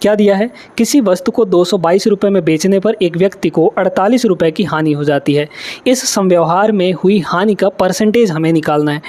क्या दिया है, किसी वस्तु को 222 रुपये में बेचने पर एक व्यक्ति को 48 रुपये की हानि हो जाती है। इस संव्यवहार में हुई हानि का परसेंटेज हमें निकालना है।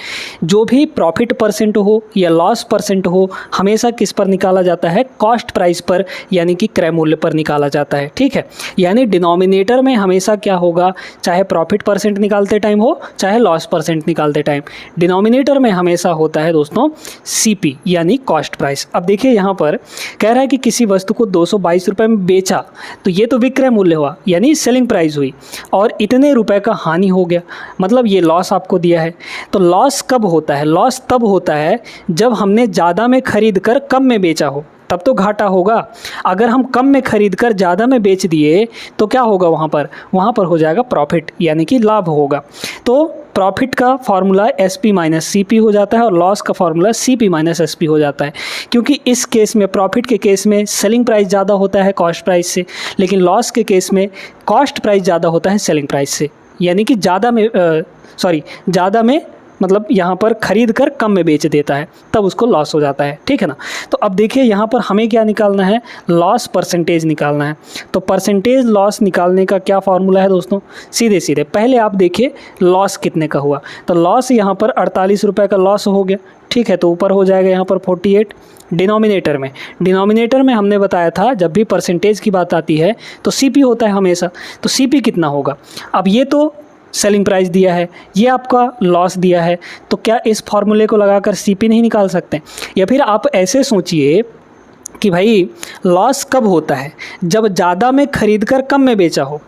जो भी प्रॉफिट परसेंट हो या लॉस परसेंट हो, हमेशा किस पर निकाला जाता है, कॉस्ट प्राइस पर, यानी कि क्रय मूल्य पर निकाला जाता है। ठीक है, यानी डिनोमिनेटर में हमेशा क्या होगा, चाहे प्रॉफिट परसेंट निकालते टाइम हो चाहे लॉस परसेंट निकालते टाइम, डिनोमिनेटर में हमेशा होता है दोस्तों CP यानी कॉस्ट प्राइस। अब देखिए यहाँ पर कह रहा है कि किसी वस्तु को 222 रुपये में बेचा, तो ये तो विक्रय मूल्य हुआ यानी सेलिंग प्राइस हुई, और इतने रुपए का हानि हो गया, मतलब ये लॉस आपको दिया है। तो लॉस कब होता है, लॉस तब होता है जब हमने ज़्यादा में खरीद कर कम में बेचा हो, तब तो घाटा होगा। अगर हम कम में खरीद कर ज़्यादा में बेच दिए तो क्या होगा, वहाँ पर हो जाएगा प्रॉफिट यानी कि लाभ होगा। तो प्रॉफिट का फार्मूला SP माइनस CP हो जाता है और लॉस का फार्मूला CP माइनस SP हो जाता है, क्योंकि इस केस में, प्रॉफिट के केस में सेलिंग प्राइस ज़्यादा होता है कॉस्ट प्राइस से, लेकिन लॉस के केस में कॉस्ट प्राइस ज़्यादा होता है सेलिंग प्राइस से, यानी कि ज़्यादा में मतलब यहाँ पर खरीद कर कम में बेच देता है, तब उसको लॉस हो जाता है। ठीक है ना। तो अब देखिए यहाँ पर हमें क्या निकालना है, लॉस परसेंटेज निकालना है। तो परसेंटेज लॉस निकालने का क्या फार्मूला है दोस्तों, सीधे सीधे पहले आप देखिए लॉस कितने का हुआ। तो लॉस यहाँ पर 48 रुपये का लॉस हो गया। ठीक है, तो ऊपर हो जाएगा यहाँ पर 48। डिनोमिनेटर में हमने बताया था जब भी परसेंटेज की बात आती है तो CP होता है हमेशा। तो CP कितना होगा, अब ये तो सेलिंग प्राइस दिया है, ये आपका लॉस दिया है, तो क्या इस फॉर्मूले को लगाकर CP नहीं निकाल सकते? या फिर आप ऐसे सोचिए कि भाई लॉस कब होता है, जब ज़्यादा में खरीद कर कम में बेचा हो।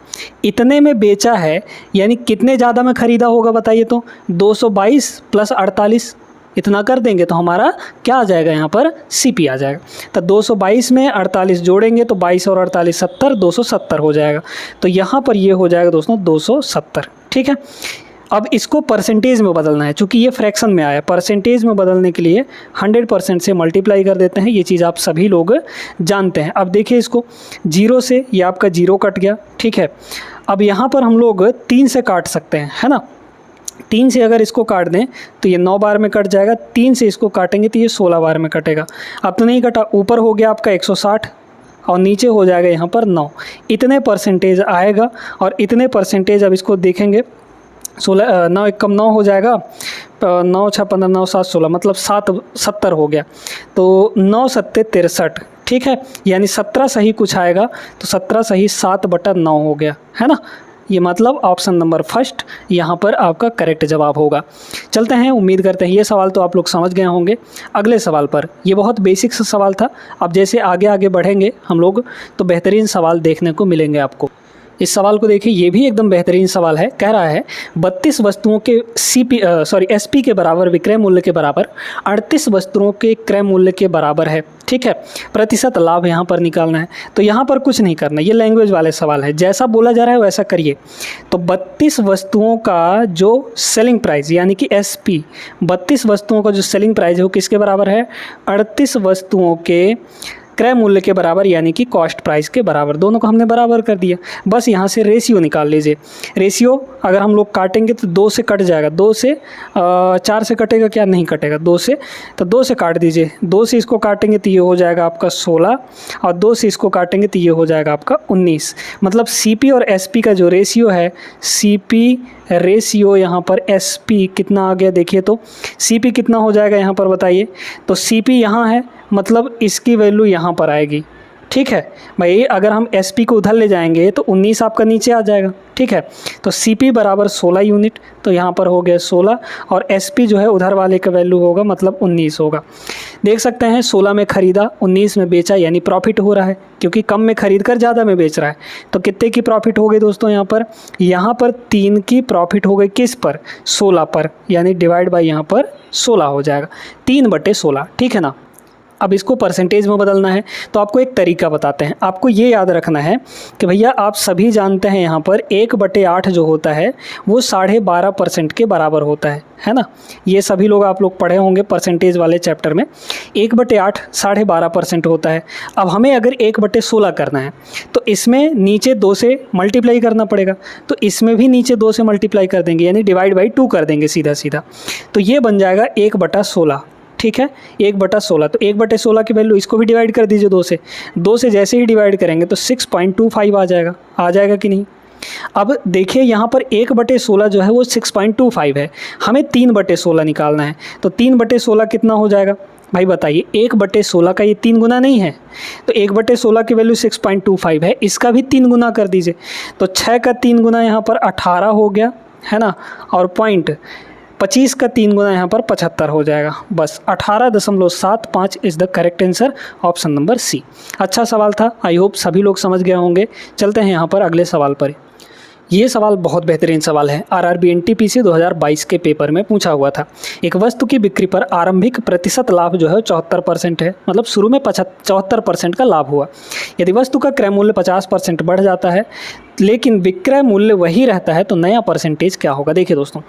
इतने में बेचा है यानी कितने ज़्यादा में ख़रीदा होगा बताइए, तो 222 प्लस 48 इतना कर देंगे तो हमारा क्या आ जाएगा, यहाँ पर CP आ जाएगा। तो 222 में 48 जोड़ेंगे तो 22 और 48 70, 270 हो जाएगा। तो यहाँ पर ये हो जाएगा दोस्तों 270। ठीक है, अब इसको परसेंटेज में बदलना है, चूँकि ये फ्रैक्शन में आया। परसेंटेज में बदलने के लिए 100% से मल्टीप्लाई कर देते हैं, ये चीज़ आप सभी लोग जानते हैं। अब देखिए इसको 0 से, ये आपका 0 कट गया। ठीक है, अब यहाँ पर हम लोग 3 से काट सकते हैं, है ना। 3 से अगर इसको काट दें तो ये 9 बार में कट जाएगा, 3 से इसको काटेंगे तो ये 16 बार में कटेगा। अब तो नहीं कटा, ऊपर हो गया आपका 160 और नीचे हो जाएगा यहाँ पर 9। इतने परसेंटेज आएगा, और इतने परसेंटेज अब इसको देखेंगे 9 एकम 9 हो जाएगा, 9 6 15 9 7 16, मतलब 70 हो गया। तो 9 7 63। ठीक है, यानी 17 सही कुछ आएगा, तो 17 सही 7/9 हो गया, है ना। ये मतलब ऑप्शन नंबर फर्स्ट यहाँ पर आपका करेक्ट जवाब होगा। चलते हैं, उम्मीद करते हैं ये सवाल तो आप लोग समझ गए होंगे। अगले सवाल पर, ये बहुत बेसिक सा सवाल था। अब जैसे आगे आगे बढ़ेंगे हम लोग तो बेहतरीन सवाल देखने को मिलेंगे आपको। इस सवाल को देखिए, ये भी एकदम बेहतरीन सवाल है। कह रहा है 32 वस्तुओं के SP के बराबर विक्रय मूल्य के बराबर 38 वस्तुओं के क्रय मूल्य के बराबर है। ठीक है, प्रतिशत लाभ यहाँ पर निकालना है। तो यहाँ पर कुछ नहीं करना, ये लैंग्वेज वाले सवाल है, जैसा बोला जा रहा है वैसा करिए। तो 32 वस्तुओं का जो सेलिंग प्राइस यानी कि SP, 32 वस्तुओं का जो सेलिंग प्राइस है वो किसके बराबर है, 38 वस्तुओं के क्रय मूल्य के बराबर यानी कि कॉस्ट प्राइस के बराबर। दोनों को हमने बराबर कर दिया। बस यहाँ से रेशियो निकाल लीजिए। रेशियो अगर हम लोग काटेंगे तो 2 से कट जाएगा, 2 से 4 से कटेगा क्या, नहीं कटेगा, 2 से, तो 2 से काट दीजिए। 2 से इसको काटेंगे तो ये हो जाएगा आपका 16, और 2 से इसको काटेंगे तो ये हो जाएगा आपका 19। मतलब CP और SP का जो रेशियो है, CP रेशियो यहाँ पर SP कितना आ गया देखिए, तो CP कितना हो जाएगा यहाँ पर बताइए। तो CP यहाँ है, मतलब इसकी वैल्यू यहाँ पर आएगी। ठीक है भाई, अगर हम SP को उधर ले जाएंगे तो 19 आपका नीचे आ जाएगा। ठीक है, तो CP बराबर 16 यूनिट, तो यहाँ पर हो गया 16, और SP जो है उधर वाले का वैल्यू होगा मतलब 19 होगा। देख सकते हैं 16 में ख़रीदा, 19 में बेचा, यानी प्रॉफिट हो रहा है, क्योंकि कम में ख़रीद कर ज़्यादा में बेच रहा है। तो कितने की प्रॉफिट हो गई दोस्तों, यहाँ पर 3 की प्रॉफिट हो गई, किस पर, 16 पर, यानी डिवाइड बाई यहाँ पर 16 हो जाएगा, 3/16। ठीक है ना। अब इसको परसेंटेज में बदलना है, तो आपको एक तरीका बताते हैं। आपको ये याद रखना है कि भैया आप सभी जानते हैं यहाँ पर 1/8 जो होता है वो 12.5% के बराबर होता है ना। ये सभी लोग आप लोग पढ़े होंगे परसेंटेज वाले चैप्टर में। 1/8 12.5% होता है। अब हमें अगर 1/16 करना है तो इसमें नीचे 2 से मल्टीप्लाई करना पड़ेगा, तो इसमें भी नीचे 2 से मल्टीप्लाई कर देंगे, यानी डिवाइड बाई 2 कर देंगे सीधा सीधा। तो ये बन जाएगा 1/16, ठीक है, 1/16। तो 1/16 की वैल्यू इसको भी डिवाइड कर दीजिए 2 से। 2 से जैसे ही डिवाइड करेंगे तो 6.25 आ जाएगा कि नहीं। अब देखिए यहाँ पर 1/16 जो है वो 6.25 है, हमें 3/16 निकालना है। तो 3/16 कितना हो जाएगा भाई बताइए। 1/16 का ये 3 गुना नहीं है, तो 1/16 की वैल्यू 6.25 है, इसका भी 3 गुना कर दीजिए। तो 6 का 3 गुना यहाँ पर 18 हो गया है ना, और 25 का 3 गुना यहाँ पर 75 हो जाएगा। बस 18.75 is the correct answer, option number C. अच्छा सवाल था, आई होप सभी लोग समझ गए होंगे। चलते हैं यहाँ पर अगले सवाल पर। ये सवाल बहुत बेहतरीन सवाल है, आरआरबी एनटीपीसी 2022 के पेपर में पूछा हुआ था। एक वस्तु की बिक्री पर आरंभिक प्रतिशत लाभ जो है 74% है, मतलब शुरू में 74% का लाभ हुआ। यदि वस्तु का क्रय मूल्य 50% बढ़ जाता है लेकिन विक्रय मूल्य वही रहता है तो नया परसेंटेज क्या होगा। देखिए दोस्तों,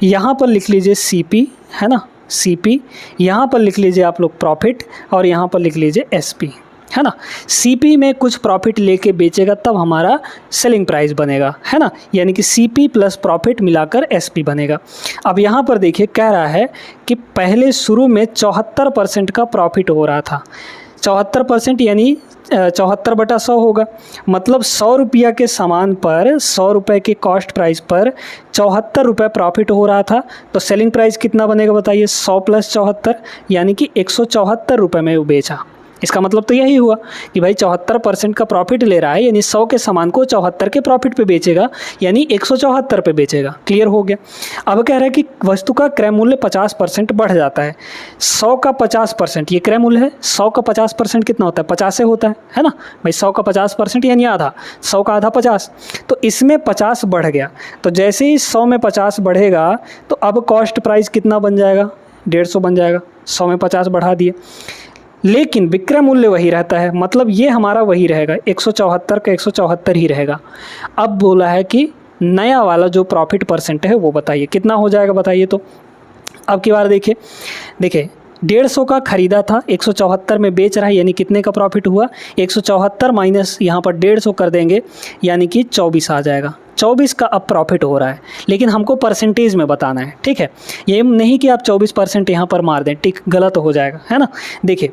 यहाँ पर लिख लीजिए सीपी है ना, सीपी, यहाँ पर लिख लीजिए आप लोग प्रॉफिट, और यहाँ पर लिख लीजिए एसपी है ना। सीपी में कुछ प्रॉफिट लेके बेचेगा तब हमारा सेलिंग प्राइस बनेगा है ना, यानी कि सीपी प्लस प्रॉफिट मिलाकर एसपी बनेगा। अब यहाँ पर देखिए कह रहा है कि पहले शुरू में 74% का प्रॉफिट हो रहा था। 74% यानी 74/100 होगा, मतलब 100 रुपया के सामान पर 100 रुपये के कॉस्ट प्राइस पर 74 रुपये प्रॉफिट हो रहा था। तो सेलिंग प्राइस कितना बनेगा बताइए, 100 + 74 यानी कि 174 रुपये में वो बेचा। इसका मतलब तो यही हुआ कि भाई 74% का प्रॉफिट ले रहा है, यानी 100 के सामान को 74 के प्रॉफिट पे बेचेगा, यानी 174 पे बेचेगा। क्लियर हो गया। अब कह रहा है कि वस्तु का क्रय मूल्य 50% बढ़ जाता है। 100 का 50% ये क्रय मूल्य है, 100 का 50% कितना होता है, 50 से होता है ना भाई। 100 का 50% यानी आधा, 100 का आधा 50, तो इसमें 50 बढ़ गया। तो जैसे ही 100 में 50 बढ़ेगा तो अब कॉस्ट प्राइस कितना बन जाएगा, 150 बन जाएगा। 100 में 50 बढ़ा दिए, लेकिन विक्रय मूल्य वही रहता है, मतलब ये हमारा वही रहेगा, 174 का 174 ही रहेगा। अब बोला है कि नया वाला जो प्रॉफिट परसेंट है वो बताइए कितना हो जाएगा बताइए। तो अब की बार देखिए 150 का खरीदा था, 174 में बेच रहा है, यानी कितने का प्रॉफिट हुआ, 174 माइनस यहाँ पर 150 कर देंगे, यानी कि 24 आ जाएगा। 24 का अब प्रॉफिट हो रहा है, लेकिन हमको परसेंटेज में बताना है, ठीक है। ये नहीं कि आप 24% यहाँ पर मार दें, ठीक, गलत हो जाएगा है ना। देखिए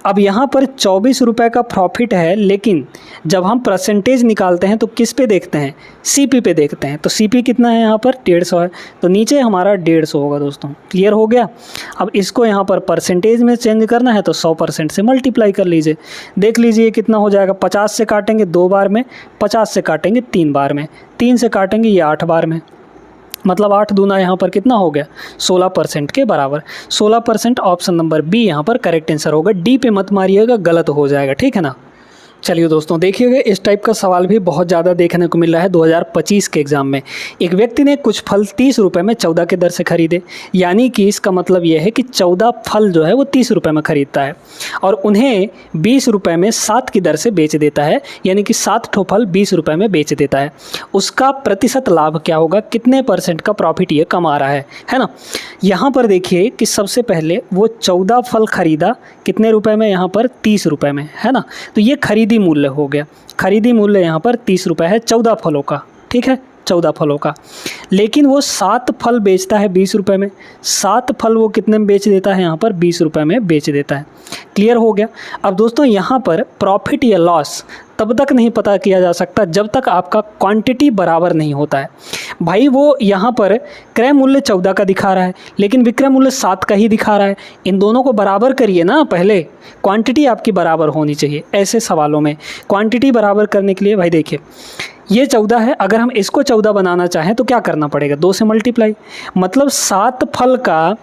अब यहाँ पर 24 रुपये का प्रॉफिट है, लेकिन जब हम परसेंटेज निकालते हैं तो किस पे देखते हैं, सीपी पे देखते हैं। तो सीपी कितना है यहाँ पर 150 है, तो नीचे हमारा 150 होगा दोस्तों। क्लियर हो गया। अब इसको यहाँ पर परसेंटेज में चेंज करना है तो 100% से मल्टीप्लाई कर लीजिए, देख लीजिए कितना हो जाएगा। 50 से काटेंगे 2 बार में, 50 से काटेंगे 3 बार में, 3 से काटेंगे ये 8 बार में, मतलब 8 दूना यहाँ पर कितना हो गया, 16% के बराबर। 16% ऑप्शन नंबर बी यहाँ पर करेक्ट आंसर होगा। डी पे मत मारिएगा, गलत हो जाएगा, ठीक है ना। चलिए दोस्तों देखिएगा, इस टाइप का सवाल भी बहुत ज़्यादा देखने को मिल रहा है 2025 के एग्ज़ाम में। एक व्यक्ति ने कुछ फल 30 रुपये में 14 के दर से खरीदे, यानी कि इसका मतलब यह है कि 14 फल जो है वो 30 रुपये में ख़रीदता है और उन्हें 20 रुपये में 7 की दर से बेच देता है, यानी कि 7 ठो फल 20 रुपये में बेच देता है। उसका प्रतिशत लाभ क्या होगा, कितने % का प्रॉफिट ये कमा रहा है ना। यहाँ पर देखिए कि सबसे पहले वो 14 फल ख़रीदा कितने रुपये में, यहाँ पर 30 रुपये में, है ना। तो ये खरीदी मूल्य हो गया, खरीदी मूल्य यहाँ पर 30 रुपये है 14 फलों का, ठीक है, 14 फलों का। लेकिन वो 7 फल बेचता है 20 रुपये में, 7 फल वो कितने में बेच देता है, यहाँ पर 20 रुपये में बेच देता है। क्लियर हो गया। अब दोस्तों यहाँ पर प्रॉफिट या लॉस तब तक नहीं पता किया जा सकता जब तक आपका क्वांटिटी बराबर नहीं होता है। भाई वो यहाँ पर क्रय मूल्य 14 का दिखा रहा है, लेकिन विक्रय मूल्य 7 का ही दिखा रहा है। इन दोनों को बराबर करिए ना, पहले क्वांटिटी आपकी बराबर होनी चाहिए। ऐसे सवालों में क्वांटिटी बराबर करने के लिए भाई देखिए ये 14 है, अगर हम इसको 14 बनाना चाहें तो क्या करना पड़ेगा, 2 से मल्टीप्लाई, मतलब 7 फल का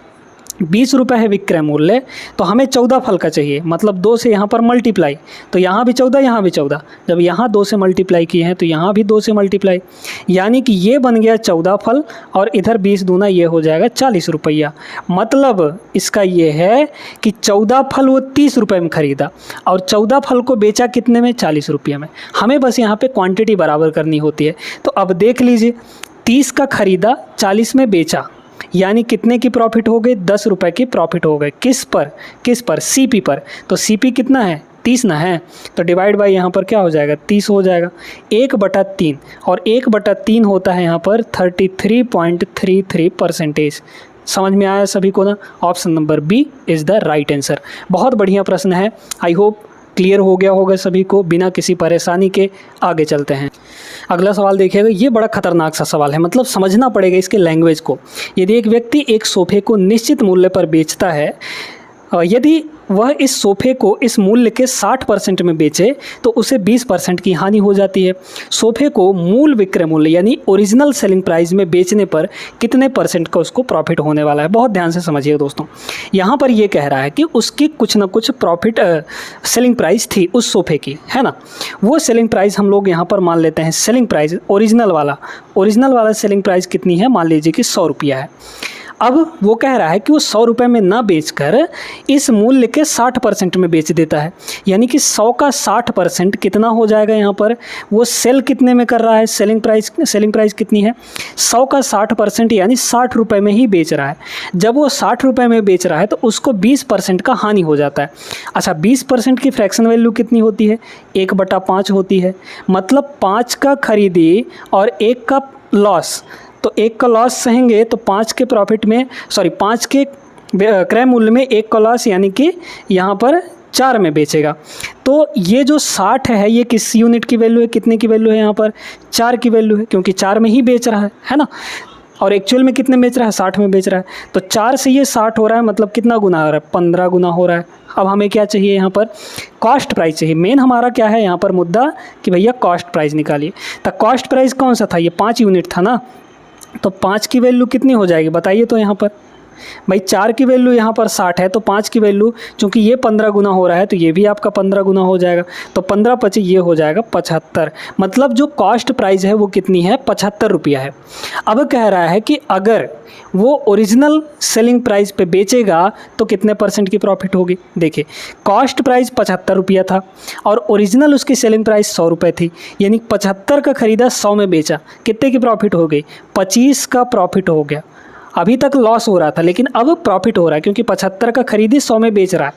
20 रुपये है विक्रय मूल्य, तो हमें 14 फल का चाहिए, मतलब 2 से यहाँ पर मल्टीप्लाई, तो यहाँ भी 14 यहाँ भी 14, जब यहाँ 2 से मल्टीप्लाई किए हैं तो यहाँ भी 2 से मल्टीप्लाई, यानी कि ये बन गया 14 फल और इधर 20 दूना ये हो जाएगा 40 रुपया। मतलब इसका ये है कि 14 फल वो 30 रुपये में ख़रीदा और 14 फल को बेचा कितने में, 40 रुपये में। हमें बस यहाँ पर क्वान्टिटी बराबर करनी होती है। तो अब देख लीजिए 30 का ख़रीदा 40 में बेचा, यानी कितने की प्रॉफिट हो गई, 10 रुपये की प्रॉफिट हो गए। किस पर, सीपी पर। तो सीपी कितना है, 30 ना है, तो डिवाइड बाय यहाँ पर क्या हो जाएगा, 30 हो जाएगा। 1/3 और 1/3 होता है यहाँ पर 33.33%। समझ में आया सभी को ना? Option number B is the right answer. बहुत बढ़िया प्रश्न है, आई होप क्लियर हो गया होगा सभी को बिना किसी परेशानी के। आगे चलते हैं। अगला सवाल देखिएगा, ये बड़ा खतरनाक सा सवाल है, मतलब समझना पड़ेगा इसके लैंग्वेज को। यदि एक व्यक्ति एक सोफे को निश्चित मूल्य पर बेचता है, यदि वह इस सोफे को इस मूल्य के 60% में बेचे तो उसे 20% की हानि हो जाती है। सोफे को मूल विक्रय मूल्य यानी ओरिजिनल सेलिंग प्राइस में बेचने पर कितने परसेंट का उसको प्रॉफिट होने वाला है? बहुत ध्यान से समझिए दोस्तों। यहाँ पर ये कह रहा है कि उसकी कुछ ना कुछ प्रॉफिट सेलिंग प्राइस थी उस सोफे की, है ना। वो सेलिंग प्राइस हम लोग यहाँ पर मान लेते हैं, सेलिंग प्राइस ओरिजिनल वाला सेलिंग प्राइस कितनी है? मान लीजिए कि 100 रुपया है। अब वो कह रहा है कि वो 100 रुपये में ना बेचकर इस मूल्य के 60% में बेच देता है, यानी कि 100 का 60% कितना हो जाएगा? यहाँ पर वो सेल कितने में कर रहा है? सेलिंग प्राइस कितनी है? 100 का 60% यानी 60 रुपये में ही बेच रहा है। जब वो 60 रुपये में बेच रहा है तो उसको 20% का हानि हो जाता है। अच्छा, 20% की फ्रैक्शन वैल्यू कितनी होती है? 1/5 होती है। मतलब 5 का खरीदी और 1 का लॉस, तो 1 का लॉस सहेंगे तो 5 के क्रय मूल्य में 1 का लॉस, यानी कि यहाँ पर 4 में बेचेगा। तो ये जो 60 है ये किस यूनिट की वैल्यू है? कितने की वैल्यू है? यहाँ पर 4 की वैल्यू है, क्योंकि 4 में ही बेच रहा है ना। और एक्चुअल में कितने बेच रहा है? 60 में बेच रहा है। तो 4 से ये 60 हो रहा है, मतलब कितना गुना हो रहा है? 15 गुना हो रहा है। अब हमें क्या चाहिए? यहाँ पर कॉस्ट प्राइस चाहिए। मेन हमारा क्या है यहाँ पर मुद्दा कि भैया कॉस्ट प्राइस निकालिए। तो कॉस्ट प्राइस कौन सा था? ये 5 यूनिट था ना। तो 5 की वैल्यू कितनी हो जाएगी बताइए? तो यहाँ पर भाई 4 की वैल्यू यहाँ पर 60 है, तो 5 की वैल्यू, चूँकि ये 15 गुना हो रहा है तो ये भी आपका 15 गुना हो जाएगा। तो 15×5 ये हो जाएगा 75। मतलब जो कॉस्ट प्राइस है वो कितनी है? 75 रुपया है। अब कह रहा है कि अगर वो ओरिजिनल सेलिंग प्राइस पे बेचेगा तो कितने परसेंट की प्रॉफिट होगी? देखिए, कॉस्ट प्राइस 75 रुपया था और ओरिजिनल उसकी सेलिंग प्राइस 100 रुपये थी, यानी 75 का खरीदा, 100 में बेचा, कितने की प्रॉफिट हो गई? 25 का प्रॉफिट हो गया। अभी तक लॉस हो रहा था लेकिन अब प्रॉफिट हो रहा है, क्योंकि 75 का खरीदी 100 में बेच रहा है,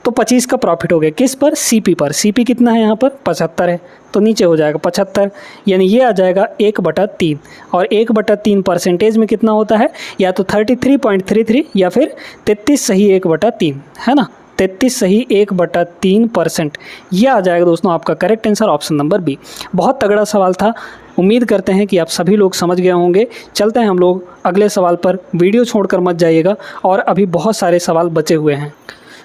तो 25 का प्रॉफिट हो गया। किस पर? सीपी पर। सीपी कितना है यहाँ पर? 75 है, तो नीचे हो जाएगा 75, यानी ये आ जाएगा 1/3। और 1/3 परसेंटेज में कितना होता है? या तो 33.33 या फिर 33 सही 1/3, है ना। 33 सही 1/3%, यह आ जाएगा दोस्तों आपका correct answer, option number B. बहुत तगड़ा सवाल था, उम्मीद करते हैं कि आप सभी लोग समझ गए होंगे। चलते हैं हम लोग अगले सवाल पर, वीडियो छोड़कर मत जाइएगा और अभी बहुत सारे सवाल बचे हुए हैं।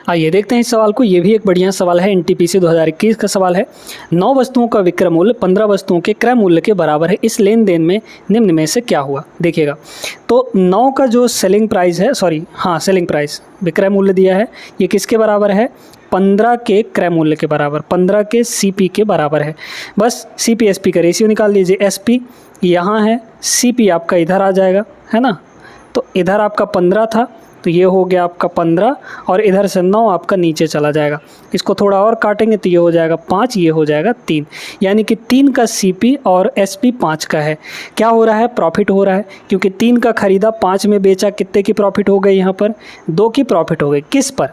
आइए देखते हैं इस सवाल को। ये भी एक बढ़िया सवाल है, एनटीपीसी 2021 का सवाल है। 9 वस्तुओं का विक्रय मूल्य 15 वस्तुओं के क्रय मूल्य के बराबर है, इस लेन देन में निम्न में से क्या हुआ? देखिएगा, तो 9 का जो सेलिंग प्राइस है, सेलिंग प्राइस, विक्रय मूल्य दिया है, ये किसके बराबर है? 15 के क्रय मूल्य के बराबर, 15 के सीपी के बराबर है। बस सीपी एसपी का रेशियो निकाल लीजिए। एसपी यहाँ है, सीपी आपका इधर आ जाएगा, है ना। तो इधर आपका 15 था, तो ये हो गया आपका 15, और इधर से 9 आपका नीचे चला जाएगा। इसको थोड़ा और काटेंगे तो ये हो जाएगा 5, ये हो जाएगा 3, यानी कि 3 का सीपी और एसपी 5 का है। क्या हो रहा है? प्रॉफिट हो रहा है, क्योंकि 3 का खरीदा, 5 में बेचा, कितने की प्रॉफिट हो गई? यहाँ पर 2 की प्रॉफिट हो गई। किस पर?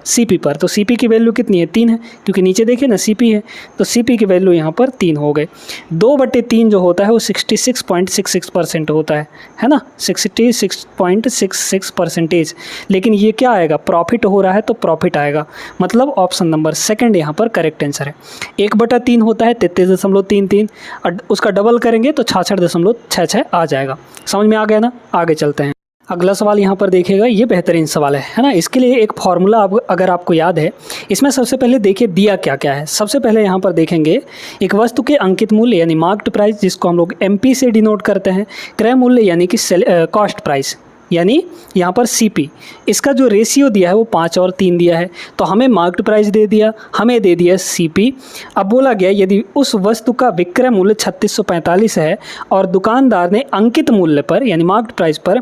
सीपी पर। तो सीपी की वैल्यू कितनी है? 3 है, क्योंकि नीचे देखिए ना सीपी है, तो सीपी की वैल्यू यहाँ पर 3 हो गए। 2/3 जो होता है वो 66.66% होता है ना, 66.66%। लेकिन ये क्या आएगा? प्रॉफिट हो रहा है तो प्रॉफिट आएगा, मतलब ऑप्शन नंबर सेकंड यहाँ पर करेक्ट आंसर है। 1/3 होता है 33.33, उसका डबल करेंगे तो 66.66 आ जाएगा। समझ में आ गया ना? आगे चलते हैं। अगला सवाल यहाँ पर देखिएगा, ये बेहतरीन सवाल है ना। इसके लिए एक फार्मूला अगर आपको याद है, इसमें सबसे पहले देखिए दिया क्या क्या है। सबसे पहले यहाँ पर देखेंगे एक वस्तु के अंकित मूल्य यानी मार्क्ड प्राइस, जिसको हम लोग एमपी से डिनोट करते हैं, क्रय मूल्य यानी कि कॉस्ट प्राइस, यानी यहाँ पर सीपी, इसका जो रेशियो दिया है वो 5 और 3 दिया है, तो हमें मार्क्ड प्राइस दे दिया, हमें दे दिया सीपी। अब बोला गया यदि उस वस्तु का विक्रय मूल्य 3645 है और दुकानदार ने अंकित मूल्य पर यानी मार्क्ड प्राइस पर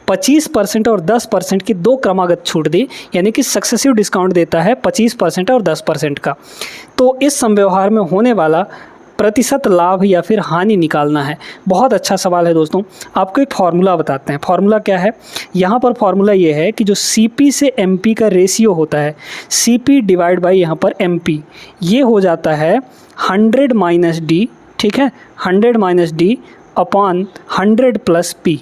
25% और 10% की 2 क्रमागत छूट दी, यानी कि सक्सेसिव डिस्काउंट देता है 25% और 10% का, तो इस संव्यवहार में होने वाला प्रतिशत लाभ या फिर हानि निकालना है। बहुत अच्छा सवाल है दोस्तों। आपको एक फार्मूला बताते हैं। फार्मूला क्या है? यहाँ पर फार्मूला ये है कि जो सीपी से एमपी का रेशियो होता है, सीपी डिवाइड बाई यहाँ पर एमपी, ये हो जाता है 100 - D, ठीक है, 100 - D अपॉन 100 + P,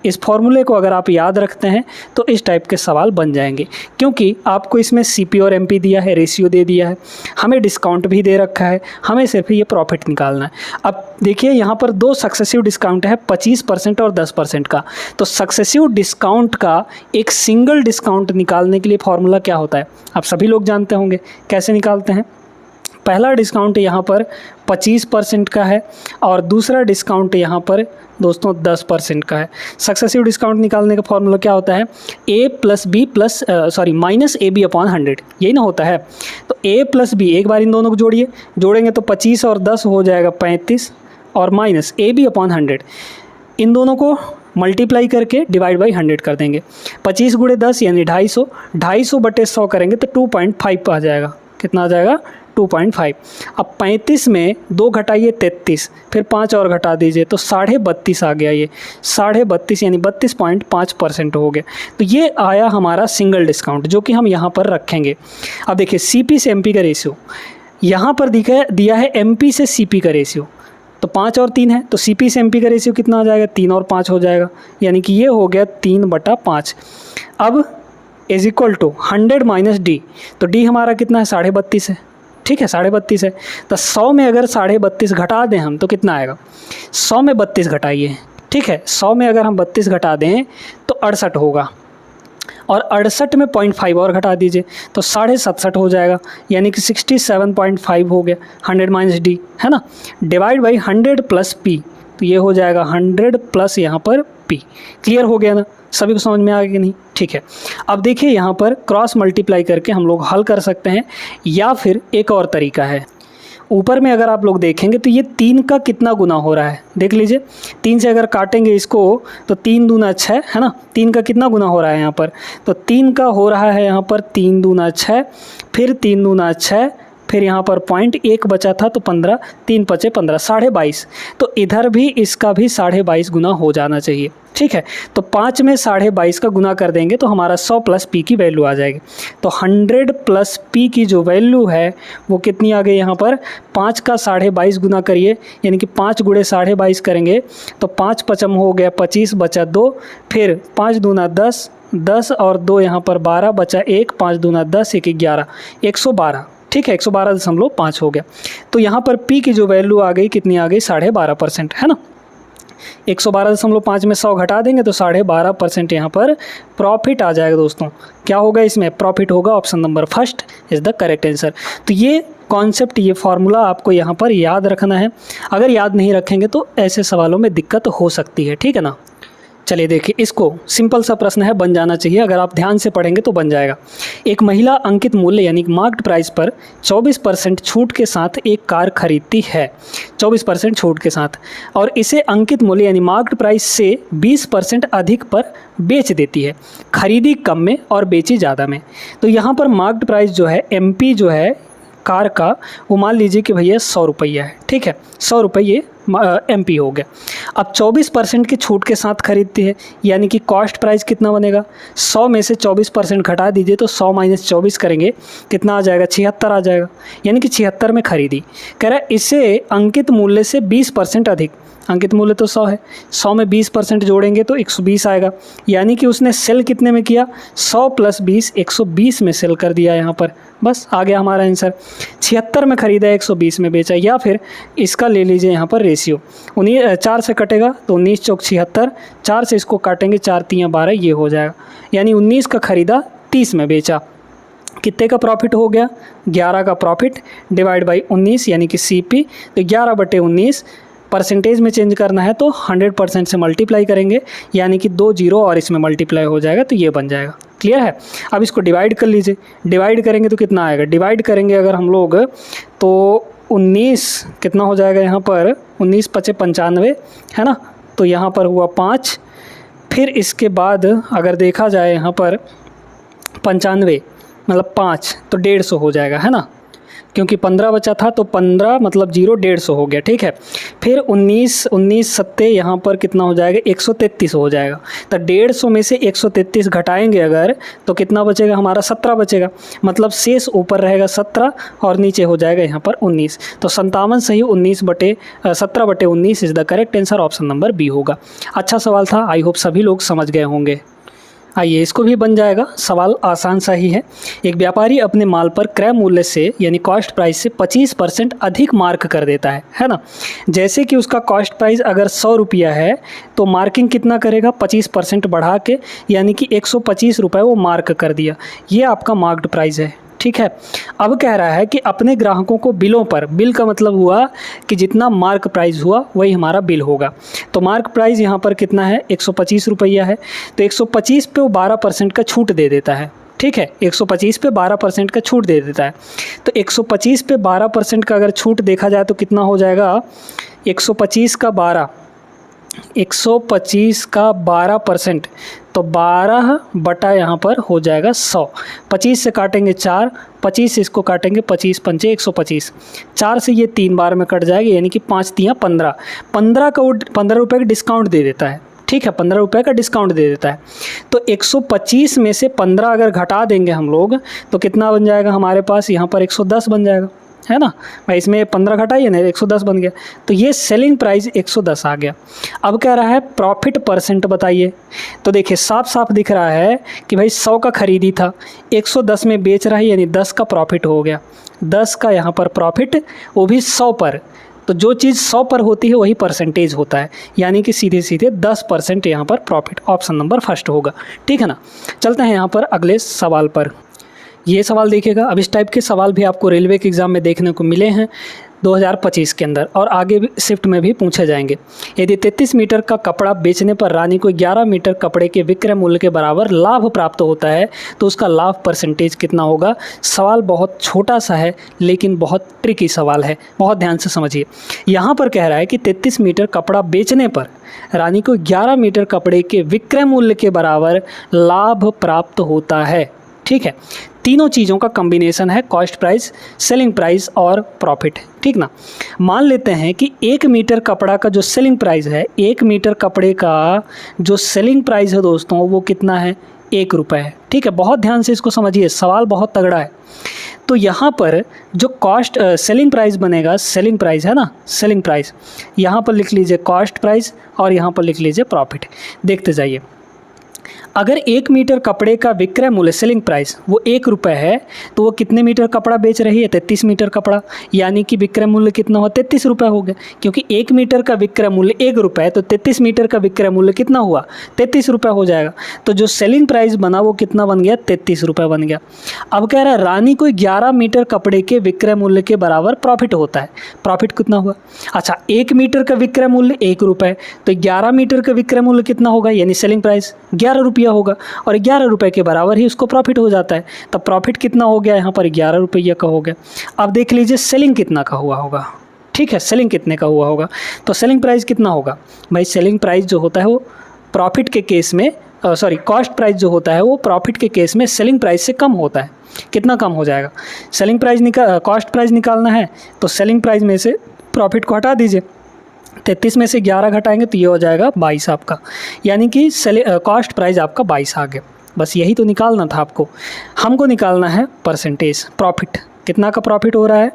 इस फॉर्मूले को अगर आप याद रखते हैं तो इस टाइप के सवाल बन जाएंगे, क्योंकि आपको इसमें सीपी और एमपी दिया है, रेशियो दे दिया है, हमें डिस्काउंट भी दे रखा है, हमें सिर्फ ये प्रॉफिट निकालना है। अब देखिए यहाँ पर दो सक्सेसिव डिस्काउंट है, 25% और 10% का। तो सक्सेसिव डिस्काउंट का एक सिंगल डिस्काउंट निकालने के लिए फॉर्मूला क्या होता है आप सभी लोग जानते होंगे। कैसे निकालते हैं? पहला डिस्काउंट यहाँ पर 25% का है और दूसरा डिस्काउंट यहाँ पर दोस्तों 10% का है। सक्सेसिव डिस्काउंट निकालने का फॉर्मूला क्या होता है? माइनस ए बी अपॉन 100, यही ना होता है। तो a प्लस बी, एक बार इन दोनों को जोड़िए, जोड़ेंगे तो 25 और 10 हो जाएगा 35 और माइनस ए बी अपॉन 100, इन दोनों को मल्टीप्लाई करके डिवाइड बाई 100 कर देंगे। 25 गुणे 10 यानी 250, 250 बटे 100 करेंगे तो 2.5 आ जाएगा। कितना आ जाएगा? 2.5। अब 35 में 2 घटाइए 33, फिर 5 और घटा दीजिए तो 32.5 आ गया। ये 32.5 यानी 32.5% हो गया। तो ये आया हमारा सिंगल डिस्काउंट, जो कि हम यहाँ पर रखेंगे। अब देखिए सीपी से एमपी का रेशियो यहाँ पर दिया है एमपी से सीपी का रेशियो, तो 5 और 3 है, तो सीपी से एमपी का रेशियो कितना आ जाएगा? 3 और 5 हो जाएगा, यानी कि ये हो गया 3/5। अब is equal to 100 minus D, तो डी हमारा कितना है? 32.5 है। ठीक है, 32.5 है। तो 100 में अगर 32.5 घटा दें हम तो कितना आएगा? 100 में 32 घटाइए। ठीक है, 100 में अगर हम 32 घटा दें तो 68 होगा, और 68 में 0.5 और घटा दीजिए तो 67.5 हो जाएगा, यानी कि 67.5 हो गया। 100 माइनस डी है ना, डिवाइड बाई 100 प्लस पी, तो ये हो जाएगा 100 प्लस यहाँ पर पी। क्लियर हो गया ना? सभी को समझ में आ गया कि नहीं? ठीक है। अब देखिए यहाँ पर क्रॉस मल्टीप्लाई करके हम लोग हल कर सकते हैं, या फिर एक और तरीका है। ऊपर में अगर आप लोग देखेंगे तो ये 3 का कितना गुना हो रहा है, देख लीजिए। 3 से अगर काटेंगे इसको तो 3 दूना 6 है ना, 3 का कितना गुना हो रहा है यहाँ पर? तो 3 का हो रहा है यहाँ पर 3 दूना 6, फिर 3 दूना 6, फिर यहाँ पर 0.1 बचा था तो 15, 3 बचे 15, 22.5। तो इधर भी इसका भी 22.5 गुना हो जाना चाहिए। ठीक है, तो 5 में 22.5 का गुना कर देंगे तो हमारा 100 प्लस पी की वैल्यू आ जाएगी। तो 100 प्लस पी की जो वैल्यू है वो कितनी आ गई यहाँ पर? 5 का 22.5 गुना करिए, यानी कि 5 गुणे 22.5 करेंगे तो 5 पचम हो गया 25, बचा 2, फिर 5 दूना 10, 10 और 2 यहाँ पर 12, बचा 1, 5 दूना 10, 1 11, 112। ठीक है, 112.5 हो गया। तो यहाँ पर P की जो वैल्यू आ गई कितनी आ गई? 12.5% है ना। 112.5 में 100 घटा देंगे तो 12.5% यहाँ पर प्रॉफिट आ जाएगा दोस्तों। क्या होगा इसमें? प्रॉफिट होगा। Option number first is the correct answer. तो ये कॉन्सेप्ट, ये फार्मूला आपको यहाँ पर याद रखना है। अगर याद नहीं रखेंगे तो ऐसे सवालों में दिक्कत हो सकती है। ठीक है ना। चलिए देखिए, इसको सिंपल सा प्रश्न है, बन जाना चाहिए। अगर आप ध्यान से पढ़ेंगे तो बन जाएगा। एक महिला अंकित मूल्य यानी मार्क्ड प्राइस पर 24% छूट के साथ एक कार खरीदती है, 24% छूट के साथ, और इसे अंकित मूल्य यानी मार्क्ड प्राइस से 20% अधिक पर बेच देती है। खरीदी कम में और बेची ज़्यादा में। तो यहाँ पर मार्क्ड प्राइस जो है एमपी जो है कार का, वो मान लीजिए कि भैया 100 रुपया है। ठीक है, 100 रुपये ये एमपी हो गया। अब 24% की छूट के साथ खरीदती है, यानी कि कॉस्ट प्राइस कितना बनेगा? 100 में से 24% घटा दीजिए तो 100 माइनस 24 करेंगे, कितना आ जाएगा? 76 आ जाएगा, यानी कि 76 में खरीदी। कह रहा है इसे अंकित मूल्य से 20% अधिक, अंकित मूल्य तो 100 है, 100 में 20% जोड़ेंगे तो 120 आएगा, यानी कि उसने सेल कितने में किया? 100 प्लस 20, 120 में सेल कर दिया। यहाँ पर बस आ गया हमारा आंसर। 76 में खरीदा, 120 में बेचा। या फिर इसका ले लीजिए यहाँ पर रेशियो, 4 से कटेगा तो 19 चौक 76, 4 से इसको काटेंगे 4 3 12, ये हो जाएगा, यानी 19 का खरीदा, 30 में बेचा। कितने का प्रॉफिट हो गया? 11 का प्रॉफिट डिवाइड बाई 19, यानी कि सीपी। तो 11/19 परसेंटेज में चेंज करना है तो 100% से मल्टीप्लाई करेंगे, यानी कि 2 0 और इसमें मल्टीप्लाई हो जाएगा, तो ये बन जाएगा। क्लियर है। अब इसको डिवाइड कर लीजिए, डिवाइड करेंगे तो कितना आएगा? डिवाइड करेंगे अगर हम लोग तो 19 कितना हो जाएगा यहाँ पर? 19 5 95 है ना, तो यहाँ पर हुआ 5। फिर इसके बाद अगर देखा जाए यहाँ पर 95 मतलब 5 तो 150 हो जाएगा, है ना। क्योंकि 15 बचा था तो 15 मतलब 0 150 हो गया, ठीक है। फिर 19 सत्ते यहाँ पर कितना हो जाएगा, 133 हो जाएगा। तो 150 में से 133 घटाएंगे अगर तो कितना बचेगा हमारा, 17 बचेगा। मतलब शेष ऊपर रहेगा 17 और नीचे हो जाएगा यहाँ पर 19। तो 57 सही 17/19 is the correct answer, option number B होगा। अच्छा सवाल था, आई होप सभी लोग समझ गए होंगे। आइए इसको भी बन जाएगा, सवाल आसान सा ही है। एक व्यापारी अपने माल पर क्रय मूल्य से यानी कॉस्ट प्राइस से 25% अधिक मार्क कर देता है ना। जैसे कि उसका कॉस्ट प्राइस अगर 100 रुपया है तो मार्किंग कितना करेगा, 25% बढ़ा के, यानी कि 125 रुपये वो मार्क कर दिया। ये आपका मार्क्ड प्राइस है, ठीक है। अब कह रहा है कि अपने ग्राहकों को बिलों पर, बिल का मतलब हुआ कि जितना मार्क प्राइस हुआ वही हमारा बिल होगा। तो मार्क प्राइस यहाँ पर कितना है, 125 रुपया है। तो 125 पे वो 12% का छूट दे देता है, ठीक है। 125 पे 12% का छूट दे देता है। तो 125 पे 12% का अगर छूट देखा जाए तो कितना हो जाएगा, 125 का 12% तो 12 बटा यहाँ पर हो जाएगा 100। 25 से काटेंगे 4, 25 से इसको काटेंगे 25 पंचे 125, 4 से ये 3 बार में कट जाएगा, यानी कि 5 तियाँ 15। 15 का वो 15 रुपये का डिस्काउंट दे देता है, ठीक है। 15 रुपये का डिस्काउंट दे देता है। तो 125 में से 15 अगर घटा देंगे हम लोग तो कितना बन जाएगा हमारे पास, यहाँ पर 110 बन जाएगा, है ना भाई। इसमें 15 घटाइए ना, 110 बन गया। तो ये सेलिंग प्राइस 110 आ गया। अब कह रहा है प्रॉफिट परसेंट बताइए। तो देखिए साफ साफ दिख रहा है कि भाई 100 का खरीदी था, 110 में बेच रहा है, यानी 10 का प्रॉफिट हो गया। 10 का यहाँ पर प्रॉफिट, वो भी 100 पर। तो जो चीज़ 100 पर होती है वही परसेंटेज होता है, यानी कि सीधे सीधे 10% यहाँ पर प्रॉफिट, ऑप्शन नंबर फर्स्ट होगा, ठीक है ना। चलते हैं यहाँ पर अगले सवाल पर। ये सवाल देखिएगा। अब इस टाइप के सवाल भी आपको रेलवे के एग्ज़ाम में देखने को मिले हैं 2025 के अंदर, और आगे भी शिफ्ट में भी पूछे जाएंगे। यदि 33 मीटर का कपड़ा बेचने पर रानी को 11 मीटर कपड़े के विक्रय मूल्य के बराबर लाभ प्राप्त होता है तो उसका लाभ परसेंटेज कितना होगा। सवाल बहुत छोटा सा है लेकिन बहुत ट्रिकी सवाल है, बहुत ध्यान से समझिए। यहाँ पर कह रहा है कि 33 मीटर कपड़ा बेचने पर रानी को 11 मीटर कपड़े के विक्रय मूल्य के बराबर लाभ प्राप्त होता है, ठीक है। तीनों चीज़ों का कॉम्बिनेशन है, कॉस्ट प्राइस, सेलिंग प्राइस और प्रॉफिट, ठीक ना। मान लेते हैं कि 1 मीटर कपड़ा का जो सेलिंग प्राइस है, 1 मीटर कपड़े का जो सेलिंग प्राइस है दोस्तों वो कितना है, 1 रुपये है, ठीक है। बहुत ध्यान से इसको समझिए, सवाल बहुत तगड़ा है। तो यहाँ पर जो कॉस्ट सेलिंग प्राइस बनेगा, सेलिंग प्राइस है ना, सेलिंग प्राइस, यहाँ पर लिख लीजिए कॉस्ट प्राइस और यहाँ पर लिख लीजिए प्रॉफिट। देखते जाइए। अगर 1 मीटर कपड़े का विक्रय मूल्य सेलिंग प्राइस वो 1 रुपये है तो वो कितने मीटर कपड़ा बेच रही है, 33 मीटर कपड़ा, यानी कि विक्रय मूल्य कितना हुआ, 33 रुपये हो गया। क्योंकि 1 मीटर का विक्रय मूल्य 1 रुपये है तो 33 मीटर का विक्रय मूल्य कितना हुआ, 33 रुपये हो जाएगा। तो जो सेलिंग प्राइस बना वो कितना बन गया, 33 रुपये बन गया। अब कह रहा है रानी को 11 मीटर कपड़े के विक्रय मूल्य के बराबर प्रॉफिट होता है। प्रॉफिट कितना हुआ, अच्छा 1 मीटर का विक्रय मूल्य 1 रुपये, तो 11 मीटर का विक्रय मूल्य कितना होगा, यानी सेलिंग प्राइस 11 रुपया होगा, और 11 रुपये के बराबर ही उसको प्रॉफिट हो जाता है। तब प्रॉफिट कितना हो गया, यहाँ पर 11 रुपये का हो गया। अब देख लीजिए सेलिंग कितना का हुआ होगा, ठीक है। सेलिंग कितने का हुआ होगा, तो सेलिंग प्राइस कितना होगा भाई, सेलिंग प्राइस जो होता है वो प्रॉफिट के केस में कॉस्ट प्राइस जो होता है वो प्रॉफिट के केस में सेलिंग प्राइस से कम होता है। कितना कम हो जाएगा, सेलिंग प्राइस कॉस्ट प्राइस निकालना है तो सेलिंग प्राइस में से प्रॉफिट को हटा दीजिए, 33 में से 11 घटाएंगे तो ये हो जाएगा 22 आपका, यानी कि कॉस्ट प्राइस आपका 22 आ गया। बस यही तो निकालना था आपको। हमको निकालना है परसेंटेज, प्रॉफिट कितना का प्रॉफिट हो रहा है,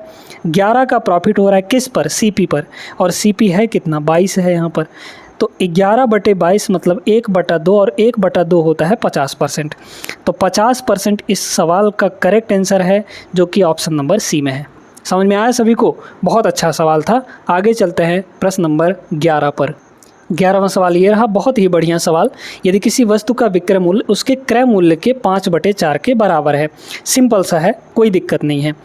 11 का प्रॉफिट हो रहा है किस पर, सीपी पर, और सीपी है कितना, 22 है यहाँ पर। तो 11/22 मतलब 1/2, और 1/2 होता है 50%। तो 50% इस सवाल का करेक्ट आंसर है, जो कि ऑप्शन नंबर सी में है। समझ में आया सभी को, बहुत अच्छा सवाल था। आगे चलते हैं प्रश्न नंबर 11 पर। 11वां सवाल ये रहा, बहुत ही बढ़िया सवाल। यदि किसी वस्तु का विक्रय मूल्य उसके क्रय मूल्य के 5/4 के बराबर है, सिंपल सा है, कोई दिक्कत नहीं है।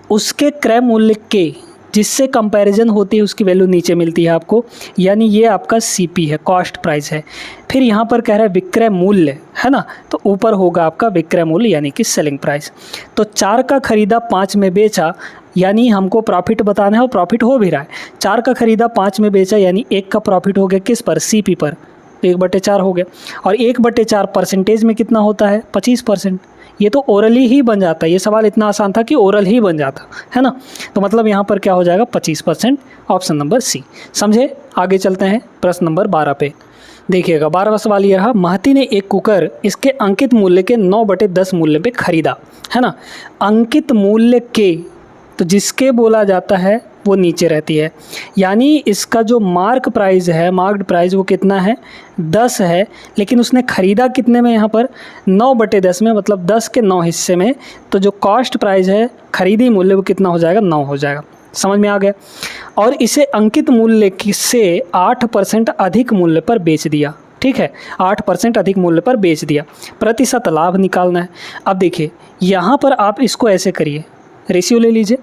उसके क्रय मूल्य के जिससे कंपैरिजन होती है उसकी वैल्यू नीचे मिलती है आपको, यानी ये आपका सीपी है, कॉस्ट प्राइस है। फिर यहाँ पर कह रहा है विक्रय मूल्य, है ना, तो ऊपर होगा आपका विक्रय मूल्य यानी कि सेलिंग प्राइस। तो 4 का खरीदा 5 में बेचा, यानी हमको प्रॉफिट बताना है और प्रॉफिट हो भी रहा है। 4 का खरीदा 5 में बेचा, यानी 1 का प्रॉफिट हो गया किस पर, सीपी पर, तो 1/4 हो गया। और 1/4 परसेंटेज में कितना होता है, 25%, ये तो ओरली ही बन जाता है, ये सवाल इतना आसान था कि ओरल ही बन जाता है ना। तो मतलब यहाँ पर क्या हो जाएगा 25%, ऑप्शन नंबर सी। समझे? आगे चलते हैं प्रश्न नंबर 12 पे। देखिएगा 12वां सवाल ये रहा, महती ने एक कुकर इसके अंकित मूल्य के 9/10 मूल्य पे खरीदा, है ना। अंकित मूल्य के, तो जिसके बोला जाता है वो नीचे रहती है, यानी इसका जो मार्क प्राइस है, मार्क्ड प्राइस, वो कितना है 10 है, लेकिन उसने ख़रीदा कितने में यहाँ पर 9/10 में, मतलब 10 के 9 हिस्से में। तो जो कॉस्ट प्राइस है, खरीदी मूल्य, वो कितना हो जाएगा 9 हो जाएगा। समझ में आ गया। और इसे अंकित मूल्य से 8% अधिक मूल्य पर बेच दिया, ठीक है, 8% अधिक मूल्य पर बेच दिया। प्रतिशत लाभ निकालना है। अब देखिए यहाँ पर आप इसको ऐसे करिए, रेशियो ले लीजिए।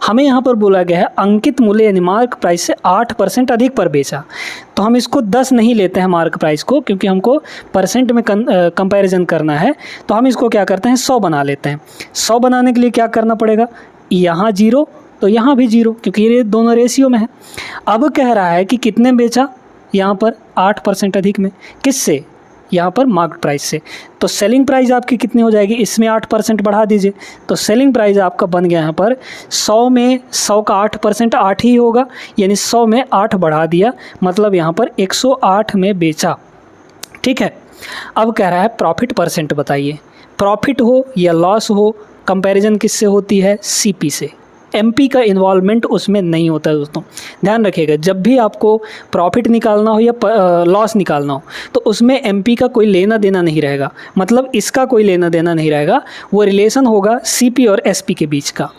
हमें यहाँ पर बोला गया है अंकित मूल्य यानी मार्क प्राइस से 8% अधिक पर बेचा, तो हम इसको 10 नहीं लेते हैं मार्क प्राइस को, क्योंकि हमको परसेंट में कंपैरिजन करना है। तो हम इसको क्या करते हैं 100 बना लेते हैं। 100 बनाने के लिए क्या करना पड़ेगा, यहाँ 0 तो यहाँ भी 0, क्योंकि ये दोनों रेशियो में है। अब कह रहा है कि कितने बेचा, यहाँ पर 8% अधिक में, किससे, यहाँ पर मार्केट प्राइस से। तो सेलिंग प्राइस आपकी कितनी हो जाएगी, इसमें 8% बढ़ा दीजिए, तो सेलिंग प्राइस आपका बन गया यहाँ पर 100 में 100 का 8% 8 ही होगा, यानी 100 में 8 बढ़ा दिया, मतलब यहाँ पर 108 में बेचा, ठीक है। अब कह रहा है प्रॉफिट परसेंट बताइए। प्रॉफिट हो या लॉस हो, कंपैरिजन किससे होती है, सीपी से। एमपी का इन्वॉल्वमेंट उसमें नहीं होता है दोस्तों, ध्यान रखिएगा। जब भी आपको प्रॉफिट निकालना हो या लॉस निकालना हो, तो उसमें एमपी का कोई लेना देना नहीं रहेगा, मतलब इसका कोई लेना देना नहीं रहेगा, वो रिलेशन होगा सीपी और एसपी के बीच का।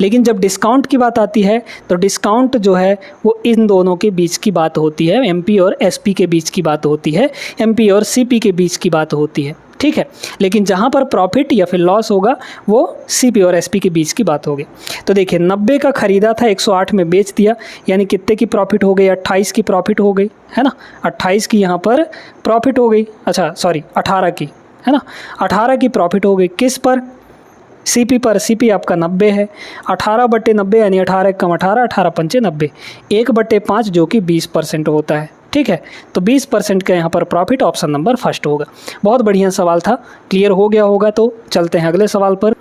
लेकिन जब डिस्काउंट की बात आती है, तो डिस्काउंट जो है वो इन दोनों के बीच की बात होती है, एमपी और एसपी के बीच की बात होती है, एमपी और सीपी के बीच की बात होती है, ठीक है। लेकिन जहाँ पर प्रॉफिट या फिर लॉस होगा वो सीपी और एसपी के बीच की बात होगी। तो देखिए 90 का ख़रीदा था, 108 में बेच दिया, यानी कितने की प्रॉफिट हो गई, 28 की प्रॉफिट हो गई, है ना। 28 की यहाँ पर प्रॉफिट हो गई, अच्छा सॉरी 18 की, है ना। 18 की प्रॉफिट हो गई, किस पर, सीपी पर। सीपी आपका 90 है, 18/90 यानी 18 कम 18, 18 पंचे 90, 1/5 जो कि 20% होता है, ठीक है। तो 20% का यहाँ पर प्रॉफिट, ऑप्शन नंबर फर्स्ट होगा। बहुत बढ़िया सवाल था, क्लियर हो गया होगा। तो चलते हैं अगले सवाल पर।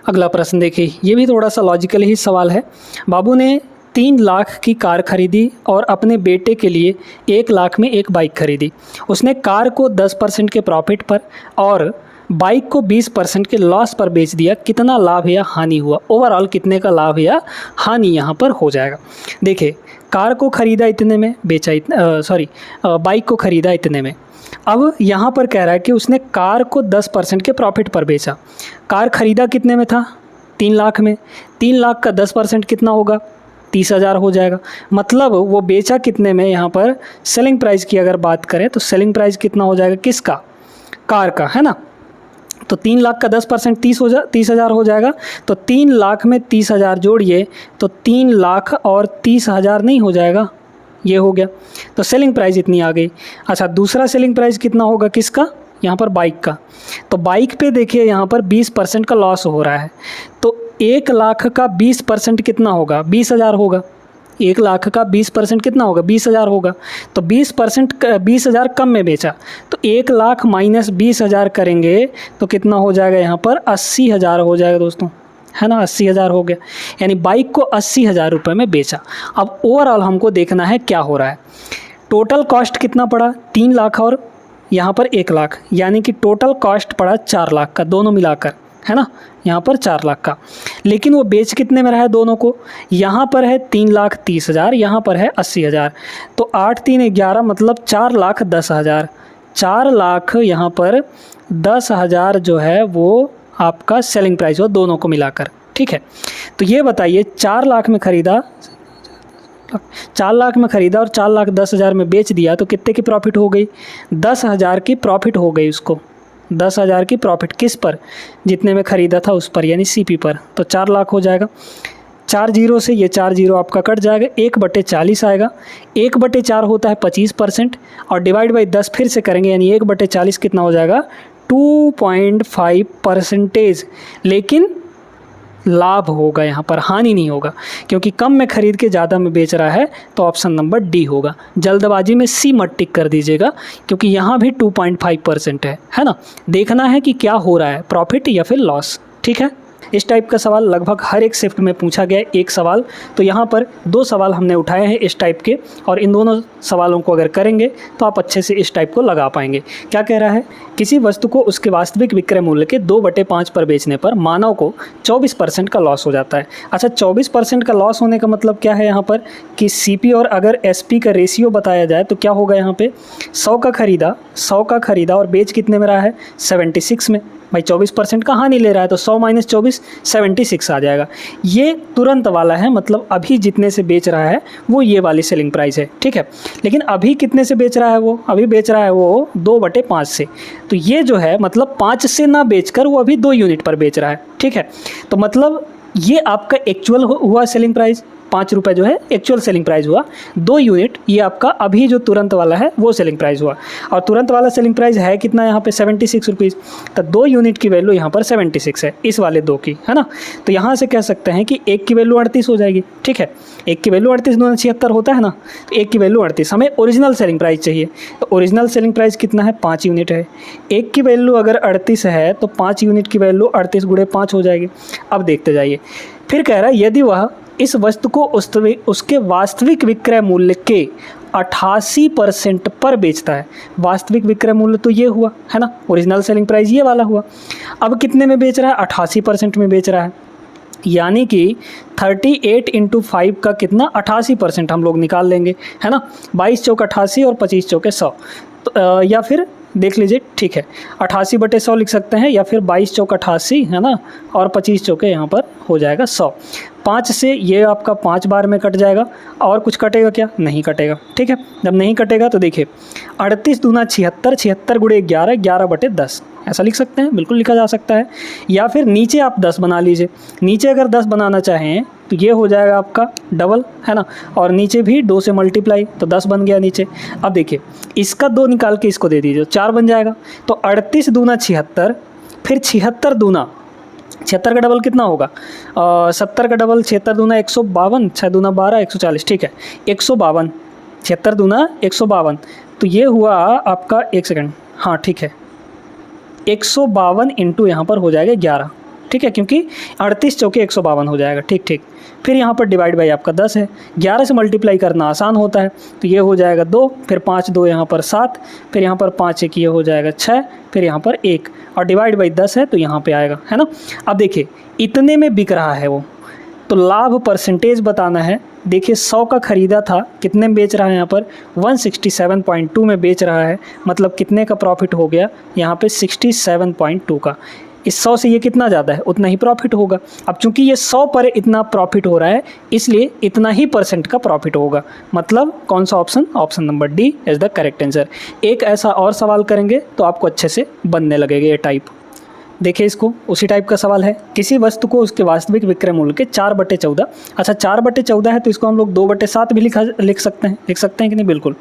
अगला प्रश्न देखिए, ये भी थोड़ा सा लॉजिकल ही सवाल है। बाबू ने 3 लाख की कार खरीदी और अपने बेटे के लिए 1 लाख में एक बाइक खरीदी। उसने कार को 10% के प्रॉफिट पर और बाइक को 20% के लॉस पर बेच दिया। कितना लाभ या हानि हुआ, ओवरऑल कितने का लाभ या हानि यहाँ पर हो जाएगा। देखिए कार को ख़रीदा इतने में, बेचा बाइक को ख़रीदा इतने में। अब यहाँ पर कह रहा है कि उसने कार को 10% के प्रॉफिट पर बेचा। कार ख़रीदा कितने में था, 3 लाख में। 3 लाख का 10% कितना होगा, 30,000 हो जाएगा। मतलब वो बेचा कितने में, यहाँ पर सेलिंग प्राइस की अगर बात करें तो सेलिंग प्राइस कितना हो जाएगा, किसका, कार का, है ना। तो 3 लाख का 10% 30,000 हो जाएगा। तो 3 लाख में 30,000 जोड़िए तो 3 लाख और 30,000 नहीं हो जाएगा, ये हो गया। तो सेलिंग प्राइस इतनी आ गई। अच्छा दूसरा सेलिंग प्राइस कितना होगा, किसका, यहाँ पर बाइक का। तो बाइक पे देखिए यहाँ पर 20% का लॉस हो रहा है। तो 1 लाख का 20% कितना होगा, 20,000 होगा। 1 लाख का 20% कितना होगा, 20,000 होगा। तो 20% 20,000 कम में बेचा, तो 1 लाख माइनस 20,000 करेंगे तो कितना हो जाएगा, यहाँ पर 80,000 हो जाएगा दोस्तों, है ना। 80,000 हो गया, यानी बाइक को 80,000 रुपये में बेचा। अब ओवरऑल हमको देखना है क्या हो रहा है। टोटल कॉस्ट कितना पड़ा, 3 लाख और यहाँ पर 1 लाख, यानी कि टोटल कॉस्ट पड़ा 4 लाख का, दोनों मिलाकर, है ना। यहाँ पर 4 लाख का, लेकिन वो बेच कितने में रहा है दोनों को, यहाँ पर है 3,30,000, यहाँ पर है 80,000। तो 8 3 11 मतलब 4,10,000। 4 लाख यहाँ पर 10,000 जो है वो आपका सेलिंग प्राइस हो दोनों को मिलाकर, ठीक है। तो ये बताइए 4 लाख में ख़रीदा, 4 लाख में ख़रीदा और 4,10,000 में बेच दिया, तो कितने की प्रॉफिट हो गई, 10,000 की प्रॉफिट हो गई उसको। 10,000 की प्रॉफिट किस पर, जितने में ख़रीदा था उस पर, यानी सीपी पर। तो 4 लाख हो जाएगा। 4 जीरो से ये 4 जीरो आपका कट जाएगा, 1/40 आएगा। 1/4 होता है 25% और डिवाइड बाई 10 फिर से करेंगे, यानी 1/40 कितना हो जाएगा, 2.5%। लेकिन लाभ होगा, यहाँ पर हानि नहीं होगा, क्योंकि कम में खरीद के ज़्यादा में बेच रहा है, तो ऑप्शन नंबर डी होगा। जल्दबाजी में सी मत टिक कर दीजिएगा, क्योंकि यहाँ भी 2.5% है ना। देखना है कि क्या हो रहा है, प्रॉफिट या फिर लॉस, ठीक है। इस टाइप का सवाल लगभग हर एक शिफ्ट में पूछा गया है, एक सवाल। तो यहाँ पर 2 सवाल हमने उठाए हैं इस टाइप के, और इन दोनों सवालों को अगर करेंगे तो आप अच्छे से इस टाइप को लगा पाएंगे। क्या कह रहा है, किसी वस्तु को उसके वास्तविक विक्रय मूल्य के 2/5 पर बेचने पर मानव को 24% का लॉस हो जाता है। अच्छा, 24% का लॉस होने का मतलब क्या है यहाँ पर कि CP और अगर SP का रेशियो बताया जाए तो क्या होगा, यहाँ पे 100 का खरीदा और बेच कितने में रहा है, 76 में। भाई 24% का हानि ले रहा है, तो 100 - 24 76 आ जाएगा। ये तुरंत वाला है, मतलब अभी जितने से बेच रहा है वो ये वाली सेलिंग प्राइस है, ठीक है। लेकिन अभी कितने से बेच रहा है वो, अभी बेच रहा है वो 2/5 से। तो ये जो है मतलब 5 से ना बेचकर वो अभी 2 यूनिट पर बेच रहा है, ठीक है। तो मतलब ये आपका एक्चुअल हुआ सेलिंग प्राइस, 5 रुपये जो है एक्चुअल सेलिंग प्राइस हुआ। 2 यूनिट ये आपका अभी जो तुरंत वाला है वो सेलिंग प्राइस हुआ, और तुरंत वाला सेलिंग प्राइस है कितना यहाँ पे, 76 रुपीज़। तो 2 यूनिट की वैल्यू यहाँ पर 76 है, इस वाले 2 की, है ना। तो यहाँ से कह सकते हैं कि 1 की वैल्यू 38 हो जाएगी, ठीक है। 1 की वैल्यू 38, 2 76 होता है ना, तो 1 की वैल्यू 38। हमें ओरिजिनल सेलिंग प्राइस चाहिए, तो ओरिजिनल सेलिंग प्राइस कितना है, 5 यूनिट है। 1 की वैल्यू अगर 38 है तो 5 यूनिट की वैल्यू 38 × 5 हो जाएगी। अब देखते जाइए, फिर कह रहा है यदि वह इस वस्तु को उसके वास्तविक विक्रय मूल्य के 88% पर बेचता है। वास्तविक विक्रय मूल्य तो ये हुआ, है ना, ओरिजिनल सेलिंग प्राइस ये वाला हुआ। अब कितने में बेच रहा है, 88% में बेच रहा है, यानी कि 38 × 5 का कितना, 88% हम लोग निकाल लेंगे, है ना। 22 चौक 88 और 25 चौके 100, तो या फिर देख लीजिए, ठीक है, 88/100 लिख सकते हैं, या फिर 22 चौक 88, है ना, और 25 चौके यहाँ पर हो जाएगा 100। 5 से ये आपका 5 बार में कट जाएगा, और कुछ कटेगा क्या, नहीं कटेगा, ठीक है। जब नहीं कटेगा तो देखिए 38 दूना 76, 76 × 11, 11/10 ऐसा लिख सकते हैं, बिल्कुल लिखा जा सकता है। या फिर नीचे आप 10 बना लीजिए, नीचे अगर 10 बनाना चाहें तो ये हो जाएगा आपका डबल, है ना, और नीचे भी 2 से मल्टीप्लाई, तो 10 बन गया नीचे। अब देखिए इसका 2 निकाल के इसको दे दीजिए, 4 बन जाएगा। तो 38 दूना 76, फिर 76 दूना 76 का डबल कितना होगा, 70 का डबल 76 दूना 152, 6 दूना 12, 140, ठीक है, 152, 76 दूना 152। तो ये हुआ आपका, एक सेकंड, हाँ ठीक है, 152 इंटू यहाँ पर हो जाएगा 11, ठीक है, क्योंकि 38 चौके 152 हो जाएगा, ठीक ठीक। फिर यहाँ पर डिवाइड बाई आपका 10 है, 11 से मल्टीप्लाई करना आसान होता है, तो ये हो जाएगा 2, फिर 5 2 यहाँ पर 7, फिर यहाँ पर 5 1 ये हो जाएगा 6, फिर यहाँ पर 1, और डिवाइड बाई 10 है तो यहाँ पे आएगा, है ना। अब देखिए इतने में बिक रहा है वो, तो लाभ परसेंटेज बताना है। देखिए 100 का ख़रीदा था, कितने में बेच रहा है, यहाँ पर 167.2 में बेच रहा है, मतलब कितने का प्रॉफिट हो गया यहाँ पे, 67.2 का। इस 100 से ये कितना ज़्यादा है, उतना ही प्रॉफिट होगा। अब चूंकि ये 100 पर इतना प्रॉफिट हो रहा है, इसलिए इतना ही % का प्रॉफिट होगा। मतलब कौन सा option, option number D is the correct answer. एक ऐसा और सवाल करेंगे तो आपको अच्छे से बनने लगेगा ये टाइप। देखिए इसको, उसी टाइप का सवाल है, किसी वस्तु को उसके वास्तविक विक्रय मूल्य के 4/14। अच्छा 4/14 है तो इसको हम लोग 2/7 भी लिख सकते हैं कि नहीं, बिल्कुल।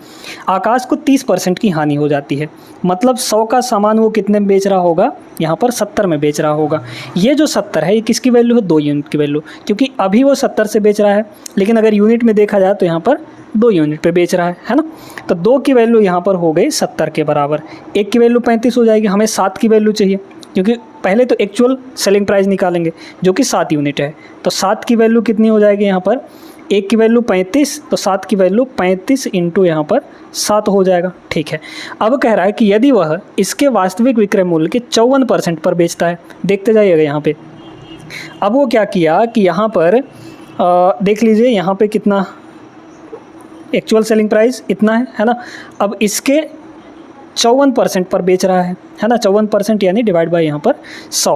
आकाश को 30% की हानि हो जाती है, मतलब 100 का सामान वो कितने में बेच रहा होगा, यहाँ पर 70 में बेच रहा होगा। ये जो 70 है ये किसकी वैल्यू है, 2 यूनिट की वैल्यू, क्योंकि अभी वो 70 से बेच रहा है, लेकिन अगर यूनिट में देखा जाए तो यहाँ पर 2 यूनिट पे बेच रहा है ना। तो 2 की वैल्यू यहाँ पर हो गई 70 के बराबर, 1 की वैल्यू 35 हो जाएगी। हमें 7 की वैल्यू चाहिए, क्योंकि पहले तो एक्चुअल सेलिंग प्राइस निकालेंगे जो कि 7 यूनिट है। तो 7 की वैल्यू कितनी हो जाएगी, यहाँ पर 1 की वैल्यू 35, तो 7 की वैल्यू 35 इंटू यहाँ पर 7 हो जाएगा, ठीक है। अब कह रहा है कि यदि वह इसके वास्तविक विक्रय मूल्य के 54% पर बेचता है, देखते जाइएगा यहाँ पे। अब वो क्या किया कि यहाँ पर देख लीजिए, यहाँ पे कितना एक्चुअल सेलिंग प्राइस इतना है ना। अब इसके 54% पर बेच रहा है ना, 54% यानी डिवाइड बाय यहाँ पर 100।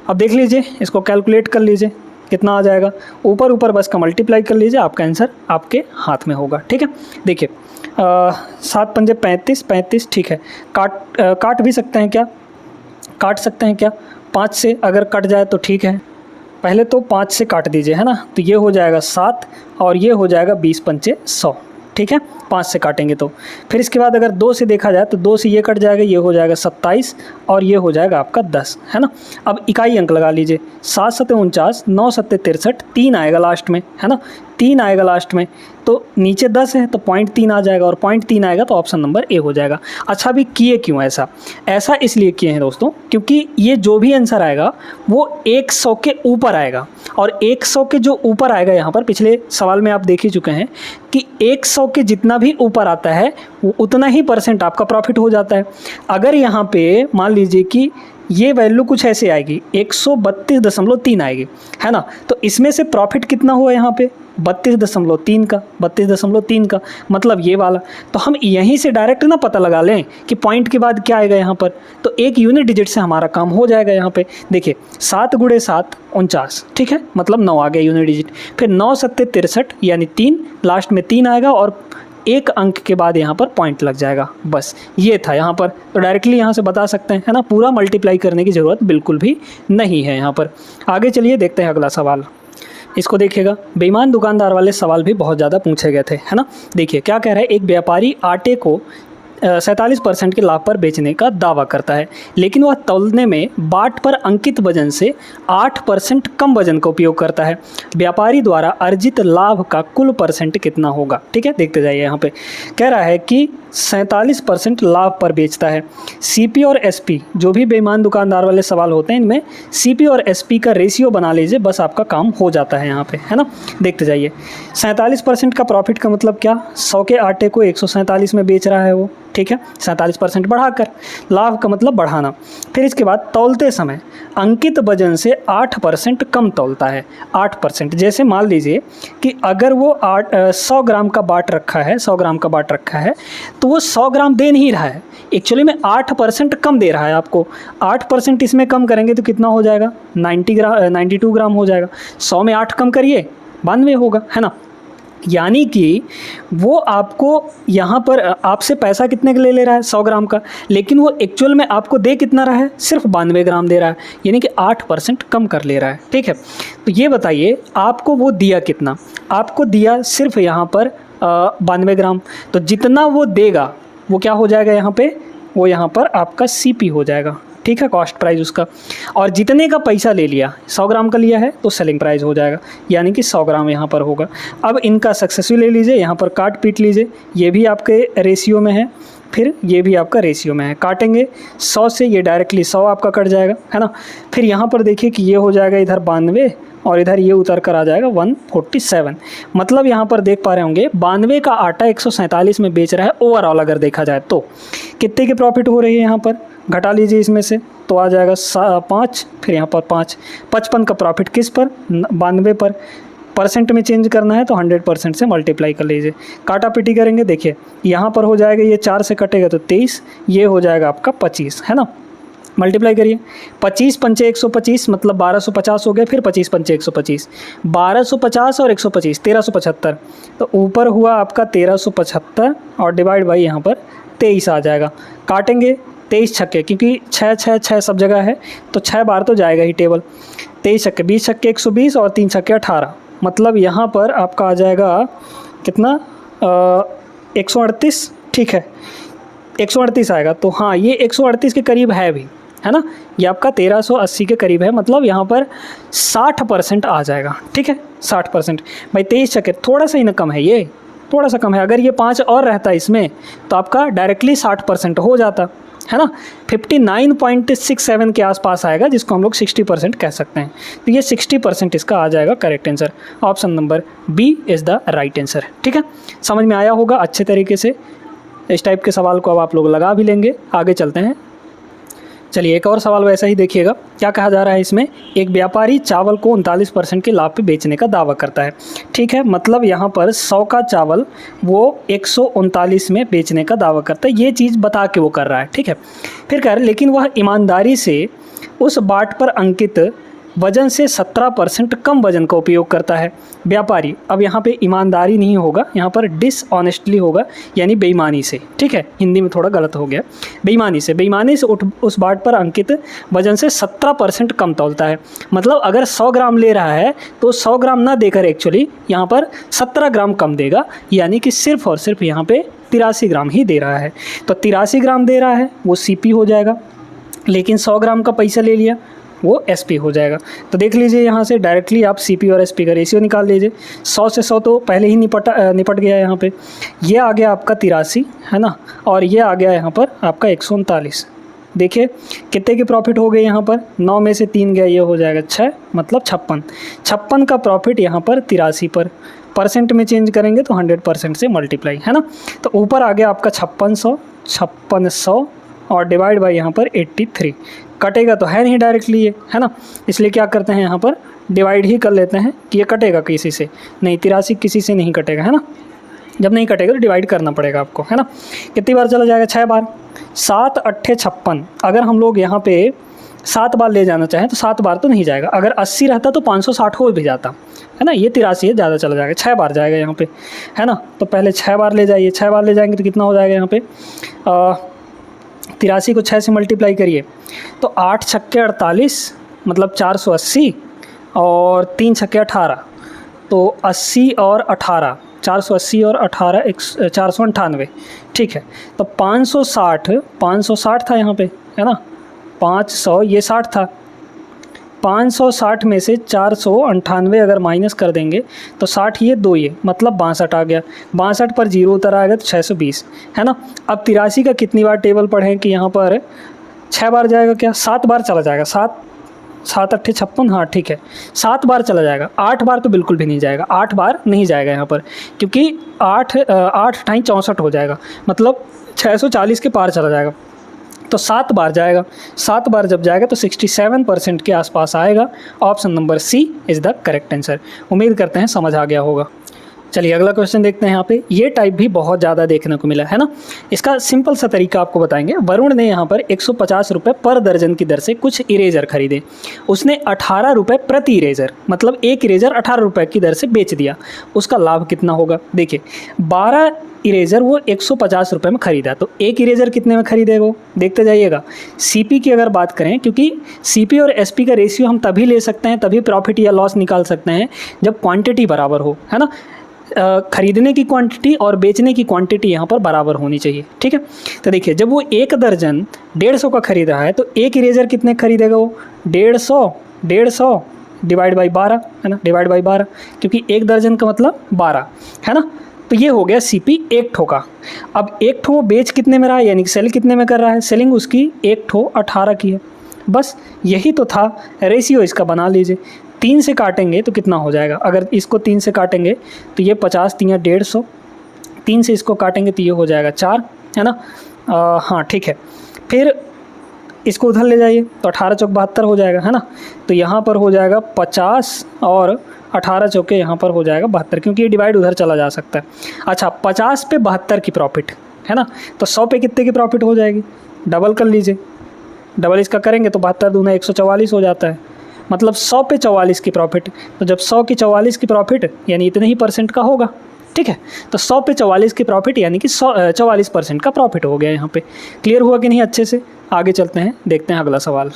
अब देख लीजिए, इसको कैलकुलेट कर लीजिए कितना आ जाएगा, ऊपर ऊपर बस का मल्टीप्लाई कर लीजिए, आपका आंसर आपके हाथ में होगा, ठीक है। देखिए 7 पंजे 35, 35, ठीक है। काट भी सकते हैं क्या, काट सकते हैं क्या, 5 से अगर कट जाए तो ठीक है। पहले तो 5 से काट दीजिए, है ना, तो ये हो जाएगा 7 और ये हो जाएगा 20 पंचे 100, ठीक है, 5 से काटेंगे तो। फिर इसके बाद अगर 2 से देखा जाए तो 2 से ये कट जाएगा, ये हो जाएगा 27 और ये हो जाएगा आपका 10, है ना। अब इकाई अंक लगा लीजिए, 7 सत्ते 49, 9 सत्ते 63, 3 आएगा लास्ट में, है ना, 3 आएगा लास्ट में। तो नीचे 10 है तो 0.3 आ जाएगा और 0.3 आएगा तो ऑप्शन नंबर ए हो जाएगा। अच्छा, अभी किए क्यों ऐसा? ऐसा इसलिए किए हैं दोस्तों क्योंकि ये जो भी आंसर आएगा वो 100 के ऊपर आएगा, और 100 के जो ऊपर आएगा, यहाँ पर पिछले सवाल में आप देख ही चुके हैं कि 100 के जितना भी ऊपर आता है वो उतना ही % आपका प्रॉफिट हो जाता है। अगर यहाँ पे मान लीजिए कि ये वैल्यू कुछ ऐसे आएगी, 132.3 आएगी, है ना, तो इसमें से प्रॉफिट कितना हुआ यहाँ पे 32.3 का, 32.3 का, मतलब ये वाला। तो हम यहीं से डायरेक्ट ना पता लगा लें कि पॉइंट के बाद क्या आएगा यहाँ पर, तो एक यूनिट डिजिट से हमारा काम हो जाएगा। यहाँ पे देखिए 7 × 7 49, ठीक है, मतलब 9 आ गया यूनिट डिजिट। फिर 9 सत्ते 63 यानी 3, लास्ट में 3 आएगा और एक अंक के बाद यहाँ पर पॉइंट लग जाएगा, बस ये था यहाँ पर। तो डायरेक्टली यहाँ से बता सकते हैं, है ना, पूरा मल्टीप्लाई करने की ज़रूरत बिल्कुल भी नहीं है यहाँ पर। आगे चलिए देखते हैं अगला सवाल। इसको देखिएगा, बेईमान दुकानदार वाले सवाल भी बहुत ज़्यादा पूछे गए थे, है ना। देखिए क्या कह रहा है, एक व्यापारी आटे को 47% के लाभ पर बेचने का दावा करता है, लेकिन वह तौलने में बाट पर अंकित वजन से 8% कम वजन का उपयोग करता है। व्यापारी द्वारा अर्जित लाभ का कुल % कितना होगा? ठीक है, देखते जाइए। यहाँ पे कह रहा है कि 47% लाभ पर बेचता है। सीपी और एसपी, जो भी बेईमान दुकानदार वाले सवाल होते हैं इनमें सीपी और एसपी का रेशियो बना लीजिए, बस आपका काम हो जाता है यहाँ पे, है ना। देखते जाइए, 47% का प्रॉफिट का मतलब क्या, 100 के आटे को 147 में बेच रहा है वो, ठीक है, 47% बढ़ाकर। लाभ का मतलब बढ़ाना। फिर इसके बाद तौलते समय अंकित वजन से 8% कम तौलता है। 8%, जैसे मान लीजिए कि अगर वो 100 ग्राम का बाट रखा है, 100 ग्राम का बाट रखा है, तो वो 100 ग्राम दे नहीं रहा है, एक्चुअली में 8% कम दे रहा है आपको। 8% इसमें कम करेंगे तो कितना हो जाएगा, 92 ग्राम हो जाएगा। 100 में 8 कम करिए, 92 होगा, है ना। यानी कि वो आपको यहाँ पर आपसे पैसा कितने का ले रहा है, 100 ग्राम का, लेकिन वो एक्चुअल में आपको दे कितना रहा है, सिर्फ 92 ग्राम दे रहा है, यानी कि 8% कम कर ले रहा है, ठीक है। तो ये बताइए आपको वो दिया कितना, आपको दिया सिर्फ यहाँ पर 92 ग्राम। तो जितना वो देगा वो क्या हो जाएगा यहाँ पे, वो यहाँ पर आपका सीपी हो जाएगा, ठीक है, कॉस्ट प्राइस उसका। और जितने का पैसा ले लिया, 100 ग्राम का लिया है तो सेलिंग प्राइस हो जाएगा, यानी कि 100 ग्राम यहाँ पर होगा। अब इनका सक्सेसिव ले लीजिए, यहाँ पर काट पीट लीजिए, ये भी आपके रेशियो में है, फिर ये भी आपका रेशियो में है। काटेंगे 100 से, ये डायरेक्टली 100 आपका कट जाएगा, है ना। फिर यहाँ पर देखिए कि ये हो जाएगा इधर 92 और इधर ये उतर कर आ जाएगा 147। मतलब यहाँ पर देख पा रहे होंगे 92 का आटा 147 में बेच रहा है ओवरऑल। अगर देखा जाए तो कितने की प्रॉफिट हो रही है, यहाँ पर घटा लीजिए इसमें से तो आ जाएगा 5, फिर यहाँ पर 5, 55 का प्रॉफिट किस पर, 92 पर। % में चेंज करना है तो 100% से मल्टीप्लाई कर लीजिए, काटा पिटी करेंगे। देखिए यहाँ पर हो जाएगा, ये 4 से कटेगा तो 23, ये हो जाएगा आपका 25, है ना। मल्टीप्लाई करिए, 25 पंचे 125 मतलब 1250 हो गया, फिर 25 पंचे 125, 1250 और 125 1375, तो ऊपर हुआ आपका 1375 और डिवाइड बाई यहाँ पर 23 आ जाएगा। काटेंगे 23 छक्के, क्योंकि 6 6 6 सब जगह है तो 6 बार तो जाएगा ही टेबल। 23 छक्के 20 छक्के 120 और 3 छक्के 18, मतलब यहाँ पर आपका आ जाएगा कितना, 138, ठीक है, 138 आएगा। तो हाँ, ये 138 के करीब है भी, है ना। ये आपका 1380 के करीब है, मतलब यहाँ पर 60% आ जाएगा, ठीक है, 60%। भाई 23 छक्के थोड़ा सा ही ना कम है, ये थोड़ा सा कम है। अगर ये 5 और रहता इसमें तो आपका डायरेक्टली 60% हो जाता, है ना। 59.67 के आसपास आएगा, जिसको हम लोग 60% कह सकते हैं। तो ये 60% इसका आ जाएगा correct answer. Option number B is the right answer, ठीक है। समझ में आया होगा अच्छे तरीके से। इस टाइप के सवाल को अब आप लोग लगा भी लेंगे। आगे चलते हैं, चलिए एक और सवाल वैसा ही देखिएगा। क्या कहा जा रहा है इसमें, एक व्यापारी चावल को 39% के लाभ पे बेचने का दावा करता है, ठीक है। मतलब यहाँ पर 100 का चावल वो 139 में बेचने का दावा करता है, ये चीज़ बता के वो कर रहा है, ठीक है। फिर कह रहे लेकिन वह ईमानदारी से उस बाट पर अंकित वजन से 17% कम वजन का उपयोग करता है। व्यापारी, अब यहाँ पे ईमानदारी नहीं होगा, यहाँ पर डिसऑनेस्टली होगा, यानी बेईमानी से, ठीक है, हिंदी में थोड़ा गलत हो गया, बेईमानी से उस बाट पर अंकित वजन से 17% कम तौलता है। मतलब अगर 100 ग्राम ले रहा है तो 100 ग्राम ना देकर एक्चुअली यहाँ पर 17 ग्राम कम देगा, यानी कि सिर्फ और सिर्फ यहाँ पे 83 ग्राम ही दे रहा है। तो 83 ग्राम दे रहा है वो सीपी हो जाएगा, लेकिन 100 ग्राम का पैसा ले लिया वो एसपी हो जाएगा। तो देख लीजिए यहाँ से डायरेक्टली आप सीपी और एसपी का रेशियो निकाल लीजिए। 100 से 100 तो पहले ही निपट गया यहाँ पे, ये आ गया आपका 83, है ना, और ये आ गया यहाँ पर आपका 139। देखिए कितने के प्रॉफिट हो गए यहाँ पर, 9 में से 3 गया, ये हो जाएगा 6, मतलब 56 का प्रॉफिट यहाँ पर 83 पर। परसेंट में चेंज करेंगे तो 100% से मल्टीप्लाई, है ना। तो ऊपर आ गया आपका 5600 और डिवाइड बाई यहाँ पर 83। कटेगा तो है नहीं डायरेक्टली ये, है ना, इसलिए क्या करते हैं यहाँ पर डिवाइड ही कर लेते हैं कि ये कटेगा किसी से नहीं, 83 किसी से नहीं कटेगा, है ना। जब नहीं कटेगा तो डिवाइड करना पड़ेगा आपको, है ना। कितनी बार चला जाएगा, 6 बार, 7 8 56। अगर हम लोग यहाँ पे 7 बार ले जाना चाहें तो 7 बार तो नहीं जाएगा, अगर 80 रहता तो 560 हो भी जाता, है ना। ये 83 है, ज़्यादा चला जाएगा, 6 बार जाएगा यहाँ पे, है ना। तो पहले 6 बार ले जाइए, 6 बार ले जाएंगे तो कितना हो जाएगा यहाँ पे, 83 को 6 से मल्टीप्लाई करिए तो 8 छक्के 48, मतलब 480, और 3 छक्के 18, तो 80 और 18, 480 और 18 498, ठीक है। तो 560 था यहाँ पे, है ना, 500 ये 60 था, 560 में से 498 अगर माइनस कर देंगे तो 60 ये 2 ये, मतलब 62 आ गया, 62 पर 0 उतर आएगा तो 620, है ना। अब 83 का कितनी बार टेबल पढ़ें कि यहाँ पर 6 बार जाएगा क्या, 7 बार चला जाएगा, 7 8 56, हाँ ठीक है, 7 बार चला जाएगा, 8 बार तो बिल्कुल भी नहीं जाएगा, 8 बार नहीं जाएगा यहाँ पर, क्योंकि 8 × 64 हो जाएगा, मतलब 640 के पार चला जाएगा। तो 7 बार जाएगा, 7 बार जब जाएगा तो 67% के आसपास आएगा। Option number C is the correct answer. उम्मीद करते हैं समझ आ गया होगा। चलिए अगला क्वेश्चन देखते हैं। यहाँ पे ये टाइप भी बहुत ज़्यादा देखने को मिला है ना। इसका सिंपल सा तरीका आपको बताएंगे। वरुण ने यहाँ पर 150 रुपये पर दर्जन की दर से कुछ इरेजर खरीदे। उसने 18 रुपये प्रति इरेजर, मतलब एक इरेजर 18 रुपये की दर से बेच दिया। उसका लाभ कितना होगा? देखिए 12 इरेजर वो 150 रुपये में ख़रीदा, तो एक इरेजर कितने में ख़रीदेगा वो देखते जाइएगा। सीपी की अगर बात करें, क्योंकि सीपी और एसपी का रेशियो हम तभी ले सकते हैं, तभी प्रॉफिट या लॉस निकाल सकते हैं जब क्वांटिटी बराबर हो, है ना। खरीदने की क्वांटिटी और बेचने की क्वांटिटी यहाँ पर बराबर होनी चाहिए, ठीक है। तो देखिए जब वो एक दर्जन 150 का खरीद रहा है तो एक इरेजर कितने खरीदेगा वो? 150 डिवाइड बाई 12, है ना, डिवाइड बाई 12, क्योंकि एक दर्जन का मतलब 12, है ना। तो ये हो गया सीपी एक ठो का। अब एक ठो बेच कितने में रहा है, यानी कि सेल कितने में कर रहा है? सेलिंग उसकी एक ठो 18 की है। बस यही तो था, रेशियो इसका बना लीजिए। 3 से काटेंगे तो कितना हो जाएगा? अगर इसको 3 से काटेंगे तो ये 50 3 150, 3 से इसको काटेंगे तो ये हो जाएगा 4, है ना। हाँ ठीक है। फिर इसको उधर ले जाइए तो 18 चौक 72 हो जाएगा, है ना। तो यहाँ पर हो जाएगा 50 और 18 चौके यहाँ पर हो जाएगा 72, क्योंकि ये डिवाइड उधर चला जा सकता है। अच्छा 50 पे 72 की प्रॉफिट, है ना। तो 100 पे कितने की प्रॉफिट हो जाएगी? डबल कर लीजिए, डबल इसका करेंगे तो 72 दूना 144 हो जाता है, मतलब 100 पे 44 की प्रॉफिट। तो जब 100 की 44 की प्रॉफिट यानी इतने ही % का होगा, ठीक है। तो 100 पे 44 की प्रॉफिट यानी कि 44% का प्रॉफिट हो गया यहाँ पे। क्लियर हुआ कि नहीं अच्छे से? आगे चलते हैं, देखते हैं अगला सवाल।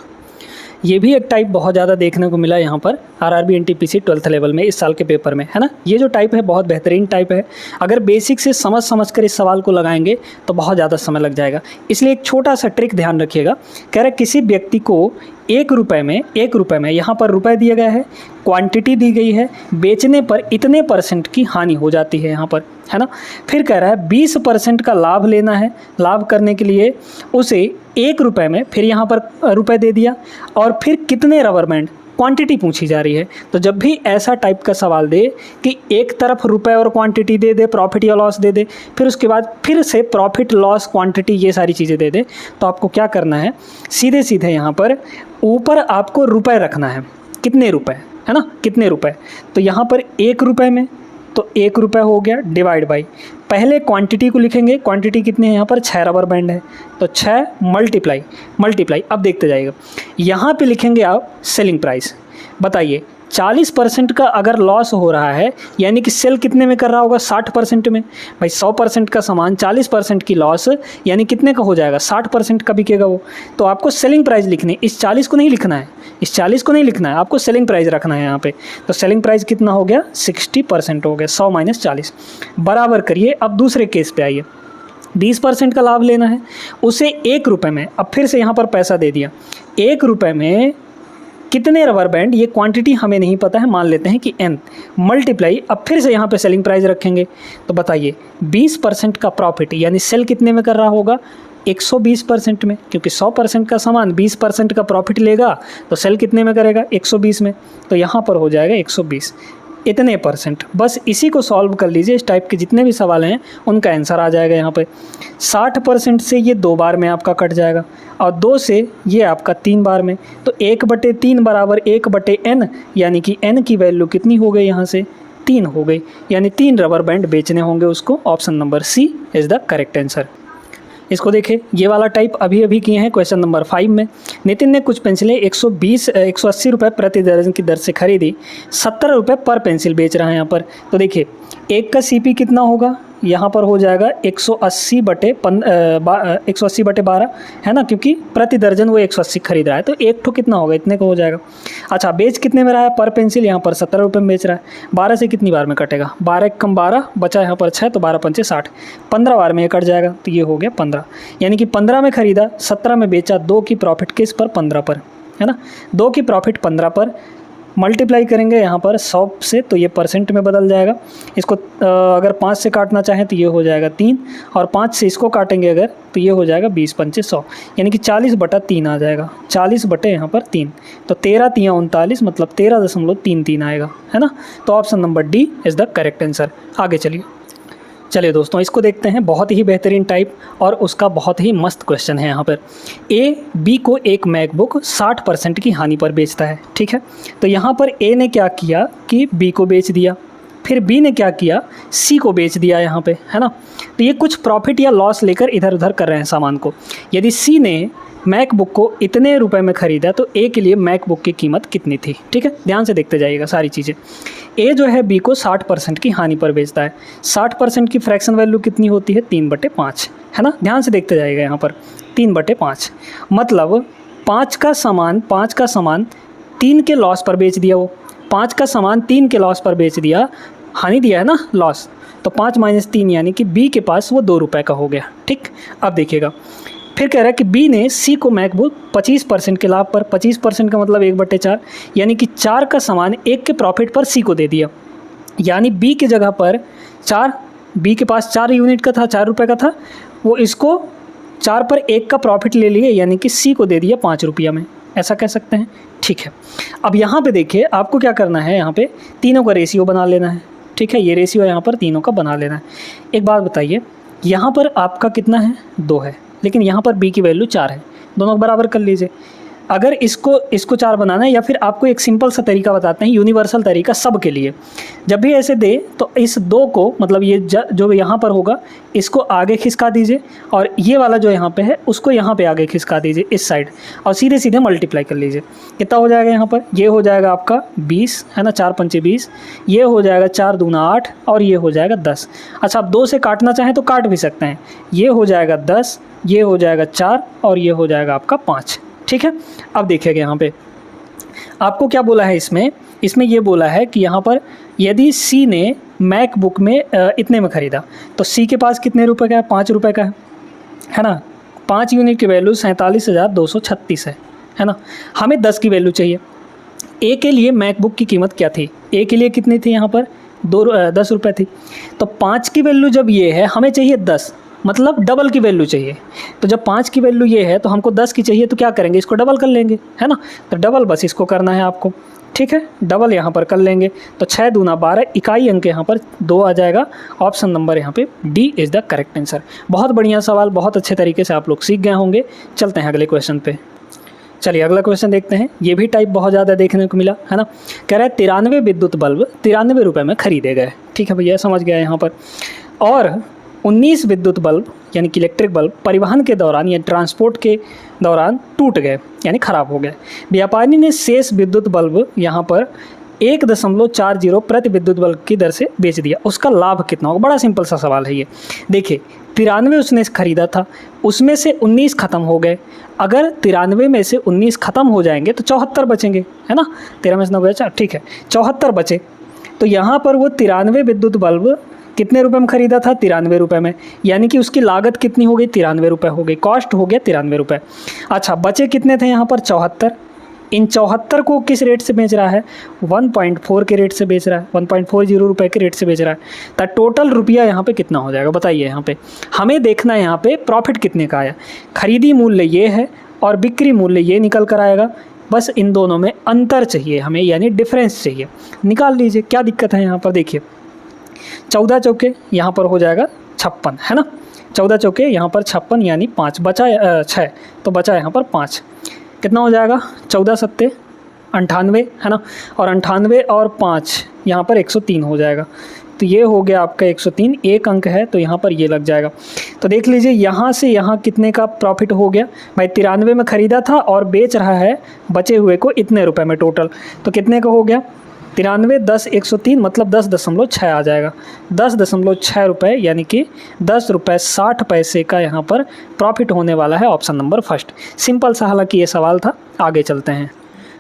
ये भी एक टाइप बहुत ज़्यादा देखने को मिला यहाँ पर आरआरबी एनटीपीसी 12th लेवल में इस साल के पेपर में, है ना। ये जो टाइप है बहुत बेहतरीन टाइप है। अगर बेसिक से समझ कर इस सवाल को लगाएंगे तो बहुत ज़्यादा समय लग जाएगा। इसलिए एक छोटा सा ट्रिक ध्यान रखिएगा। कह रहे किसी व्यक्ति को 1 रुपये में यहाँ पर रुपए दिया गया है, क्वांटिटी दी गई है, बेचने पर इतने % की हानि हो जाती है यहाँ पर, है ना। फिर कह रहा है 20% का लाभ लेना है। लाभ करने के लिए उसे 1 रुपये में फिर यहाँ पर रुपए दे दिया, और फिर कितने रबर बैंड, क्वांटिटी पूछी जा रही है। तो जब भी ऐसा टाइप का सवाल दे कि एक तरफ रुपए और क्वांटिटी दे दे, प्रॉफिट या लॉस दे दे, फिर उसके बाद फिर से प्रॉफिट लॉस क्वांटिटी ये सारी चीज़ें दे दे, तो आपको क्या करना है, सीधे यहाँ पर ऊपर आपको रुपए रखना है। कितने रुपए, है ना, कितने रुपए। तो यहाँ पर 1 रुपये में तो 1 रुपये हो गया, डिवाइड बाई पहले क्वांटिटी को लिखेंगे। क्वांटिटी कितनी है यहाँ पर? 6 रबर बैंड है, तो 6 मल्टीप्लाई। अब देखते जाइएगा, यहाँ पे लिखेंगे आप सेलिंग प्राइस। बताइए 40% का अगर लॉस हो रहा है यानी कि सेल कितने में कर रहा होगा, 60% में। भाई 100% का सामान 40% की लॉस यानी कितने का हो जाएगा, 60% का बिकेगा वो। तो आपको सेलिंग प्राइस लिखनी है, इस 40 को नहीं लिखना है, इस 40 को नहीं लिखना है, आपको सेलिंग प्राइस रखना है यहाँ पे। तो सेलिंग प्राइस कितना हो गया, 60% हो गया, 100 माइनस 40 बराबर करिए। अब दूसरे केस पे आइए, 20% का लाभ लेना है, उसे 1 रुपये में, अब फिर से यहाँ पर पैसा दे दिया, 1 रुपये में कितने रबर बैंड, ये क्वांटिटी हमें नहीं पता है, मान लेते हैं कि n मल्टीप्लाई, अब फिर से यहाँ पे सेलिंग प्राइस रखेंगे। तो बताइए 20% का प्रॉफिट यानी सेल कितने में कर रहा होगा, 120% में, क्योंकि 100% का सामान 20% का प्रॉफिट लेगा तो सेल कितने में करेगा, 120 में। तो यहाँ पर हो जाएगा 120 इतने परसेंट। बस इसी को सॉल्व कर लीजिए, इस टाइप के जितने भी सवाल हैं उनका आंसर आ जाएगा यहाँ पे। 60% से ये 2 बार में आपका कट जाएगा और 2 से ये आपका 3 बार में, तो 1/3 बराबर 1/n, यानी कि n की वैल्यू कितनी हो गई यहाँ से, 3 हो गई, यानी 3 रबर बैंड बेचने होंगे उसको। Option number C is the correct answer. इसको देखें, ये वाला टाइप अभी अभी किए हैं क्वेश्चन नंबर 5 में। नितिन ने कुछ पेंसिलें 180 रुपये प्रति दर्जन की दर से खरीदी, 70 रुपये पर पेंसिल बेच रहा है यहाँ पर। तो देखिए एक का सीपी कितना होगा, यहाँ पर हो जाएगा 180/12 है ना, क्योंकि प्रति दर्जन वो 180 खरीद रहा है, तो एक ठो कितना होगा, इतने का हो जाएगा। अच्छा बेच कितने में रहा है, पर पेंसिल यहाँ पर 70 रुपये में बेच रहा है, 12 से कितनी बार में कटेगा, 12 कम 12 बचा यहाँ पर 6, तो 12 पंचे 60, 15 बार में ये कट जाएगा, तो ये हो गया 15, यानी कि 15 में खरीदा, 17 में बेचा, 2 की प्रॉफिट किस पर, 15 पर, है ना, 2 की प्रॉफिट 15 पर। मल्टीप्लाई करेंगे यहाँ पर 100 से तो ये परसेंट में बदल जाएगा। इसको अगर 5 से काटना चाहें तो ये हो जाएगा 3, और 5 से इसको काटेंगे अगर तो ये हो जाएगा 20 पंचे 100, यानी कि 40/3 आ जाएगा, 40 बटे यहाँ पर 3, तो 13 तियाँ 39, मतलब 13.33 आएगा, है ना। तो option number D is the correct answer. आगे चलिए दोस्तों, इसको देखते हैं, बहुत ही बेहतरीन टाइप और उसका बहुत ही मस्त क्वेश्चन है यहाँ पर। ए बी को एक मैकबुक 60% की हानि पर बेचता है, ठीक है। तो यहाँ पर ए ने क्या किया कि बी को बेच दिया, फिर बी ने क्या किया, सी को बेच दिया यहाँ पे, है ना। तो ये कुछ प्रॉफिट या लॉस लेकर इधर उधर कर रहे हैं सामान को। यदि सी ने मैकबुक को इतने रुपए में ख़रीदा तो ए के लिए मैकबुक की कीमत कितनी थी, ठीक है। ध्यान से देखते जाइएगा सारी चीज़ें। ए जो है बी को 60% की हानि पर बेचता है, 60% की फ्रैक्शन वैल्यू कितनी होती है, 3/5, है ना। ध्यान से देखते जाइएगा यहाँ पर 3/5, मतलब 5 का सामान 3 के लॉस पर बेच दिया, वो 5 का सामान 3 के लॉस पर बेच दिया, हानि दिया है ना, लॉस। तो 5 - 3 यानी कि बी के पास वो 2 रुपये का हो गया, ठीक। अब देखिएगा फिर कह रहा है कि बी ने सी को मैकबुक 25% के लाभ पर, 25% का मतलब 1/4, यानी कि 4 का सामान 1 के प्रॉफिट पर सी को दे दिया, यानी बी की जगह पर 4, बी के पास 4 यूनिट का था, 4 रुपये का था, वो इसको 4 पर 1 का प्रॉफिट ले लिए, यानी कि सी को दे दिया 5 रुपया में, ऐसा कह सकते हैं, ठीक है। अब यहाँ पे देखिए आपको क्या करना है, यहाँ पे तीनों का रेशियो बना लेना है, ठीक है। ये रेशियो यहाँ पर तीनों का बना लेना है। एक बात बताइए, यहाँ पर आपका कितना है, 2 है, लेकिन यहाँ पर b की वैल्यू 4 है, दोनों को बराबर कर लीजिए। अगर इसको 4 बनाना है, या फिर आपको एक सिंपल सा तरीका बताते हैं, यूनिवर्सल तरीका सब के लिए। जब भी ऐसे दे तो इस 2 को, मतलब ये जो यहाँ पर होगा इसको आगे खिसका दीजिए, और ये वाला जो यहाँ पे है उसको यहाँ पे आगे खिसका दीजिए इस साइड, और सीधे सीधे मल्टीप्लाई कर लीजिए। कितना हो जाएगा यहाँ पर, ये हो जाएगा आपका 20, है ना, 4 पंचे 20, ये हो जाएगा 4 दूना 8, और ये हो जाएगा 10। अच्छा आप 2 से काटना चाहें तो काट भी सकते हैं, ये हो जाएगा 10, ये हो जाएगा 4, और ये हो जाएगा आपका 5, ठीक है। अब देखिएगा यहाँ पे आपको क्या बोला है, इसमें ये बोला है कि यहाँ पर यदि सी ने मैकबुक में इतने में ख़रीदा तो सी के पास कितने रुपए का है, 5 रुपये का है ना। 5 यूनिट की वैल्यू 47,236 है ना। हमें 10 की वैल्यू चाहिए। ए के लिए मैकबुक की कीमत क्या थी, ए के लिए कितनी थी, यहाँ पर 10 रुपये थी। तो 5 की वैल्यू जब ये है, हमें चाहिए 10, मतलब डबल की वैल्यू चाहिए। तो जब 5 की वैल्यू ये है तो हमको 10 की चाहिए, तो क्या करेंगे, इसको डबल कर लेंगे, है ना। तो डबल बस इसको करना है आपको, ठीक है, डबल यहाँ पर कर लेंगे। तो 6 दूना 12, इकाई अंक यहाँ पर 2 आ जाएगा। ऑप्शन नंबर यहाँ पे D is the correct answer. बहुत बढ़िया सवाल, बहुत अच्छे तरीके से आप लोग सीख गए होंगे। चलते हैं अगले क्वेश्चन पे। चलिए अगला क्वेश्चन देखते हैं। ये भी टाइप बहुत ज़्यादा देखने को मिला, है ना। कह रहा है 93 विद्युत बल्ब 93 रुपये में खरीदे गए, ठीक है भैया, समझ गया यहाँ पर। और 19 विद्युत बल्ब यानी कि इलेक्ट्रिक बल्ब परिवहन के दौरान या ट्रांसपोर्ट के दौरान टूट गए यानी ख़राब हो गए। व्यापारी ने शेष विद्युत बल्ब यहाँ पर 1.40 प्रति विद्युत बल्ब की दर से बेच दिया, उसका लाभ कितना होगा? बड़ा सिंपल सा सवाल है ये। देखिए 93 उसने खरीदा था, उसमें से 19 ख़त्म हो गए। अगर 93 में से 19 ख़त्म हो जाएंगे तो 74 बचेंगे, है ना। 13 में से 9 गया 4, ठीक है, 74 बचे। तो यहाँ पर वो 93 विद्युत बल्ब कितने रुपए में ख़रीदा था? 93 रुपये में, यानी कि उसकी लागत कितनी हो गई? 93 रुपये हो गई, कॉस्ट हो गया 93 रुपये। अच्छा, बचे कितने थे यहाँ पर? 74। इन 74 को किस रेट से बेच रहा है? 1.4 के रेट से बेच रहा है, 1.40 रुपये के रेट से बेच रहा है। तो टोटल रुपया यहाँ पे कितना हो जाएगा बताइए? यहाँ पे हमें देखना है यहाँ पे प्रॉफिट कितने का आया। खरीदी मूल्य ये है और बिक्री मूल्य ये निकल कर आएगा, बस इन दोनों में अंतर चाहिए हमें, यानी डिफरेंस चाहिए। निकाल लीजिए, क्या दिक्कत है यहाँ पर? देखिए 14 चौके यहाँ पर हो जाएगा 56, है ना। 14 चौके यहाँ पर 56 यानी 5 बचा, 6 तो बचा यहाँ पर 5, कितना हो जाएगा? 14 सत्ते 98, है ना। और 98 और 5 यहाँ पर 103 हो जाएगा। तो ये हो गया आपका 103, एक अंक है तो यहाँ पर ये लग जाएगा। तो देख लीजिए यहाँ से यहाँ कितने का प्रॉफिट हो गया भाई? 93 में ख़रीदा था और बेच रहा है बचे हुए को इतने रुपए में टोटल, तो कितने का हो गया? 93 10 103 मतलब 10.6 आ जाएगा। 10.6 रुपये यानी कि 10 रुपये 60 पैसे का यहाँ पर प्रॉफिट होने वाला है। Option number first. सिंपल सा हालांकि ये सवाल था। आगे चलते हैं।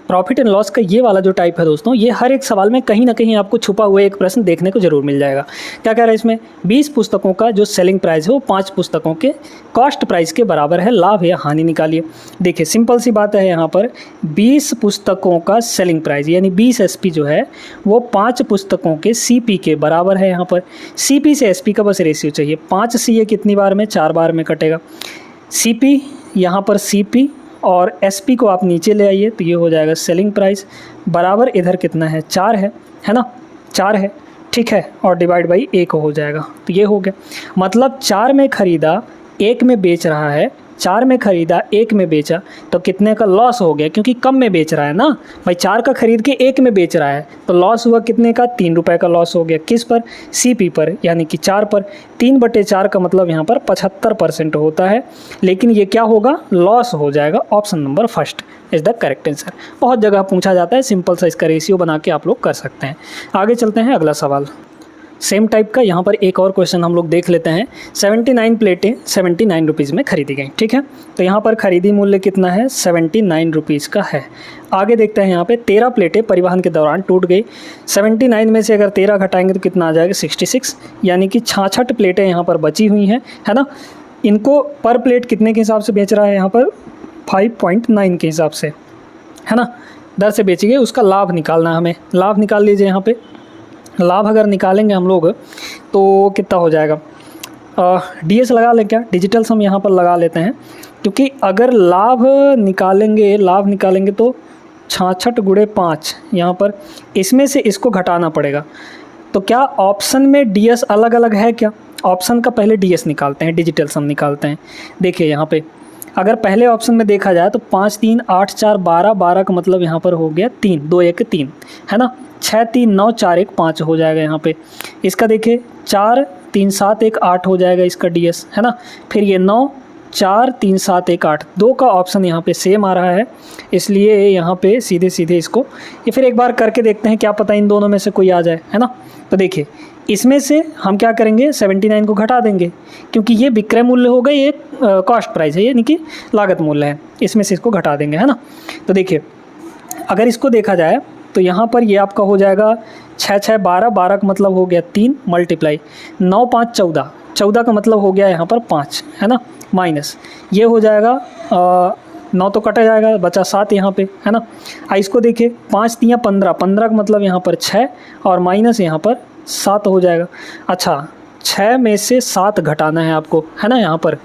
प्रॉफिट एंड लॉस का ये वाला जो टाइप है दोस्तों, ये हर एक सवाल में कहीं ना कहीं आपको छुपा हुआ एक प्रश्न देखने को जरूर मिल जाएगा। क्या कह रहा है इसमें? 20 पुस्तकों का जो सेलिंग प्राइस है वो 5 पुस्तकों के कॉस्ट प्राइस के बराबर है, लाभ या हानि निकालिए। देखिए सिंपल सी बात है, यहाँ पर 20 पुस्तकों का सेलिंग प्राइस यानी 20 SP जो है वो 5 पुस्तकों के CP के बराबर है। यहाँ पर CP से SP का बस रेशियो चाहिए। 5 CA कितनी बार में? 4 बार में कटेगा। CP यहाँ पर CP और SP को आप नीचे ले आइए तो ये हो जाएगा सेलिंग प्राइस बराबर इधर कितना है? 4 है ना, 4 है, ठीक है, और डिवाइड बाई 1 हो जाएगा। तो ये हो गया, मतलब 4 में ख़रीदा 1 में बेच रहा है, 4 में ख़रीदा 1 में बेचा तो कितने का लॉस हो गया? क्योंकि कम में बेच रहा है ना भाई, 4 का ख़रीद के 1 में बेच रहा है तो लॉस हुआ कितने का? 3 रुपये का लॉस हो गया। किस पर? CP पर, यानी कि 4 पर। 3/4 का मतलब यहाँ पर 75% होता है, लेकिन ये क्या होगा? लॉस हो जाएगा। Option number first is the correct answer. बहुत जगह पूछा जाता है, सिंपल सा इसका रेशियो बना के आप लोग कर सकते हैं। आगे चलते हैं, अगला सवाल सेम टाइप का। यहाँ पर एक और क्वेश्चन हम लोग देख लेते हैं। 79 प्लेटें 79 रुपीज़ में खरीदी गई, ठीक है। तो यहाँ पर खरीदी मूल्य कितना है? 79 रुपीज़ का है। आगे देखते हैं, यहाँ पे 13 प्लेटें परिवहन के दौरान टूट गई। 79 में से अगर 13 घटाएंगे तो कितना आ जाएगा? 66, यानी कि 66 प्लेटें यहाँ पर बची हुई हैं, है ना। इनको पर प्लेट कितने के हिसाब से बेच रहा है? यहाँ पर 5.9 के हिसाब से, है ना, दर से बेची गई। उसका लाभ निकालना, हमें लाभ निकाल लीजिए। यहाँ पे लाभ अगर निकालेंगे हम लोग तो कितना हो जाएगा? DS लगा लें क्या? डिजिटल सम यहाँ पर लगा लेते हैं, क्योंकि अगर लाभ निकालेंगे तो 66 गुणे 5 यहाँ पर, इसमें से इसको घटाना पड़ेगा। तो क्या ऑप्शन में DS अलग अलग है क्या? ऑप्शन का पहले DS निकालते हैं, डिजिटल सम निकालते हैं। देखिए यहाँ पे अगर पहले ऑप्शन में देखा जाए तो 5 3 8 4 12, 12 का मतलब यहाँ पर हो गया 3, 2 1 3, है ना। 6 3 9 4 1 5 हो जाएगा यहाँ पे। इसका देखिए 4 3 7 1 8 हो जाएगा इसका DS, है ना। फिर ये 9 4 3 7 1 8, 2 का ऑप्शन यहाँ पे सेम आ रहा है, इसलिए यहाँ पे सीधे सीधे इसको ये फिर एक बार करके देखते हैं, क्या पता इन दोनों में से कोई आ जाए, है ना। तो देखिए इसमें से हम क्या करेंगे? 79 को घटा देंगे, क्योंकि ये विक्रय मूल्य होगा, ये कॉस्ट प्राइस है, यानी कि लागत मूल्य है। इसमें से इसको घटा देंगे, है ना। तो देखिए अगर इसको देखा जाए तो यहाँ पर ये आपका हो जाएगा 6 6 12, 12 का मतलब हो गया 3 मल्टीप्लाई 9 5 14, 14 का मतलब हो गया यहाँ पर 5, है ना, माइनस ये हो जाएगा 9 तो कटा जाएगा, बचा 7 यहाँ पे, है ना। इसको देखिए 5 3 15, 15 का मतलब यहाँ पर 6 और माइनस यहाँ पर 7 हो जाएगा। अच्छा 6 में से 7 घटाना है आपको, है ना यहाँ पर,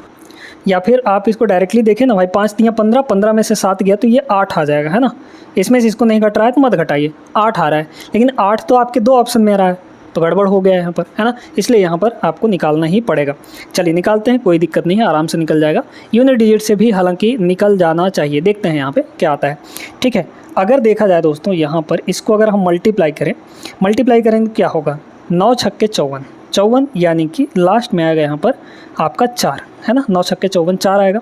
या फिर आप इसको डायरेक्टली देखें ना भाई, 5 3 15, 15 में से 7 गया तो ये 8 आ जाएगा, है ना। इसमें से इसको नहीं घट रहा है तो मत घटाइए, 8 आ रहा है, लेकिन 8 तो आपके 2 ऑप्शन में आ रहा है तो गड़बड़ हो गया है यहाँ पर, है ना। इसलिए यहाँ पर आपको निकालना ही पड़ेगा। चलिए निकालते हैं, कोई दिक्कत नहीं है, आराम से निकल जाएगा। यूनिट डिजिट से भी हालांकि निकल जाना चाहिए। देखते हैं यहाँ पे क्या आता है, ठीक है। अगर देखा जाए दोस्तों यहाँ पर इसको अगर हम मल्टीप्लाई करें तो क्या होगा? 9 छक्के 54, 54, यानी कि लास्ट में आएगा यहाँ पर आपका 4, है ना। 9 छक्के 54, 4 आएगा।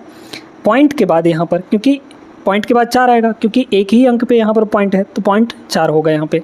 पॉइंट के बाद यहाँ पर, क्योंकि पॉइंट के बाद 4 आएगा, क्योंकि एक ही अंक पे यहाँ पर पॉइंट है, तो पॉइंट 4 होगा यहाँ पे।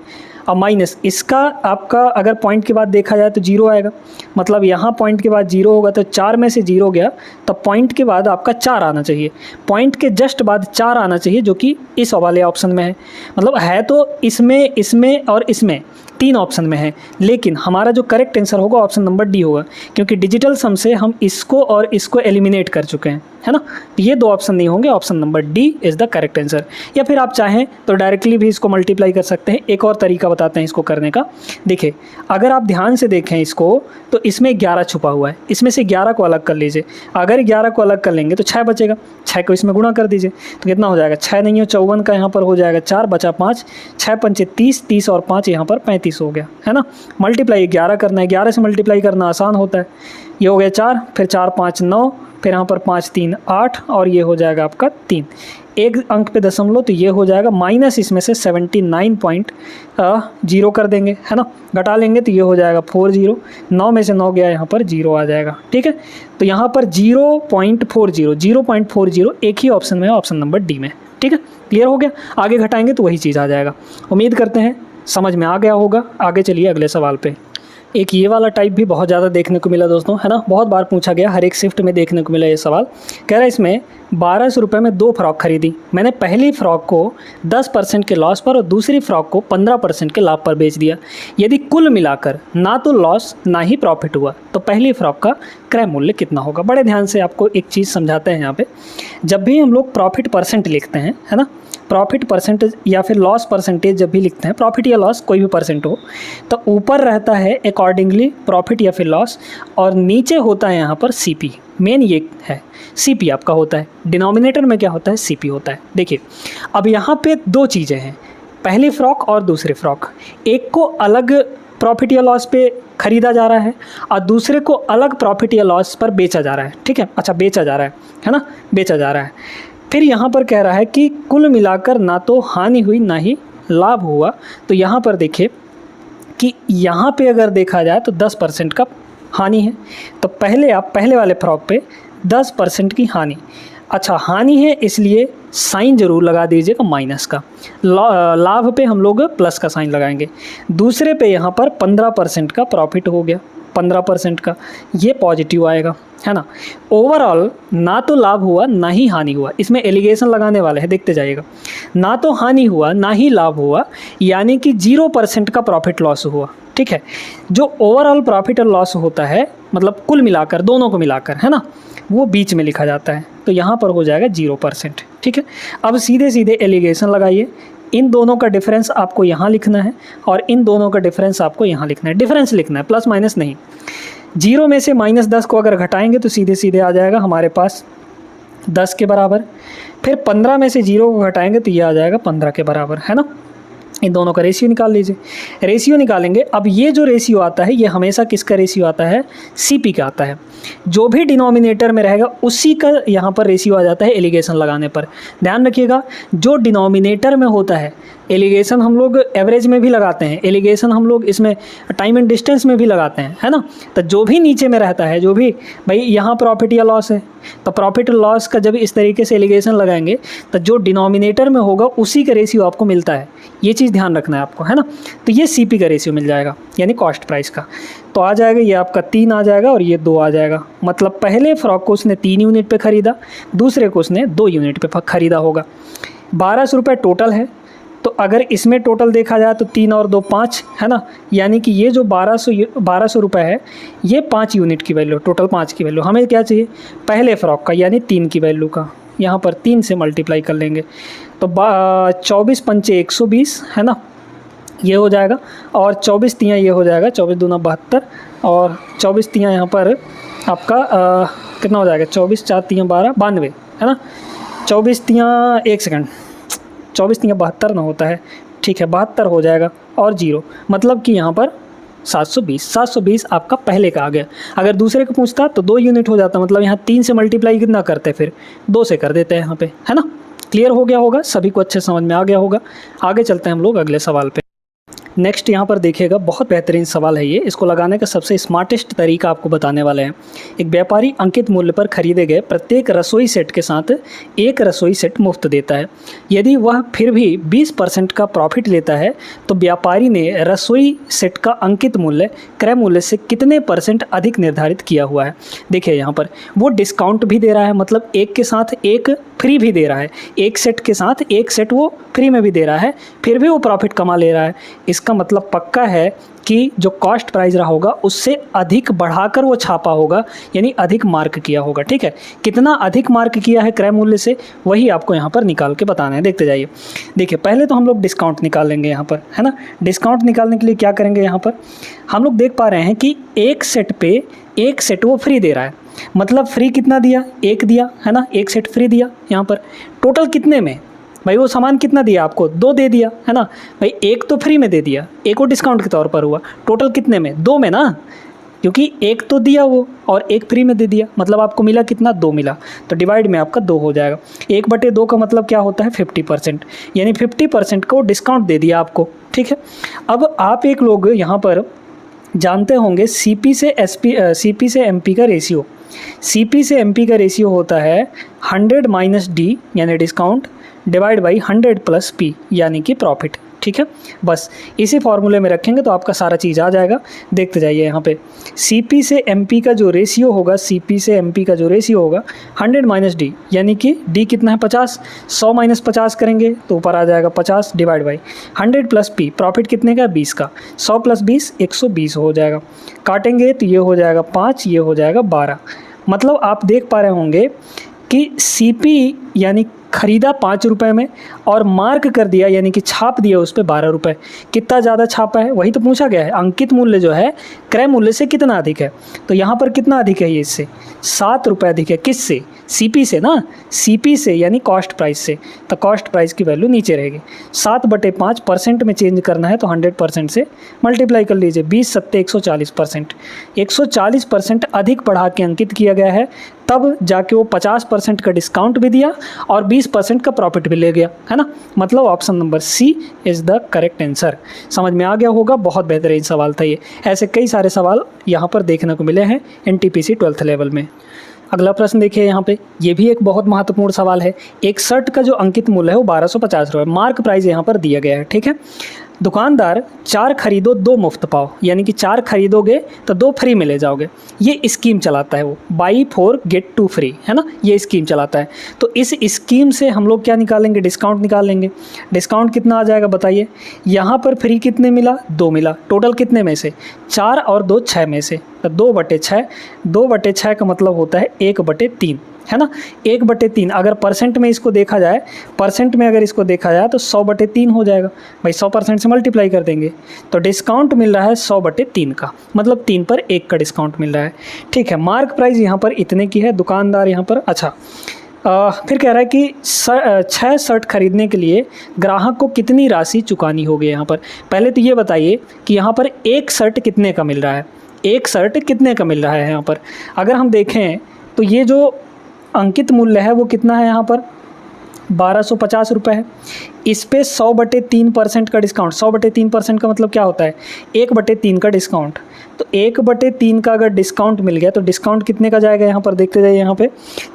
अब माइनस इसका आपका अगर पॉइंट के बाद देखा जाए तो 0 आएगा, मतलब यहाँ पॉइंट के बाद 0 होगा, तो 4 में से 0 गया, तब पॉइंट के बाद आपका 4 आना चाहिए। पॉइंट के जस्ट बाद 4 आना चाहिए, जो कि इस वाले ऑप्शन में है। मतलब है तो इसमें, इसमें और इसमें 3 ऑप्शन में है, लेकिन हमारा जो करेक्ट आंसर होगा ऑप्शन नंबर डी होगा, क्योंकि डिजिटल सम से हम इसको और इसको एलिमिनेट कर चुके हैं, है ना। तो ये 2 ऑप्शन नहीं होंगे, option number D is the correct answer. या फिर आप चाहें तो डायरेक्टली भी इसको मल्टीप्लाई कर सकते हैं। एक और तरीका बताते हैं इसको करने का। देखिए, अगर आप ध्यान से देखें इसको, तो इसमें 11 छुपा हुआ है, इसमें से 11 को अलग कर लीजिए। अगर 11 को अलग कर लेंगे तो 6 बचेगा, 6 को इसमें गुणा कर दीजिए, तो कितना हो जाएगा, 6 नहीं हो 54 का यहाँ पर हो जाएगा 4, बचा 5, 6 पंचे 30, 30 और 5 यहाँ पर 35 हो गया, है ना। मल्टीप्लाई 11 करना है, 11 से मल्टीप्लाई करना आसान होता है। ये हो गया 4, फिर 4 5 9, फिर यहाँ पर 5 3 8, और ये हो जाएगा आपका 3, एक अंक पे दशमलव, तो ये हो जाएगा माइनस इसमें से 79.0 कर देंगे, है ना। घटा लेंगे तो ये हो जाएगा 40, 9 में से 9 गया, यहाँ पर 0 आ जाएगा, ठीक है। तो यहाँ पर 0.40 एक ही ऑप्शन में है, ऑप्शन नंबर डी में, ठीक है। क्लियर हो गया। आगे घटाएंगे तो वही चीज़ आ जाएगा। उम्मीद करते हैं समझ में आ गया होगा। आगे चलिए अगले सवाल पे। एक ये वाला टाइप भी बहुत ज़्यादा देखने को मिला दोस्तों, है ना, बहुत बार पूछा गया, हर एक शिफ्ट में देखने को मिला ये सवाल। कह रहा है इसमें 1200 रुपये में 2 फ्रॉक खरीदी, मैंने पहली फ्रॉक को 10% के लॉस पर और दूसरी फ्रॉक को 15% के लाभ पर बेच दिया। यदि कुल मिलाकर ना तो लॉस ना ही प्रॉफिट हुआ, तो पहली फ्रॉक का क्रय मूल्य कितना होगा। बड़े ध्यान से आपको एक चीज़ समझाते हैं यहाँ पे। जब भी हम लोग प्रॉफिट परसेंट लिखते हैं, है ना, प्रॉफिट परसेंटेज या फिर लॉस परसेंटेज जब भी लिखते हैं, प्रॉफिट या लॉस कोई भी परसेंट हो, तो ऊपर रहता है अकॉर्डिंगली प्रॉफिट या फिर लॉस, और नीचे होता है यहाँ पर सीपी। मेन ये है, सीपी आपका होता है, डिनोमिनेटर में क्या होता है, सीपी होता है। देखिए, अब यहाँ पे 2 चीज़ें हैं, पहली फ्रॉक और दूसरी फ्रॉक। एक को अलग प्रॉफिट या लॉस पे ख़रीदा जा रहा है और दूसरे को अलग प्रॉफिट या लॉस पर बेचा जा रहा है, ठीक है। अच्छा, बेचा जा रहा है ना, बेचा जा रहा है। फिर यहाँ पर कह रहा है कि कुल मिलाकर ना तो हानि हुई ना ही लाभ हुआ। तो यहाँ पर देखिए कि यहाँ पे अगर देखा जाए तो 10% का हानि है, तो पहले आप पहले वाले फ्रॉक पे 10% की हानि। अच्छा, हानि है इसलिए साइन ज़रूर लगा दीजिएगा माइनस का। लाभ पे हम लोग प्लस का साइन लगाएंगे। दूसरे पे यहाँ पर 15% का प्रॉफिट हो गया, 15% का, ये पॉजिटिव आएगा, है ना। ओवरऑल ना तो लाभ हुआ ना ही हानि हुआ, इसमें एलिगेशन लगाने वाले हैं, देखते जाइएगा। ना तो हानि हुआ ना ही लाभ हुआ, यानी कि 0% का प्रॉफिट लॉस हुआ, ठीक है। जो ओवरऑल प्रॉफिट और लॉस होता है, मतलब कुल मिलाकर, दोनों को मिलाकर, है ना, वो बीच में लिखा जाता है, तो यहाँ पर हो जाएगा 0%, ठीक है। अब सीधे सीधे एलिगेशन लगाइए। इन दोनों का डिफरेंस आपको यहाँ लिखना है और इन दोनों का डिफरेंस आपको यहाँ लिखना है, डिफरेंस लिखना है, प्लस माइनस नहीं। 0 में से -10 को अगर घटाएंगे तो सीधे सीधे आ जाएगा हमारे पास 10 के बराबर। फिर 15 में से 0 को घटाएंगे तो ये आ जाएगा 15 के बराबर, है ना। इन दोनों का रेशियो निकाल लीजिए। रेशियो निकालेंगे, अब ये जो रेशियो आता है ये हमेशा किसका रेशियो आता है, सीपी का आता है। जो भी डिनोमिनेटर में रहेगा उसी का यहाँ पर रेशियो आ जाता है एलिगेशन लगाने पर। ध्यान रखिएगा, जो डिनोमिनेटर में होता है, एलिगेशन हम लोग एवरेज में भी लगाते हैं, एलिगेशन हम लोग इसमें टाइम एंड डिस्टेंस में भी लगाते हैं, है ना। तो जो भी नीचे में रहता है, जो भी भाई यहाँ प्रॉफिट या लॉस है, तो प्रॉफिट लॉस का जब इस तरीके से एलिगेशन लगाएंगे तो जो डिनोमिनेटर में होगा उसी का रेशियो आपको मिलता है। ये चीज़ ध्यान रखना है आपको, है ना। तो ये सीपी का रेशियो मिल जाएगा, यानी कॉस्ट प्राइस का। तो आ जाएगा ये आपका 3 आ जाएगा और ये 2 आ जाएगा। मतलब पहले फ्रॉक को उसने 3 यूनिट पे ख़रीदा, दूसरे को उसने 2 यूनिट पे ख़रीदा होगा। 1200 रुपये टोटल है, तो अगर इसमें टोटल देखा जाए तो 3 और 2 5, है ना। यानी कि ये जो 1200 रुपये है, ये 5 यूनिट की वैल्यू, टोटल 5 की वैल्यू। हमें क्या चाहिए, पहले फ्रॉक का, यानी 3 की वैल्यू का। यहाँ पर 3 से मल्टीप्लाई कर लेंगे तो 24 पंचे 120, है ना, ये हो जाएगा। और 24 तियाँ ये हो जाएगा, 24 दूना 72, और 24 तियाँ यहाँ पर आपका कितना हो जाएगा, 24 4 तियाँ 12, 92, है ना। 24 तियाँ, एक सेकंड, 24 तियाँ 72 ना होता है, ठीक है, 72 हो जाएगा और 0, मतलब कि यहाँ पर 720 आपका पहले का आ गया। अगर दूसरे को पूछता तो 2 यूनिट हो जाता, मतलब यहाँ 3 से मल्टीप्लाई कितना करते, फिर 2 से कर देते हैं यहाँ पे, है ना। क्लियर हो गया होगा, सभी को अच्छे समझ में आ गया होगा। आगे चलते हैं हम लोग अगले सवाल पे। नेक्स्ट यहाँ पर देखिएगा, बहुत बेहतरीन सवाल है ये। इसको लगाने का सबसे स्मार्टेस्ट तरीका आपको बताने वाले हैं। एक व्यापारी अंकित मूल्य पर खरीदे गए प्रत्येक रसोई सेट के साथ एक रसोई सेट मुफ्त देता है। यदि वह फिर भी 20% का प्रॉफिट लेता है तो व्यापारी ने रसोई सेट का अंकित मूल्य क्रय मूल्य से कितने % अधिक निर्धारित किया हुआ है। देखिए यहाँ पर वो डिस्काउंट भी दे रहा है, मतलब एक के साथ एक फ्री भी दे रहा है, एक सेट के साथ एक सेट वो फ्री में भी दे रहा है, फिर भी वो प्रॉफिट कमा ले रहा है। इसका मतलब पक्का है कि जो कॉस्ट प्राइस रहा होगा उससे अधिक बढ़ाकर वो छापा होगा, यानी अधिक मार्क किया होगा। ठीक है, कितना अधिक मार्क किया है क्रय मूल्य से, वही आपको यहाँ पर निकाल के बताना है। देखते जाइए। देखिए पहले तो हम लोग डिस्काउंट निकाल लेंगे यहाँ पर, है ना। डिस्काउंट निकालने के लिए क्या करेंगे, यहाँ पर हम लोग देख पा रहे हैं कि एक सेट पे एक सेट वो फ्री दे रहा है, मतलब फ्री कितना दिया, एक दिया, है ना, एक सेट फ्री दिया। यहाँ पर टोटल कितने में भाई, वो सामान कितना दिया आपको, 2 दे दिया, है ना भाई। एक तो फ्री में दे दिया, एक वो डिस्काउंट के तौर पर हुआ, टोटल कितने में, 2 में ना, क्योंकि एक तो दिया वो और एक फ्री में दे दिया, मतलब आपको मिला कितना, 2 मिला, तो डिवाइड में आपका 2 हो जाएगा। 1/2 का मतलब क्या होता है, 50%, यानी 50% को डिस्काउंट दे दिया आपको। ठीक है, अब आप एक लोग यहाँ पर जानते होंगे सीपी से एमपी का रेशियो। सीपी से एमपी का रेशियो होता है 100 - डी यानी डिस्काउंट डिवाइड बाई 100 + पी यानी कि प्रॉफिट। ठीक है, बस इसी फॉर्मूले में रखेंगे तो आपका सारा चीज़ आ जाएगा। देखते जाइए यहाँ पे सीपी से एमपी का जो रेशियो होगा, सीपी से एमपी का जो रेशियो होगा 100 - डी, यानी कि डी कितना है 50, 100 - 50 करेंगे तो ऊपर आ जाएगा 50 डिवाइड बाई 100 + पी, प्रॉफिट कितने का, 20 का, 100 + 20 120 हो जाएगा। काटेंगे तो ये हो जाएगा 5, ये हो जाएगा 12। मतलब आप देख पा रहे होंगे कि सीपी यानी खरीदा 5 रुपये में और मार्क कर दिया यानी कि छाप दिया उस पर 12 रुपये। कितना ज़्यादा छापा है, वही तो पूछा गया है। अंकित मूल्य जो है क्रय मूल्य से कितना अधिक है, तो यहाँ पर कितना अधिक है, ये इससे 7 रुपये अधिक है। किससे, सीपी से ना, सीपी से यानी कॉस्ट प्राइस से, तो कॉस्ट प्राइस की वैल्यू नीचे रहेगी। 7/5% में चेंज करना है तो 100% से मल्टीप्लाई कर लीजिए, 20 × 7 = 140%। 140% अधिक बढ़ा के अंकित किया गया है, तब जाके वो 50% का डिस्काउंट भी दिया और 20% का प्रॉफिट भी ले गया, है ना। मतलब option number C is the correct answer. समझ में आ गया होगा, बहुत बेहतरीन सवाल था ये। ऐसे कई सारे सवाल यहाँ पर देखने को मिले हैं एनटीपीसी 12th लेवल में। अगला प्रश्न देखिए यहाँ पे, ये भी एक बहुत महत्वपूर्ण सवाल है। एक शर्ट का जो अंकित मूल्य है वो 1250 रुपये, मार्क प्राइस यहाँ पर दिया गया है। ठीक है, दुकानदार 4 खरीदो 2 मुफ्त पाओ, यानी कि 4 खरीदोगे तो 2 फ्री में ले जाओगे। ये स्कीम चलाता है वो, बाई 4 गेट 2 फ्री, है ना, ये स्कीम चलाता है। तो इस स्कीम से हम लोग क्या निकालेंगे, डिस्काउंट निकाल लेंगे। डिस्काउंट कितना आ जाएगा बताइए। यहाँ पर फ्री कितने मिला, 2 मिला, टोटल कितने में से, 4 और 2 6 में से, तो 2/6। 2/6 का मतलब होता है 1/3, है ना। 1/3 अगर परसेंट में इसको देखा जाए, परसेंट में अगर इसको देखा जाए तो 100/3 हो जाएगा भाई। 100% से मल्टीप्लाई कर देंगे तो डिस्काउंट मिल रहा है 100/3 का, मतलब 3 पर 1 का डिस्काउंट मिल रहा है। ठीक है, मार्क प्राइस यहाँ पर इतने की है, दुकानदार यहाँ पर अच्छा फिर कह रहा है कि 6 शर्ट खरीदने के लिए ग्राहक को कितनी राशि चुकानी होगी। यहाँ पर पहले तो ये बताइए कि यहाँ पर एक शर्ट कितने का मिल रहा है, एक शर्ट कितने का मिल रहा है। यहाँ पर अगर हम देखें तो ये जो अंकित मूल्य है वो कितना है, यहाँ पर 1250 रुपये है। इस पे 100/3% का डिस्काउंट, 100/3% का मतलब क्या होता है, 1/3 का डिस्काउंट। तो 1/3 का अगर डिस्काउंट मिल गया तो डिस्काउंट कितने का जाएगा, यहाँ पर देखते जाइए। यहाँ पे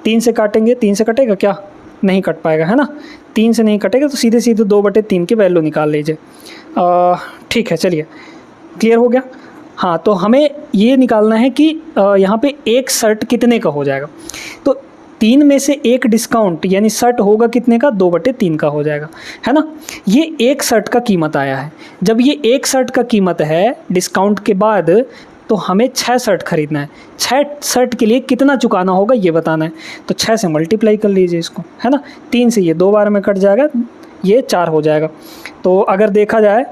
3 से काटेंगे, 3 से कटेगा क्या, नहीं कट पाएगा, है ना। 3 से नहीं कटेगा तो सीधे सीधे 2/3 की वैल्यू निकाल लीजिए। ठीक है, चलिए क्लियर हो गया। हाँ, तो हमें ये निकालना है कि यहाँ पे एक शर्ट कितने का हो जाएगा। तो 3 में से 1 डिस्काउंट यानी शर्ट होगा कितने का, 2/3 का हो जाएगा, है ना। ये एक शर्ट का कीमत आया है। जब ये एक शर्ट का कीमत है डिस्काउंट के बाद, तो हमें 6 शर्ट खरीदना है। 6 शर्ट के लिए कितना चुकाना होगा ये बताना है। तो 6 से मल्टीप्लाई कर लीजिए इसको, है ना। 3 से ये 2 बार में कट जाएगा, ये 4 हो जाएगा। तो अगर देखा जाए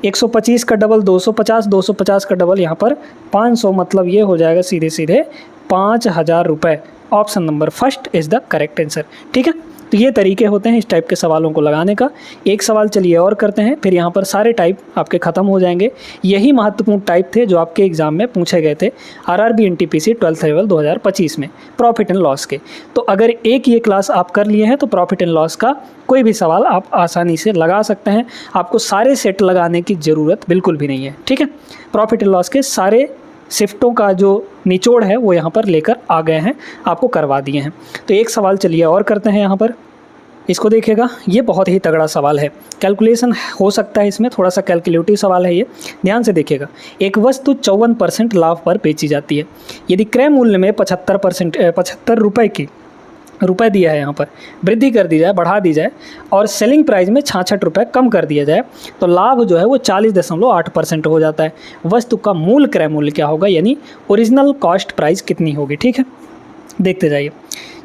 125 का डबल 250, 250 का डबल यहाँ पर 500, मतलब ये हो जाएगा सीधे सीधे 5000 रुपये। Option number first is the correct answer. ठीक है, तो ये तरीके होते हैं इस टाइप के सवालों को लगाने का। एक सवाल चलिए और करते हैं, फिर यहाँ पर सारे टाइप आपके ख़त्म हो जाएंगे। यही महत्वपूर्ण टाइप थे जो आपके एग्ज़ाम में पूछे गए थे आरआरबी एनटीपीसी 12th लेवल 2025 में, प्रॉफिट एंड लॉस के। तो अगर एक ये क्लास आप कर लिए हैं तो प्रॉफिट एंड लॉस का कोई भी सवाल आप आसानी से लगा सकते हैं। आपको सारे सेट लगाने की ज़रूरत बिल्कुल भी नहीं है, ठीक है। प्रॉफिट एंड लॉस के सारे शिफ्टों का जो निचोड़ है वो यहाँ पर लेकर आ गए हैं, आपको करवा दिए हैं। तो एक सवाल चलिए और करते हैं यहाँ पर, इसको देखिएगा। ये बहुत ही तगड़ा सवाल है, कैलकुलेशन हो सकता है इसमें, थोड़ा सा कैलकुलेटिव सवाल है ये, ध्यान से देखिएगा। एक वस्तु 54% लाभ पर बेची जाती है। यदि क्रय मूल्य में 75 रुपये दिया है, यहाँ पर वृद्धि कर दी जाए, बढ़ा दी जाए, और सेलिंग प्राइस में 66 रुपये कम कर दिया जाए, तो लाभ जो है वो 40.8% हो जाता है। वस्तु का मूल क्रय मूल्य क्या होगा, यानी ओरिजिनल कॉस्ट प्राइस कितनी होगी, ठीक है। देखते जाइए,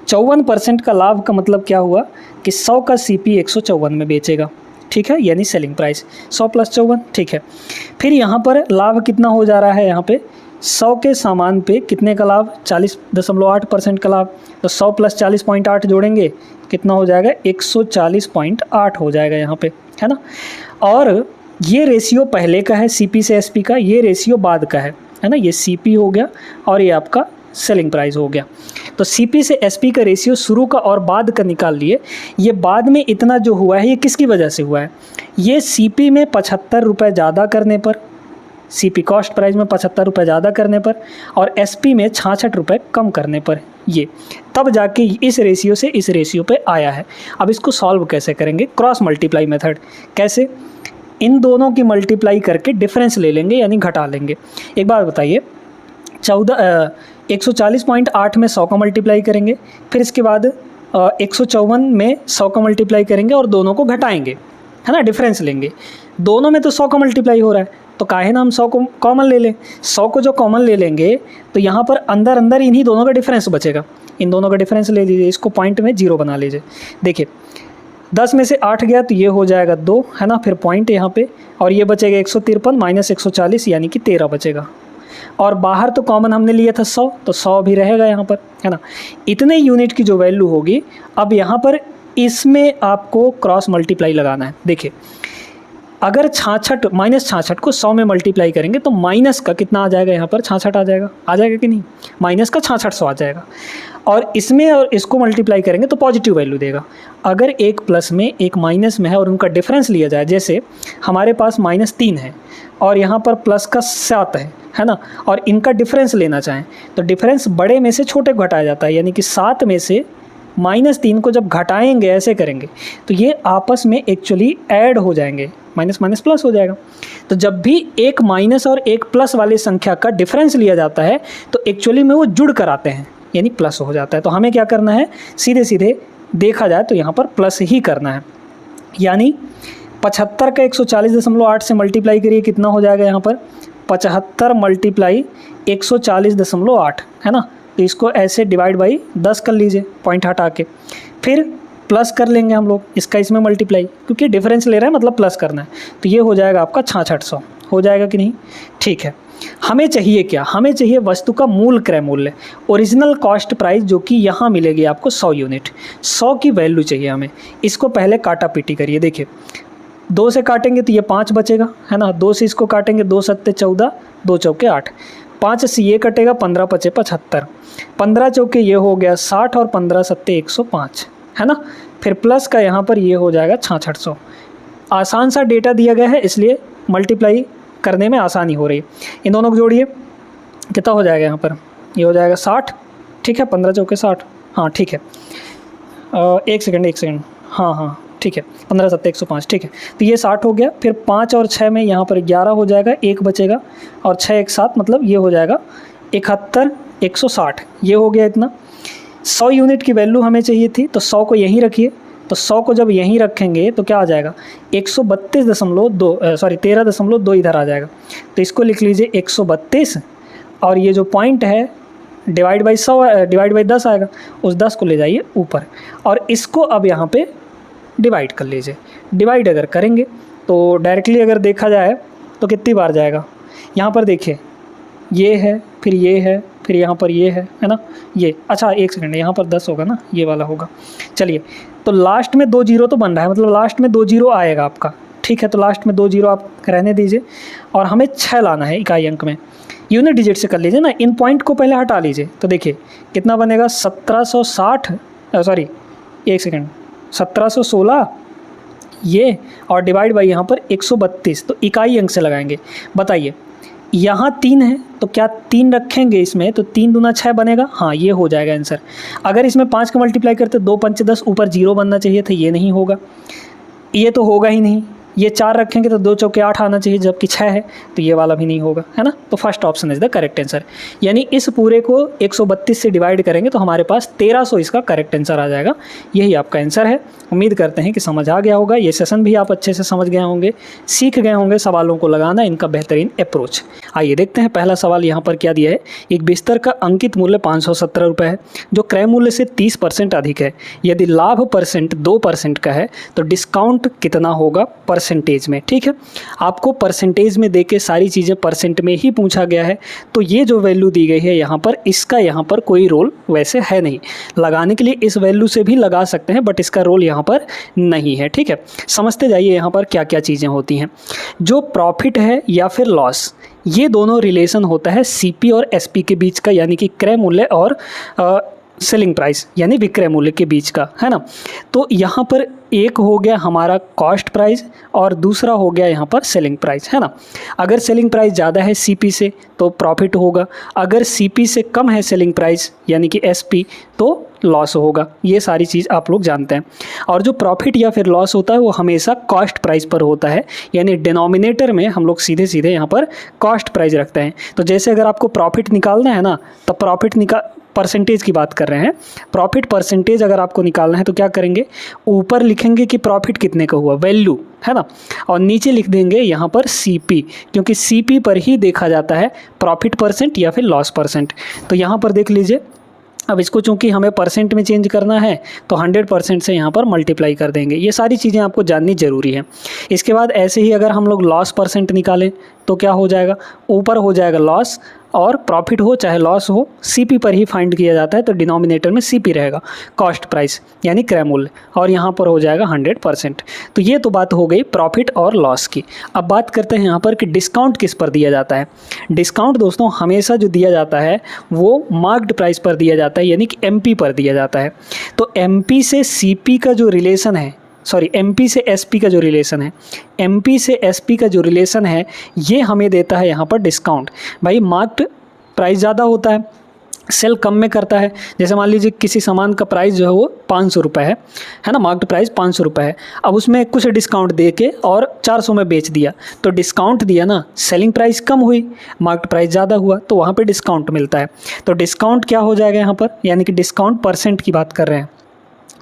54% का लाभ का मतलब क्या हुआ कि 100 का CP 154 में बेचेगा, ठीक है, यानी सेलिंग प्राइस 100 + 54, ठीक है। फिर यहाँ पर लाभ कितना हो जा रहा है, यहाँ पे 100 के सामान पे कितने का लाभ, 40.8% का लाभ। तो 100 + 40.8 जोड़ेंगे कितना हो जाएगा, 140.8 हो जाएगा यहाँ पे, है ना। और ये रेशियो पहले का है CP से SP का, ये रेशियो बाद का है ना। ये CP हो गया और ये आपका सेलिंग प्राइस हो गया। तो CP से SP का रेशियो शुरू का और बाद का निकाल लिए। ये बाद में इतना जो हुआ है ये किसकी वजह से हुआ है, ये CP में 75 रुपये ज़्यादा करने पर, CP कॉस्ट प्राइस में 75 रुपये ज़्यादा करने पर, और SP में 66 रुपये कम करने पर, ये तब जाके इस रेशियो से इस रेशियो पे आया है। अब इसको सॉल्व कैसे करेंगे, क्रॉस मल्टीप्लाई मेथड। कैसे, इन दोनों की मल्टीप्लाई करके डिफरेंस ले लेंगे, यानी घटा लेंगे। एक बात बताइए, 140.8 में 100 का मल्टीप्लाई करेंगे, फिर इसके बाद 154 में 100 का मल्टीप्लाई करेंगे और दोनों को घटाएंगे, है ना, डिफरेंस लेंगे। दोनों में तो 100 का मल्टीप्लाई हो रहा है, तो काहे ना हम 100 को कॉमन ले लें। 100 को जो कॉमन ले लेंगे तो यहाँ पर अंदर अंदर इन्हीं दोनों का डिफरेंस बचेगा। इन दोनों का डिफरेंस ले लीजिए, इसको पॉइंट में 0 बना लीजिए। देखिए 10 में से 8 गया तो ये हो जाएगा 2, है ना, फिर पॉइंट यहाँ पे, और ये बचेगा 153 - 140 यानी कि 13 बचेगा। और बाहर तो कॉमन हमने लिया था 100, तो 100 भी रहेगा यहाँ पर, है ना। इतने यूनिट की जो वैल्यू होगी, अब यहाँ पर इसमें आपको क्रॉस मल्टीप्लाई लगाना है। देखिए अगर 66 -66 को 100 में मल्टीप्लाई करेंगे तो माइनस का कितना आ जाएगा, यहाँ पर 66 आ जाएगा कि नहीं, माइनस का 6600 आ जाएगा। और इसमें और इसको मल्टीप्लाई करेंगे तो पॉजिटिव वैल्यू देगा। अगर एक प्लस में एक माइनस में है और उनका डिफरेंस लिया जाए, जैसे हमारे पास -3 है और यहाँ पर प्लस का 7 है ना, और इनका डिफरेंस लेना चाहें तो डिफरेंस बड़े में से छोटे को घटाया जाता है, यानी कि 7 में से -3 को जब घटाएंगे, ऐसे करेंगे तो ये आपस में एक्चुअली ऐड हो जाएंगे, माइनस माइनस प्लस हो जाएगा। तो जब भी एक माइनस और एक प्लस वाली संख्या का डिफरेंस लिया जाता है तो एक्चुअली में वो जुड़ कर आते हैं, यानी प्लस हो जाता है। तो हमें क्या करना है, सीधे सीधे देखा जाए तो यहाँ पर प्लस ही करना है, यानी 75 का 140.8 से मल्टीप्लाई करिए, कितना हो जाएगा यहाँ पर 75 × 140.8, है ना। तो इसको ऐसे डिवाइड बाई 10 कर लीजिए, पॉइंट हटा के, फिर प्लस कर लेंगे हम लोग इसका इसमें मल्टीप्लाई, क्योंकि डिफरेंस ले रहा है मतलब प्लस करना है। तो ये हो जाएगा आपका 6600, हो जाएगा कि नहीं, ठीक है। हमें चाहिए क्या, हमें चाहिए वस्तु का मूल क्रय मूल्य, ओरिजिनल कॉस्ट प्राइस, जो कि यहाँ मिलेगी आपको 100 यूनिट, 100 की वैल्यू चाहिए हमें। इसको पहले काटा पीटी करिए। देखिए 2 से काटेंगे तो ये 5 बचेगा, है ना, 2 से इसको काटेंगे, 2 × 7 = 14, 2 × 8, 5 से ये कटेगा, 15 × 5 = 75, 15 × ये हो गया 60 और 15 × 7 = 105, है ना। फिर प्लस का यहाँ पर ये हो जाएगा 6600। आसान सा डेटा दिया गया है इसलिए मल्टीप्लाई करने में आसानी हो रही है। इन दोनों को जोड़िए, कितना हो जाएगा यहाँ पर, ये हो जाएगा 60, ठीक है, 15 × 60, हाँ ठीक है, एक सेकंड, हाँ ठीक है, 15 × 7 = 105, ठीक है। तो ये 60 हो गया, फिर 5 और 6 में यहाँ पर 11 हो जाएगा, 1 बचेगा, और 6 × 7 मतलब ये हो जाएगा 71, 160, ये हो गया इतना। 100 यूनिट की वैल्यू हमें चाहिए थी, तो 100 को यहीं रखिए। तो 100 को जब यहीं रखेंगे तो क्या आ जाएगा, 13.2 इधर आ जाएगा। तो इसको लिख लीजिए 132, और ये जो पॉइंट है डिवाइड बाई 100 डिवाइड बाई 10 आएगा, उस 10 को ले जाइए ऊपर, और इसको अब यहाँ पे डिवाइड कर लीजिए। डिवाइड अगर करेंगे तो डायरेक्टली अगर देखा जाए तो कितनी बार जाएगा, यहाँ पर देखिए ये है, फिर ये है, फिर यहाँ पर ये है ना, ये अच्छा एक सेकंड, यहाँ पर 10 होगा ना, ये वाला होगा। चलिए, तो लास्ट में 2 जीरो तो बन रहा है, मतलब लास्ट में 2 जीरो आएगा आपका, ठीक है। तो लास्ट में 2 जीरो आप रहने दीजिए, और हमें 6 लाना है इकाई अंक में। यूनिट डिजिट से कर लीजिए ना, इन पॉइंट को पहले हटा लीजिए। तो देखिए कितना बनेगा, 1760, सॉरी एक सेकंड, 1716 ये, और डिवाइड बाई यहाँ पर 132, तो इकाई अंक से लगाएंगे। बताइए यहाँ 3 है तो क्या 3 रखेंगे इसमें, तो 3 दूना 6 बनेगा, हाँ ये हो जाएगा आंसर। अगर इसमें 5 का मल्टीप्लाई करते 2 पंच 10, ऊपर 0 बनना चाहिए था, ये नहीं होगा, ये तो होगा ही नहीं। ये 4 रखेंगे तो 2 चौके 8 आना चाहिए, जबकि 6 है, तो ये वाला भी नहीं होगा, है ना। तो first option is the correct answer. यानी इस पूरे को 132 से डिवाइड करेंगे तो हमारे पास 1300 इसका करेक्ट आंसर आ जाएगा। यही आपका आंसर है। उम्मीद करते हैं कि समझ आ गया होगा। ये सेशन भी आप अच्छे से समझ गए होंगे, सीख गए होंगे सवालों को लगाना, इनका बेहतरीन अप्रोच। आइए देखते हैं पहला सवाल यहाँ पर क्या दिया है। एक बिस्तर का अंकित मूल्य 517 रुपये है, जो क्रय मूल्य से 30% अधिक है। यदि लाभ परसेंट 2% का है तो डिस्काउंट कितना होगा परसेंटेज में। ठीक है, आपको परसेंटेज में देके सारी चीज़ें परसेंट में ही पूछा गया है, तो ये जो वैल्यू दी गई है यहाँ पर, इसका यहाँ पर कोई रोल वैसे है नहीं। लगाने के लिए इस वैल्यू से भी लगा सकते हैं, बट इसका रोल यहाँ पर नहीं है। ठीक है, समझते जाइए यहाँ पर क्या क्या चीज़ें होती हैं। जो प्रॉफिट है या फिर लॉस, ये दोनों रिलेशन होता है सीपी और एसपी के बीच का, यानी कि क्रय मूल्य और सेलिंग प्राइस यानी विक्रय मूल्य के बीच का, है ना। तो यहाँ पर एक हो गया हमारा कॉस्ट प्राइस और दूसरा हो गया यहाँ पर सेलिंग प्राइस, है ना। अगर सेलिंग प्राइस ज़्यादा है सीपी से तो प्रॉफिट होगा, अगर सीपी से कम है सेलिंग प्राइस यानी कि एसपी तो लॉस होगा। ये सारी चीज़ आप लोग जानते हैं। और जो प्रॉफिट या फिर लॉस होता है वो हमेशा कॉस्ट प्राइस पर होता है, यानी डिनोमिनेटर में हम लोग सीधे सीधे यहाँ पर कॉस्ट प्राइस रखते हैं। तो जैसे अगर आपको प्रॉफिट निकालना है ना, तो प्रॉफिट परसेंटेज की बात कर रहे हैं, प्रॉफिट परसेंटेज अगर आपको निकालना है तो क्या करेंगे, ऊपर लिखेंगे कि प्रॉफिट कितने का हुआ, वैल्यू, है ना, और नीचे लिख देंगे यहाँ पर सीपी, क्योंकि सीपी पर ही देखा जाता है प्रॉफिट परसेंट या फिर लॉस परसेंट। तो यहाँ पर देख लीजिए, अब इसको चूंकि हमें परसेंट में चेंज करना है तो 100% से यहाँ पर मल्टीप्लाई कर देंगे। ये सारी चीज़ें आपको जाननी ज़रूरी है। इसके बाद ऐसे ही अगर हम लोग लॉस परसेंट निकालें तो क्या हो जाएगा, ऊपर हो जाएगा लॉस, और प्रॉफिट हो चाहे लॉस हो सीपी पर ही फाइंड किया जाता है, तो डिनोमिनेटर में सीपी रहेगा, कॉस्ट प्राइस यानी क्रय मूल्य, और यहाँ पर हो जाएगा 100%। तो ये तो बात हो गई प्रॉफिट और लॉस की। अब बात करते हैं यहाँ पर कि डिस्काउंट किस पर दिया जाता है। डिस्काउंट दोस्तों हमेशा जो दिया जाता है वो मार्क्ड प्राइस पर दिया जाता है, यानी कि एमपी पर दिया जाता है। तो एमपी से सीपी का जो रिलेशन है, सॉरी एमपी से एसपी का जो रिलेशन है, एमपी से एसपी का जो रिलेशन है ये हमें देता है यहाँ पर डिस्काउंट। भाई मार्क्ड प्राइस ज़्यादा होता है, सेल कम में करता है। जैसे मान लीजिए किसी सामान का प्राइस जो है वो 500 रुपये है ना, मार्क्ड प्राइस 500 रुपये है। अब उसमें कुछ डिस्काउंट दे के और 400 में बेच दिया, तो डिस्काउंट दिया ना, सेलिंग प्राइस कम हुई, मार्क्ड प्राइस ज़्यादा हुआ, तो वहाँ पे डिस्काउंट मिलता है। तो डिस्काउंट क्या हो जाएगा यहाँ पर, यानी कि डिस्काउंट परसेंट की बात कर रहे हैं,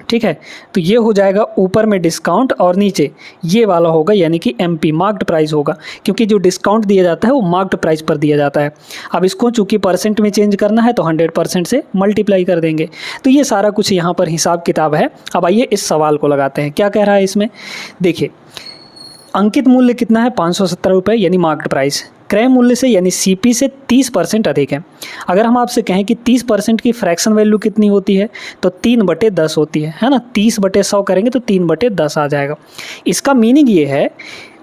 ठीक है। तो ये हो जाएगा ऊपर में डिस्काउंट और नीचे ये वाला होगा यानी कि एमपी मार्क्ड प्राइस होगा, क्योंकि जो डिस्काउंट दिया जाता है वो मार्क्ड प्राइस पर दिया जाता है। अब इसको चूंकि परसेंट में चेंज करना है तो 100% से मल्टीप्लाई कर देंगे। तो ये सारा कुछ यहाँ पर हिसाब किताब है। अब आइए इस सवाल को लगाते हैं, क्या कह रहा है इसमें। देखिए अंकित मूल्य कितना है, 517 रुपये यानी मार्क्ड प्राइस, क्रय मूल्य से यानी सीपी से 30% अधिक है। अगर हम आपसे कहें कि 30% की फ्रैक्शन वैल्यू कितनी होती है तो 3/10 होती है ना। 30/100 करेंगे तो 3/10 आ जाएगा। इसका मीनिंग ये है,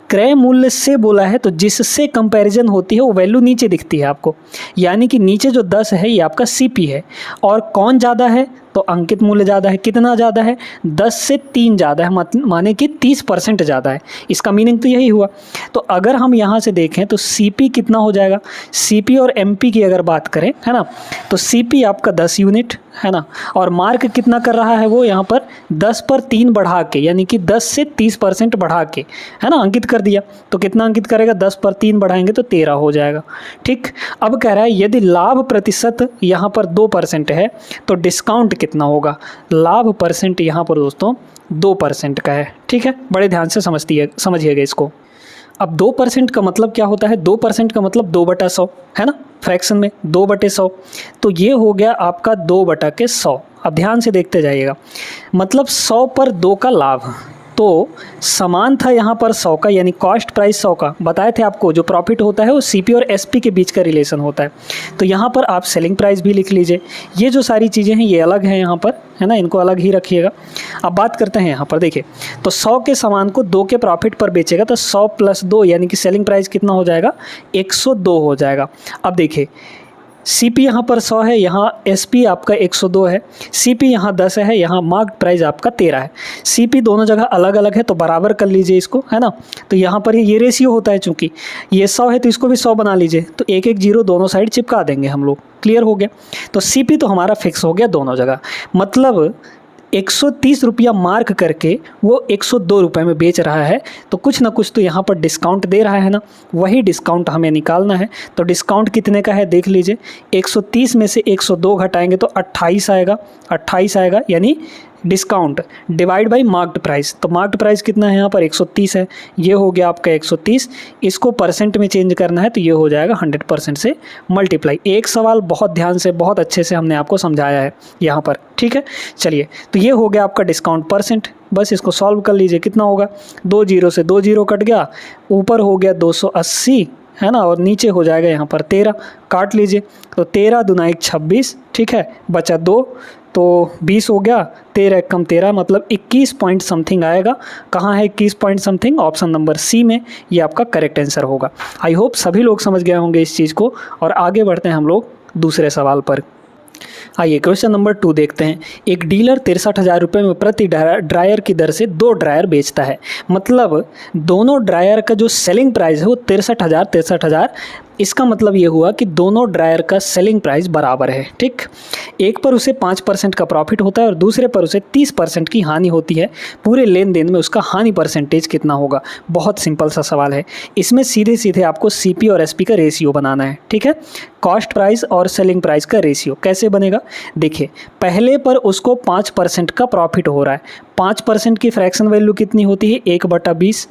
क्रय मूल्य से बोला है तो जिससे कंपैरिजन होती है वो वैल्यू नीचे दिखती है आपको, यानी कि नीचे जो 10 है ये आपका सीपी है, और कौन ज़्यादा है तो अंकित मूल्य ज़्यादा है। कितना ज़्यादा है, 10 से 3 ज़्यादा है, माने कि 30% ज़्यादा है। इसका मीनिंग तो यही हुआ। तो अगर हम यहाँ से देखें तो सीपी कितना हो जाएगा, सीपी और एमपी की अगर बात करें, है ना, तो सीपी आपका 10 यूनिट है ना, और मार्क कितना कर रहा है वो यहाँ पर 10 पर 3 बढ़ा के, यानी कि 10 से 30% बढ़ा के, है ना, अंकित कर दिया। तो कितना अंकित करेगा, 10 पर 3 बढ़ाएंगे तो 13 हो जाएगा। ठीक, अब कह रहा है यदि लाभ प्रतिशत यहाँ पर 2% है तो डिस्काउंट कितना होगा। लाभ परसेंट यहाँ पर दोस्तों 2% का है। ठीक है, बड़े ध्यान से समझिएगा इसको। अब 2% का मतलब क्या होता है, 2% का मतलब 2/100 है ना, फ्रैक्शन में 2/100, तो ये हो गया आपका 2/100। अब ध्यान से देखते जाइएगा, मतलब 100 पर 2 का लाभ, तो समान था यहाँ पर 100 का, यानी कॉस्ट प्राइस 100 का। बताए थे आपको जो प्रॉफिट होता है वो सीपी और एसपी के बीच का रिलेशन होता है। तो यहाँ पर आप सेलिंग प्राइस भी लिख लीजिए। ये जो सारी चीज़ें हैं ये अलग हैं यहाँ पर, है ना, इनको अलग ही रखिएगा। अब बात करते हैं यहाँ पर, देखिए तो 100 के सामान को 2 के प्रॉफिट पर बेचेगा तो 100 + 2 यानी कि सेलिंग प्राइस कितना हो जाएगा, 102 हो जाएगा। अब देखिए सीपी यहाँ पर 100 है, यहाँ एसपी आपका 102 है, सीपी यहाँ 10 है, यहाँ मार्क प्राइस आपका 13 है। सीपी दोनों जगह अलग अलग है तो बराबर कर लीजिए इसको, है ना। तो यहाँ पर ये रेशियो होता है, चूँकि ये 100 है तो इसको भी 100 बना लीजिए, तो 1 1 0 दोनों साइड चिपका देंगे हम लोग। क्लियर हो गया। तो सीपी तो हमारा फिक्स हो गया दोनों जगह, मतलब 130 रुपया मार्क करके वो 102 रुपये में बेच रहा है, तो कुछ ना कुछ तो यहाँ पर डिस्काउंट दे रहा है ना, वही डिस्काउंट हमें निकालना है। तो डिस्काउंट कितने का है देख लीजिए, 130 में से 102 घटाएंगे तो 28 आएगा, 28 आएगा, यानी discount divide by marked price. तो मार्क्ड प्राइस कितना है यहाँ पर 130 है, ये हो गया आपका 130। इसको परसेंट में चेंज करना है तो ये हो जाएगा 100% से मल्टीप्लाई। एक सवाल बहुत ध्यान से बहुत अच्छे से हमने आपको समझाया है यहाँ पर, ठीक है। चलिए तो ये हो गया आपका डिस्काउंट परसेंट। बस इसको सॉल्व कर लीजिए, कितना होगा, 2 0 से 2 0 कट गया, ऊपर हो गया 280, है ना, और नीचे हो जाएगा यहाँ पर 13, काट लीजिए। तो 13 दूना 1 26, ठीक है, बचा 2 तो 20 हो गया, 13 कम 13 मतलब 21 पॉइंट समथिंग आएगा। कहाँ है 21 point something, option number C में, ये आपका करेक्ट आंसर होगा। आई होप सभी लोग समझ गए होंगे इस चीज़ को। और आगे बढ़ते हैं हम लोग दूसरे सवाल पर। आइए क्वेश्चन नंबर 2 देखते हैं। एक डीलर 63,000 रुपये में प्रति ड्रायर की दर से 2 ड्रायर बेचता है, मतलब दोनों ड्रायर का जो सेलिंग प्राइस है वो 63,000। इसका मतलब ये हुआ कि दोनों ड्रायर का सेलिंग प्राइस बराबर है, ठीक। एक पर उसे 5% का प्रॉफिट होता है और दूसरे पर उसे 30% की हानि होती है। पूरे लेन देन में उसका हानि परसेंटेज कितना होगा। बहुत सिंपल सा सवाल है। इसमें सीधे सीधे आपको सीपी और एसपी का रेशियो बनाना है, ठीक है। कॉस्ट प्राइस और सेलिंग प्राइस का रेशियो कैसे बनेगा, देखिए पहले पर उसको 5% का प्रॉफिट हो रहा है। 5% की फ्रैक्शन वैल्यू कितनी होती है, 1/20।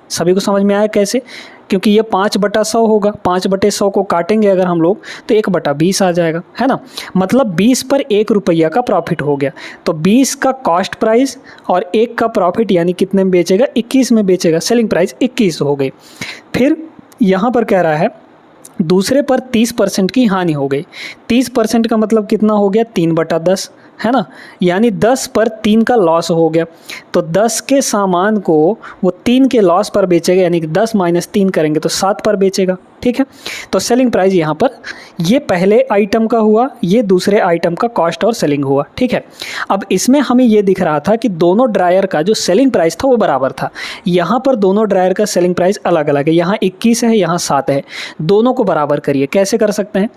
सभी को समझ में आया कैसे, क्योंकि ये 5/100 होगा, 5/100 को काटेंगे अगर हम लोग तो 1/20 आ जाएगा, है ना। मतलब 20 पर 1 रुपया का प्रॉफिट हो गया। तो 20 का कॉस्ट प्राइस और 1 का प्रॉफिट, यानी कितने में बेचेगा, 21 में बेचेगा। सेलिंग प्राइस 21 हो गई। फिर यहाँ पर कह रहा है दूसरे पर 30% की हानि हो गई। 30% का मतलब कितना हो गया, 3/10, है ना, यानी 10 पर 3 का लॉस हो गया। तो 10 के सामान को वो 3 के लॉस पर बेचेगा, यानी कि 10 - 3 करेंगे तो 7 पर बेचेगा, ठीक है। तो सेलिंग प्राइस यहाँ पर ये पहले आइटम का हुआ, ये दूसरे आइटम का कॉस्ट और सेलिंग हुआ, ठीक है। अब इसमें हमें ये दिख रहा था कि दोनों ड्रायर का जो सेलिंग प्राइस था वो बराबर था। यहाँ पर दोनों ड्रायर का सेलिंग प्राइस अलग अलग है, यहाँ 21 है, यहाँ 7 है। दोनों को बराबर करिए। कैसे कर सकते हैं,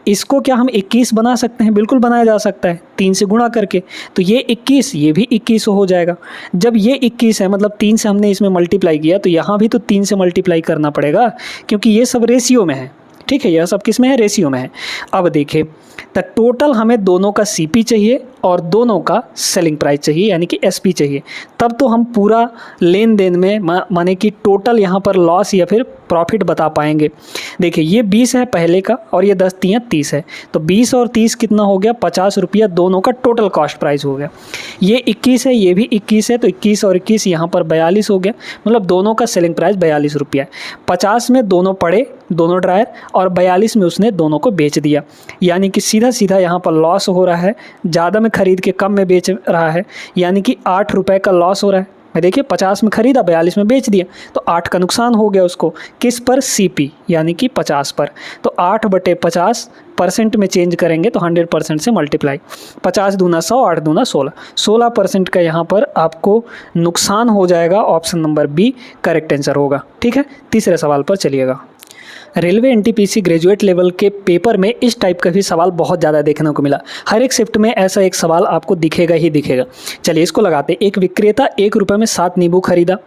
इसको क्या हम 21 बना सकते हैं, बिल्कुल बनाया जा सकता है, 3 से गुणा करके। तो ये 21, ये भी 21 हो जाएगा। जब ये 21 है मतलब 3 से हमने इसमें मल्टीप्लाई किया, तो यहाँ भी तो 3 से मल्टीप्लाई करना पड़ेगा, क्योंकि ये सब रेशियो में है, ठीक है। यह सब किस में है, रेशियो में है। अब देखिए तो टोटल हमें दोनों का सीपी चाहिए और दोनों का सेलिंग प्राइस चाहिए, यानी कि एसपी चाहिए। तब तो हम पूरा लेन देन में माने कि टोटल यहाँ पर लॉस या फिर प्रॉफिट बता पाएंगे। देखिए ये 20 है पहले का और ये 10 3 30 है, तो 20 और 30 कितना हो गया, 50 रुपया दोनों का टोटल कॉस्ट प्राइस हो गया। ये 21 है, ये भी 21 है, तो 21 और 21 यहाँ पर 42 हो गया, मतलब दोनों का सेलिंग प्राइस 42 रुपया है। 50 में दोनों पड़े, दोनों ड्रायर, और 42 में उसने दोनों को बेच दिया, यानी कि सीधा सीधा यहाँ पर लॉस हो रहा है। ज़्यादा में खरीद के कम में बेच रहा है, यानी कि 8 रुपये का लॉस हो रहा है। मैं देखिए 50 में खरीदा, 42 में बेच दिया, तो 8 का नुकसान हो गया उसको। किस पर, सीपी, यानी कि 50 पर। तो 8/50 परसेंट में चेंज करेंगे तो 100% से मल्टीप्लाई। 50 दूना 100, 8 दूना 16, 16% का यहाँ पर आपको नुकसान हो जाएगा। Option number B correct answer होगा, ठीक है। तीसरे सवाल पर चलिएगा। रेलवे एनटीपीसी ग्रेजुएट लेवल के पेपर में इस टाइप का भी सवाल बहुत ज़्यादा देखने को मिला। हर एक शिफ्ट में ऐसा एक सवाल आपको दिखेगा ही दिखेगा। चलिए इसको लगाते। एक विक्रेता 1 रुपये में 7 नींबू खरीदा।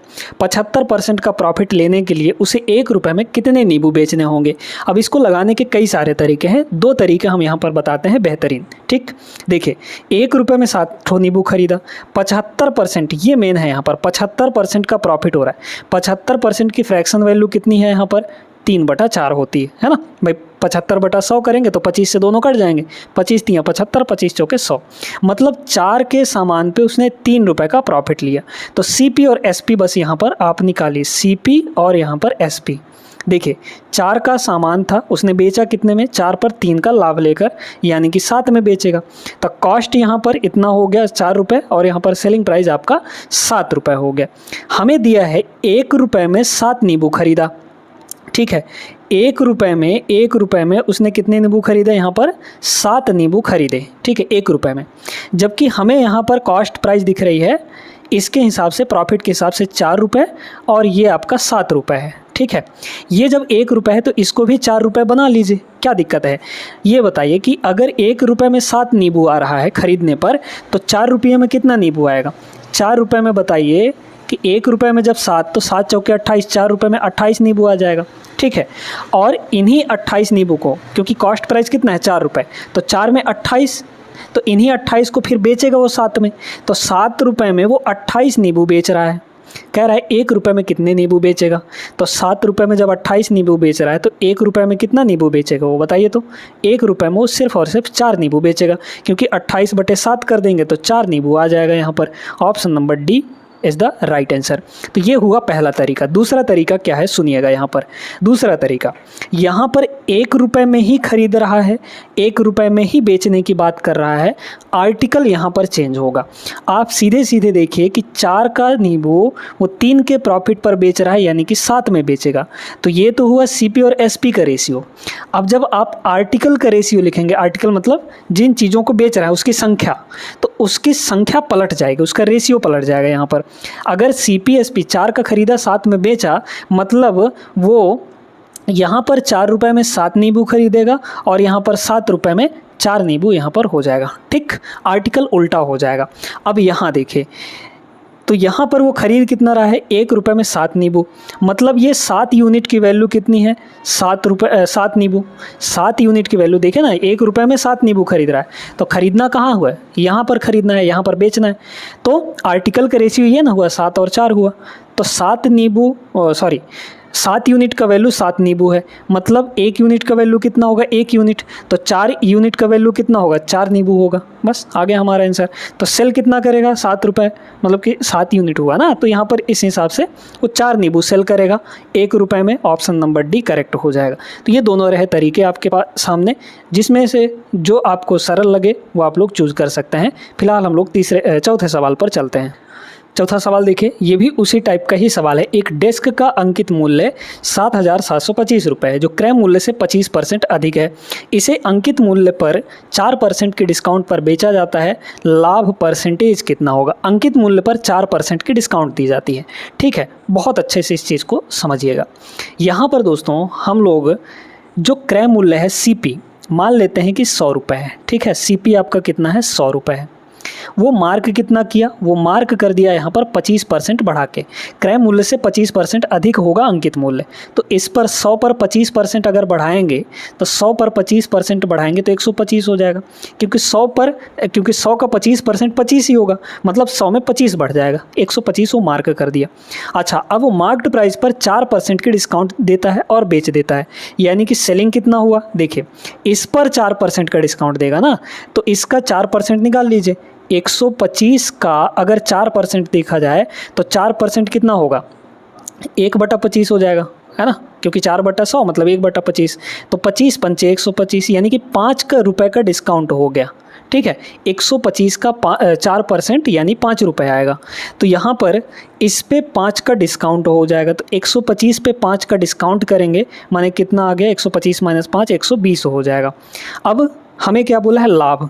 75% का प्रॉफिट लेने के लिए उसे 1 रुपये में कितने नींबू बेचने होंगे। अब इसको लगाने के कई सारे तरीके हैं, 2 तरीके हम यहाँ पर बताते हैं बेहतरीन, ठीक। देखिए 1 रुपये में 7 ठो नींबू खरीदा, 75%, ये मेन है यहाँ पर, 75% का प्रॉफिट हो रहा है। 75% की फ्रैक्शन वैल्यू कितनी है यहाँ पर, 3/4 होती है ना भाई। 75/100 करेंगे तो 25 से दोनों कट जाएंगे, 25 तियाँ 75, 25 चौके 100, मतलब 4 के सामान पे उसने 3 रुपये का प्रॉफिट लिया। तो CP और SP बस यहाँ पर आप निकालिए, CP और यहाँ पर SP। देखिए 4 का सामान था, उसने बेचा कितने में, 4 पर 3 का लाभ लेकर, यानी कि 7 में बेचेगा। तो कॉस्ट यहाँ पर इतना हो गया 4 रुपये और यहाँ पर सेलिंग प्राइस आपका 7 रुपये हो गया। हमें दिया है 1 रुपये में 7 नींबू खरीदा, ठीक है। 1 रुपये में उसने कितने नींबू खरीदे, यहाँ पर 7 नींबू खरीदे, ठीक है, 1 रुपये में। जबकि हमें यहाँ पर कॉस्ट प्राइस दिख रही है इसके हिसाब से, प्रॉफिट के हिसाब से 4 रुपये और ये आपका 7 रुपये है, ठीक है। ये जब 1 रुपये है तो इसको भी 4 रुपये बना लीजिए, क्या दिक्कत है। ये बताइए कि अगर 1 रुपये में 7 नींबू आ रहा है खरीदने पर, तो 4 रुपये में कितना नींबू आएगा। 4 रुपये में बताइए कि 1 रुपये में जब 7, तो 7 चौके 28, 4 रुपये में 28 नींबू आ जाएगा, ठीक है। और इन्हीं 28 नींबू को, क्योंकि कॉस्ट प्राइस कितना है 4 रुपये, तो 4 में 28, तो इन्हीं 28 को फिर बेचेगा वो 7 में, तो 7 रुपये में वो 28 नींबू बेच रहा है। कह रहा है 1 रुपये में कितने नींबू बेचेगा, तो 7 रुपये में जब 28 नींबू बेच रहा है तो 1 रुपये में कितना नींबू बेचेगा वो बताइए। तो 1 रुपये में वो सिर्फ और सिर्फ 4 नींबू बेचेगा, क्योंकि 28/7 कर देंगे तो 4 नींबू आ जाएगा यहाँ पर। Option number D is the right answer. तो ये हुआ पहला तरीका। दूसरा तरीका क्या है सुनिएगा यहाँ पर। दूसरा तरीका, यहाँ पर 1 रुपये में ही खरीद रहा है, 1 रुपये में ही बेचने की बात कर रहा है, आर्टिकल यहाँ पर चेंज होगा। आप सीधे सीधे देखिए कि 4 का नींबू वो 3 के प्रॉफिट पर बेच रहा है, यानी कि 7 में बेचेगा। तो ये तो हुआ CP और SP का रेशियो। अब जब आप आर्टिकल का रेशियो लिखेंगे, आर्टिकल मतलब जिन चीज़ों को बेच रहा है उसकी संख्या, तो उसकी संख्या पलट जाएगी, उसका रेशियो पलट जाएगा यहाँ पर। अगर CP SP 4 का खरीदा 7 में बेचा, मतलब वो यहाँ पर 4 रुपये में 7 नींबू खरीदेगा और यहाँ पर 7 रुपये में 4 नींबू यहाँ पर हो जाएगा, ठीक। आर्टिकल उल्टा हो जाएगा। अब यहाँ देखिए, तो यहाँ पर वो खरीद कितना रहा है, 1 रुपये में 7 नींबू, मतलब ये 7 यूनिट की वैल्यू कितनी है, 7 नींबू। 7 यूनिट की वैल्यू देखे ना, 1 रुपये में 7 नींबू खरीद रहा है, तो खरीदना कहाँ हुआ है, यहाँ पर खरीदना है, यहाँ पर बेचना है। तो आर्टिकल का रेशियो ये ना हुआ, 7 और 4 हुआ, तो 7 यूनिट का वैल्यू 7 नींबू है, मतलब 1 यूनिट का वैल्यू कितना होगा, 1 यूनिट, तो 4 यूनिट का वैल्यू कितना होगा, 4 नींबू होगा। बस आ गया हमारा आंसर। तो सेल कितना करेगा, 7 रुपये, मतलब कि 7 यूनिट हुआ ना, तो यहाँ पर इस हिसाब से वो 4 नींबू सेल करेगा 1 रुपये में। ऑप्शन नंबर डी करेक्ट हो जाएगा। तो ये दोनों रहे तरीके आपके पास सामने, जिसमें से जो आपको सरल लगे वो आप लोग चूज़ कर सकते हैं। फिलहाल हम लोग चौथे सवाल पर चलते हैं। चौथा सवाल देखिए, ये भी उसी टाइप का ही सवाल है। एक डेस्क का अंकित मूल्य 7,725 रुपये है, जो क्रय मूल्य से 25% अधिक है। इसे अंकित मूल्य पर 4% के डिस्काउंट पर बेचा जाता है। लाभ परसेंटेज कितना होगा। अंकित मूल्य पर 4% की डिस्काउंट दी जाती है, ठीक है। बहुत अच्छे से इस चीज़ को समझिएगा। यहाँ पर दोस्तों हम लोग जो क्रय मूल्य है CP मान लेते हैं कि 100 रुपये है, ठीक है। CP आपका कितना है, 100 रुपये है। वो मार्क कितना किया, वो मार्क कर दिया यहाँ पर 25% बढ़ा के। क्रय मूल्य से 25% अधिक होगा अंकित मूल्य, तो इस पर 100 पर 25% अगर बढ़ाएंगे, तो 100 पर 25% बढ़ाएंगे तो 125 हो जाएगा, क्योंकि 100 का 25% 25 ही होगा, मतलब 100 में 25 बढ़ जाएगा, 125 वो मार्क कर दिया। अच्छा, अब वो मार्क्ड प्राइस पर 4% की डिस्काउंट देता है और बेच देता है, यानी कि सेलिंग कितना हुआ। देखिए इस पर 4% का डिस्काउंट देगा ना, तो इसका 4% निकाल लीजिए। 125 का अगर 4% देखा जाए तो 4% कितना होगा, 1/25 हो जाएगा, है ना, क्योंकि 4/100 मतलब 1/25, तो 25 पंचे 125, यानी कि 5 रुपये का डिस्काउंट हो गया, ठीक है। 125 का 4% यानी 5 रुपये आएगा। तो यहाँ पर इस पे 5 का डिस्काउंट हो जाएगा, तो 125 पे 5 का डिस्काउंट करेंगे, माने कितना आ गया, 125 - 5 120 हो जाएगा। अब हमें क्या बोला है, लाभ।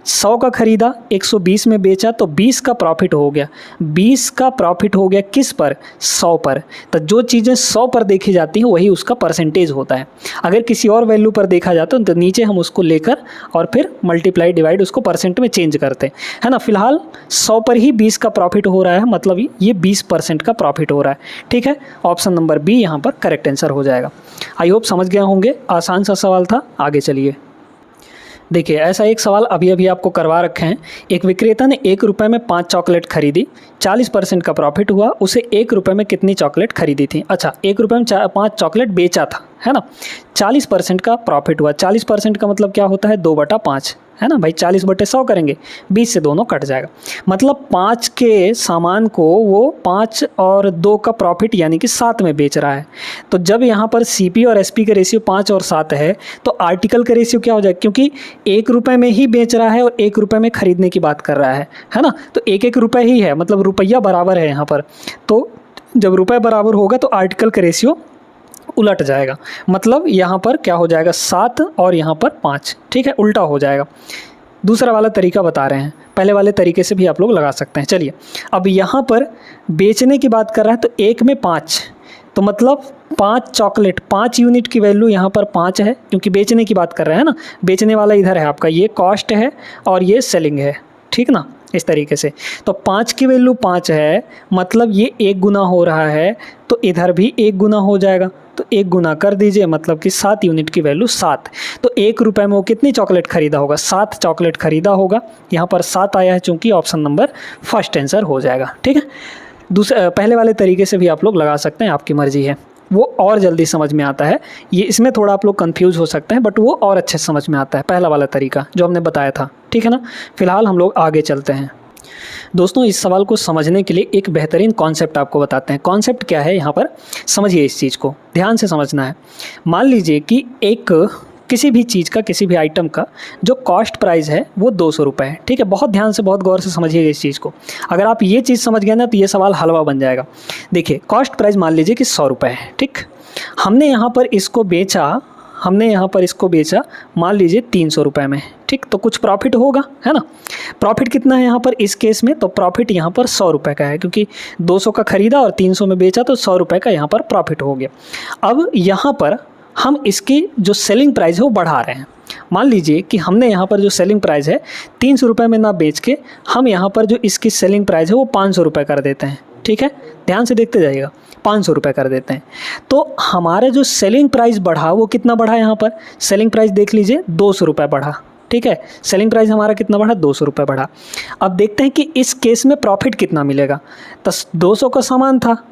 100 का खरीदा, 120 में बेचा, तो 20 का प्रॉफिट हो गया। 20 का प्रॉफिट हो गया किस पर, 100 पर। तो जो चीज़ें 100 पर देखी जाती हैं वही उसका परसेंटेज होता है। अगर किसी और वैल्यू पर देखा जाता है तो नीचे हम उसको लेकर और फिर मल्टीप्लाई डिवाइड उसको परसेंट में चेंज करते हैं, है ना। फिलहाल 100 पर ही 20 का प्रॉफिट हो रहा है, मतलब ये 20% का प्रॉफिट हो रहा है, ठीक है। ऑप्शन नंबर बी यहाँ पर करेक्ट आंसर हो जाएगा। आई होप समझ गए होंगे, आसान सा सवाल था। आगे चलिए। देखिए ऐसा एक सवाल अभी अभी आपको करवा रखे हैं। एक विक्रेता ने 1 रुपये में 5 चॉकलेट खरीदी, 40% का प्रॉफिट हुआ, उसे 1 रुपये में कितनी चॉकलेट खरीदी थी? अच्छा, 1 रुपये में 5 चॉकलेट बेचा था, है ना। 40% का प्रॉफिट हुआ, 40% का मतलब क्या होता है? 2/5, है ना भाई। 40/100 करेंगे, 20 से दोनों कट जाएगा। मतलब 5 के सामान को वो 5 और 2 का प्रॉफिट यानी कि 7 में बेच रहा है। तो जब यहाँ पर सीपी और एसपी का रेशियो 5 और 7 है तो आर्टिकल का रेशियो क्या हो जाएगा? क्योंकि 1 रुपये में ही बेच रहा है और 1 रुपये में खरीदने की बात कर रहा है ना। तो 1 रुपये ही है, मतलब रुपया बराबर है यहाँ पर। तो जब रुपये बराबर होगा तो आर्टिकल का रेशियो उलट जाएगा। मतलब यहाँ पर क्या हो जाएगा? 7 और यहाँ पर 5, ठीक है, उल्टा हो जाएगा। दूसरा वाला तरीका बता रहे हैं, पहले वाले तरीके से भी आप लोग लगा सकते हैं। चलिए, अब यहाँ पर बेचने की बात कर रहा है तो 1 में 5, तो मतलब 5 चॉकलेट, 5 यूनिट की वैल्यू यहाँ पर 5 है, क्योंकि बेचने की बात कर रहे हैं ना। बेचने वाला इधर है आपका, ये कॉस्ट है और ये सेलिंग है, ठीक ना, इस तरीके से। तो 5 की वैल्यू 5 है, मतलब ये 1 गुना हो रहा है, तो इधर भी 1 गुना हो जाएगा। तो 1 गुना कर दीजिए, मतलब कि 7 यूनिट की वैल्यू 7। तो 1 रुपये में वो कितनी चॉकलेट खरीदा होगा? 7 चॉकलेट खरीदा होगा। यहाँ पर 7 आया है, चूँकि ऑप्शन नंबर फर्स्ट आंसर हो जाएगा, ठीक है। पहले वाले तरीके से भी आप लोग लगा सकते हैं, आपकी मर्जी है, वो और जल्दी समझ में आता है। ये इसमें थोड़ा आप लोग कंफ्यूज हो सकते हैं, बट वो और अच्छे समझ में आता है पहला वाला तरीका जो हमने बताया था, ठीक है ना। फिलहाल हम लोग आगे चलते हैं। दोस्तों, इस सवाल को समझने के लिए एक बेहतरीन कॉन्सेप्ट आपको बताते हैं। कॉन्सेप्ट क्या है यहाँ पर, समझिए, इस चीज़ को ध्यान से समझना है। मान लीजिए कि एक किसी भी चीज़ का, किसी भी आइटम का जो कॉस्ट प्राइस है वो 200 रुपये है, ठीक है। बहुत ध्यान से, बहुत गौर से समझिएगा इस चीज़ को। अगर आप ये चीज़ समझ गए ना तो ये सवाल हलवा बन जाएगा। देखिए, कॉस्ट प्राइस मान लीजिए कि 100 रुपये है, ठीक। हमने यहाँ पर इसको बेचा मान लीजिए 300 रुपये में, ठीक। तो कुछ प्रॉफिट होगा, है ना। प्रॉफिट कितना है यहाँ पर इस केस में? तो प्रॉफिट यहाँ पर 100 रुपये का है, क्योंकि 200 का खरीदा और 300 में बेचा, तो 100 रुपये का यहाँ पर प्रॉफिट हो गया। अब यहाँ पर हम इसकी जो सेलिंग प्राइस है वो बढ़ा रहे हैं। मान लीजिए कि हमने यहाँ पर जो सेलिंग प्राइस है 300 रुपये में ना बेच के हम यहाँ पर जो इसकी सेलिंग प्राइस है वो 500 रुपये कर देते हैं, ठीक है। ध्यान से देखते जाइएगा, 500 रुपये कर देते हैं। तो हमारा जो सेलिंग प्राइस बढ़ा वो कितना बढ़ा? यहाँ पर सेलिंग प्राइस देख लीजिए, 200 रुपये बढ़ा, ठीक है। सेलिंग प्राइस हमारा कितना बढ़ा? 200 रुपये बढ़ा। अब देखते हैं कि इस केस में प्रॉफिट कितना मिलेगा। तो 200 का सामान था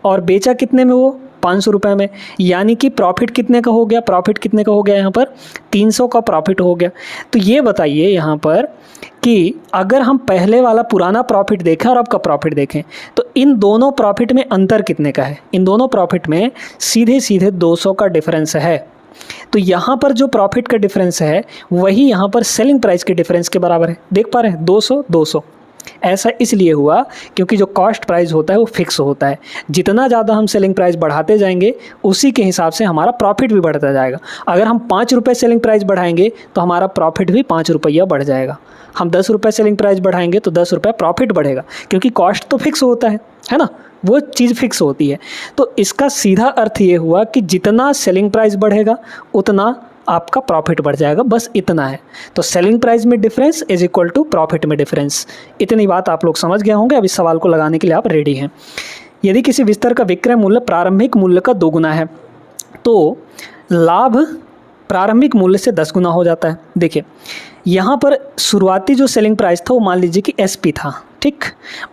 और बेचा कितने में? वो 500 रुपये में, यानी कि प्रॉफिट कितने का हो गया? प्रॉफिट कितने का हो गया? यहाँ पर 300 का प्रॉफिट हो गया। तो ये बताइए यहाँ पर कि अगर हम पहले वाला पुराना प्रॉफिट देखें और अब का प्रॉफिट देखें तो इन दोनों प्रॉफिट में अंतर कितने का है? इन दोनों प्रॉफिट में सीधे सीधे 200 का डिफरेंस है। तो यहाँ पर जो प्रॉफिट का डिफरेंस है वही यहाँ पर सेलिंग प्राइस के डिफरेंस के बराबर है। देख पा रहे हैं, 200 200। ऐसा इसलिए हुआ क्योंकि जो कॉस्ट प्राइस होता है वो फिक्स होता है। जितना ज़्यादा हम सेलिंग प्राइस बढ़ाते जाएंगे उसी के हिसाब से हमारा प्रॉफिट भी बढ़ता जाएगा। अगर हम 5 रुपये सेलिंग प्राइस बढ़ाएंगे तो हमारा प्रॉफिट भी 5 रुपया बढ़ जाएगा। हम 10 रुपये सेलिंग प्राइस बढ़ाएंगे तो 10 रुपये प्रॉफिट बढ़ेगा, क्योंकि कॉस्ट तो फिक्स होता है ना, वो चीज़ फिक्स होती है। तो इसका सीधा अर्थ ये हुआ कि जितना सेलिंग प्राइस बढ़ेगा उतना आपका प्रॉफिट बढ़ जाएगा, बस इतना है। तो सेलिंग प्राइस में difference is equal to profit में डिफरेंस। इतनी बात आप लोग समझ गए होंगे। अब इस सवाल को लगाने के लिए आप रेडी हैं। यदि किसी विस्तर का विक्रय मूल्य प्रारंभिक मूल्य का 2 गुना है तो लाभ प्रारंभिक मूल्य से 10 गुना हो जाता है। देखिए, यहाँ पर शुरुआती जो सेलिंग प्राइस था वो मान लीजिए कि SP था, ठीक।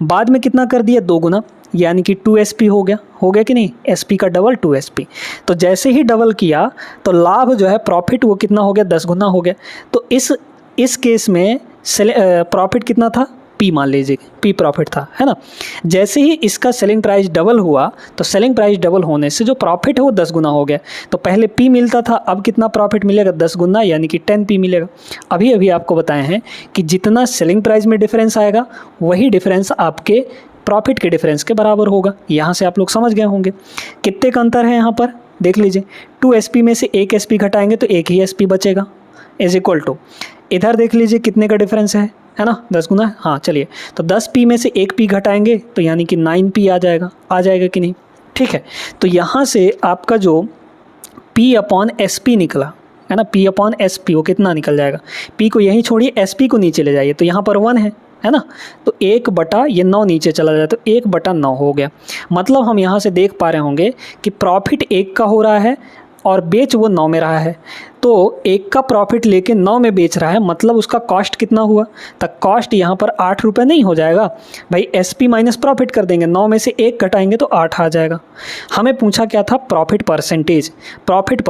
बाद में कितना कर दिया? 2 गुना, यानी कि 2SP हो गया कि नहीं? SP का डबल 2SP। तो जैसे ही डबल किया तो लाभ जो है, प्रॉफिट, वो कितना हो गया? 10 गुना हो गया। तो इस केस में प्रॉफिट कितना था? P मान लीजिए, P प्रॉफिट था, है ना। जैसे ही इसका सेलिंग प्राइस डबल हुआ तो सेलिंग प्राइस डबल होने से जो प्रॉफिट है वो 10 गुना हो गया। तो पहले P मिलता था, अब कितना प्रॉफिट मिलेगा? 10 गुना, यानी कि 10P मिलेगा। अभी आपको बताए हैं कि जितना सेलिंग प्राइस में डिफरेंस आएगा वही डिफरेंस आपके प्रॉफिट के डिफरेंस के बराबर होगा। यहाँ से आप लोग समझ गए होंगे कितने का अंतर है। यहाँ पर देख लीजिए, 2SP में से 1 SP घटाएंगे तो 1 ही SP बचेगा, इज इक्वल टू, इधर देख लीजिए कितने का डिफरेंस है ना, 10 गुना। हाँ, चलिए, तो 10P में से 1P घटाएंगे तो यानी कि 9P आ जाएगा कि नहीं? ठीक है। तो यहाँ से आपका जो P/SP निकला है ना, P/SP वो कितना निकल जाएगा? P को यहीं छोड़िए, SP को नीचे ले जाइए, तो यहाँ पर 1 है ना, तो 1/9 नीचे चला जाए तो 1/9 हो गया। मतलब हम यहाँ से देख पा रहे होंगे कि प्रॉफिट 1 का हो रहा है और बेच वो 9 में रहा है, तो 1 का प्रॉफिट लेके 9 में बेच रहा है, मतलब उसका कॉस्ट कितना हुआ? तो कॉस्ट यहाँ पर 8 रुपये नहीं हो जाएगा भाई, SP माइनस प्रॉफिट कर देंगे, 9 में से 1 घटाएंगे तो 8 आ जाएगा। हमें पूछा क्या था? Profit percentage. प्रॉफिट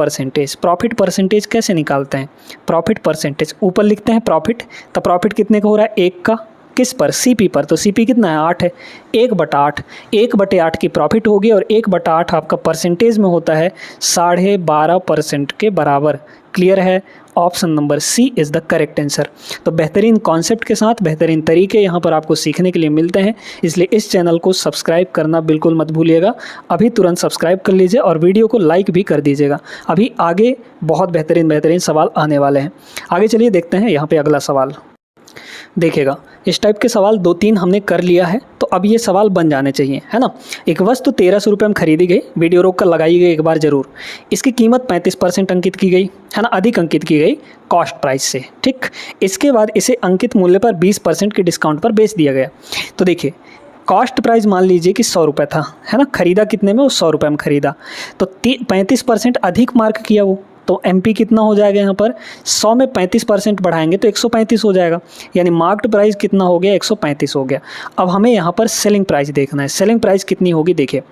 परसेंटेज कैसे निकालते हैं? प्रॉफिट परसेंटेज ऊपर लिखते हैं प्रॉफिट, तो प्रॉफिट कितने का हो रहा है? 1 का, किस पर? CP पर। तो CP कितना है? 8 है। 1/8, 1/8 की प्रॉफिट होगी और 1/8 आपका परसेंटेज में होता है 12.5% के बराबर। क्लियर है? Option number C is the correct answer. तो बेहतरीन कॉन्सेप्ट के साथ बेहतरीन तरीके यहाँ पर आपको सीखने के लिए मिलते हैं, इसलिए इस चैनल को सब्सक्राइब करना बिल्कुल मत भूलिएगा। अभी तुरंत सब्सक्राइब कर लीजिए और वीडियो को लाइक भी कर दीजिएगा। अभी आगे बहुत बेहतरीन सवाल आने वाले हैं। आगे चलिए देखते हैं यहाँ पे अगला सवाल। देखिएगा, इस टाइप के सवाल 2-3 हमने कर लिया है, तो अब ये सवाल बन जाने चाहिए, है ना। एक वस्तु 1300 रुपये में खरीदी गई, वीडियो रोक कर लगाई गई एक बार ज़रूर। इसकी कीमत 35% अंकित की गई, है ना, अधिक अंकित की गई कॉस्ट प्राइस से, ठीक। इसके बाद इसे अंकित मूल्य पर 20% के डिस्काउंट पर बेच दिया गया। तो देखिए, कॉस्ट प्राइस मान लीजिए कि 100 रुपये था, है ना, खरीदा कितने में? वो 100 रुपये में खरीदा, तो 35% अधिक मार्क किया वो, तो MP कितना हो जाएगा यहाँ पर? 100 में 35% बढ़ाएंगे तो 135 हो जाएगा, यानी मार्क्ड प्राइस कितना हो गया? 135 हो गया। अब हमें यहाँ पर सेलिंग प्राइस देखना है, सेलिंग प्राइस कितनी होगी? देखिए,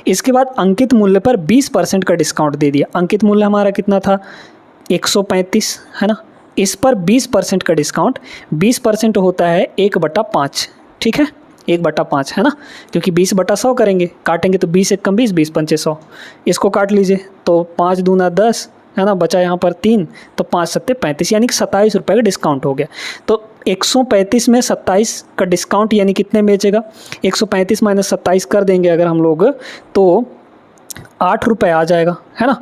इसके बाद अंकित मूल्य पर 20% का डिस्काउंट दे दिया। अंकित मूल्य हमारा कितना था? 135, है ना। इस पर 20% का डिस्काउंट, 20% होता है 1/5, ठीक है, 1/5, है ना, क्योंकि 20/100 करेंगे, काटेंगे तो 20 1 20, 20 पंचे 100, इसको काट लीजिए तो 5 दूना 10, है ना, बचा यहाँ पर 3, तो 5 सत्ते 35, यानी कि 27 रुपये का डिस्काउंट हो गया। तो 135 में 27 का डिस्काउंट यानी कितने बेचेगा? 135 माइनस 27 कर देंगे अगर हम लोग, तो 8 रुपये आ जाएगा, है ना।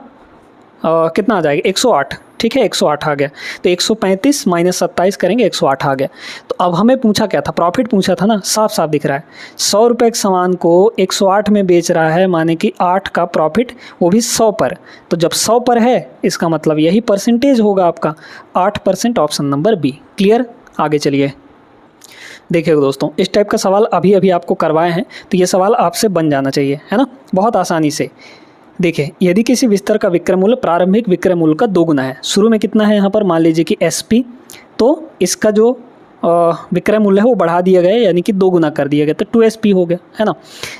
कितना आ जाएगा? 108, ठीक है, 108 आ गया। तो 135 माइनस 27 करेंगे, 108 आ गया। तो अब हमें पूछा क्या था? प्रॉफिट पूछा था ना, साफ साफ दिख रहा है। 100 रुपये के सामान को 108 में बेच रहा है, माने कि 8 का प्रॉफिट, वो भी 100 पर। तो जब 100 पर है, इसका मतलब यही परसेंटेज होगा आपका, 8%, ऑप्शन नंबर B। क्लियर? आगे चलिए। देखिए दोस्तों, इस टाइप का सवाल अभी अभी आपको करवाए हैं, तो ये सवाल आपसे बन जाना चाहिए, है ना, बहुत आसानी से। देखिए, यदि किसी विस्तर का विक्रय मूल्य प्रारंभिक विक्रय मूल्य का 2 गुना है, शुरू में कितना है यहाँ पर? मान लीजिए कि SP, तो इसका जो विक्रय मूल्य है वो बढ़ा दिया गया, यानी कि 2 गुना कर दिया गया, तो 2SP हो गया, है ना,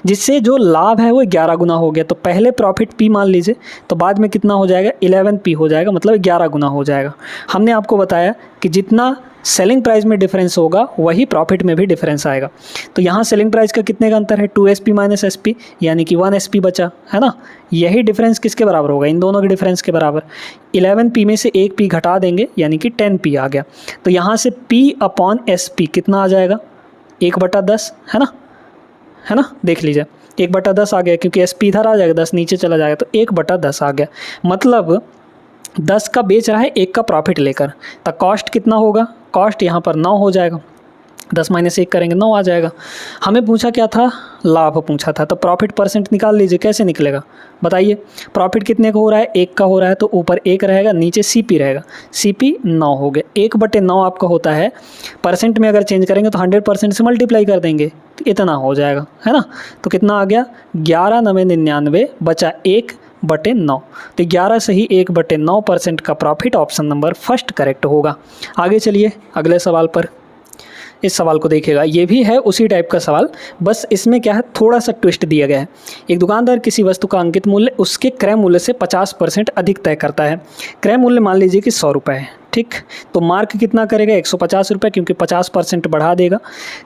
जिससे जो लाभ है वो 11 गुना हो गया। तो पहले प्रॉफिट P मान लीजिए, तो बाद में कितना हो जाएगा? 11P हो जाएगा, मतलब 11 गुना हो जाएगा। हमने आपको बताया कि जितना सेलिंग प्राइस में डिफरेंस होगा वही प्रॉफिट में भी डिफरेंस आएगा। तो यहाँ सेलिंग प्राइस का कितने का अंतर है? 2SP माइनस SP, यानी कि 1SP बचा, है ना। यही डिफरेंस किसके बराबर होगा? इन दोनों के डिफरेंस के बराबर। 11P में से 1P घटा देंगे, यानी कि 10P आ गया। तो यहाँ से P/SP कितना आ जाएगा? 1/10, है ना, देख लीजिए, 1/10 आ गया, क्योंकि SP इधर आ जाएगा, 10 नीचे चला जाएगा, तो 1/10 आ गया। मतलब 10 का बेच रहा है, 1 का प्रॉफिट लेकर, तो कॉस्ट कितना होगा? कॉस्ट यहाँ पर 9 हो जाएगा, 10 माइनस 1 करेंगे 9 आ जाएगा। हमें पूछा क्या था? लाभ पूछा था। तो प्रॉफिट परसेंट निकाल लीजिए, कैसे निकलेगा बताइए? प्रॉफिट कितने का हो रहा है? 1 का हो रहा है, तो ऊपर 1 रहेगा, नीचे CP रहेगा, CP 9 हो गया। 1/9 आपका होता है, परसेंट में अगर चेंज करेंगे तो 100% से मल्टीप्लाई कर देंगे, तो इतना हो जाएगा, है ना। तो कितना आ गया? 11,999 बचा 1/9, तो 11 से ही 1/9% का profit, option number first correct होगा। आगे चलिए अगले सवाल पर। इस सवाल को देखिएगा, ये भी है उसी टाइप का सवाल, बस इसमें क्या है, थोड़ा सा ट्विस्ट दिया गया है। एक दुकानदार किसी वस्तु का अंकित मूल्य उसके क्रय मूल्य से 50% अधिक तय करता है। क्रय मूल्य मान लीजिए कि 100 रुपये है, ठीक। तो मार्क कितना करेगा? 150 रुपये, क्योंकि 50% बढ़ा देगा।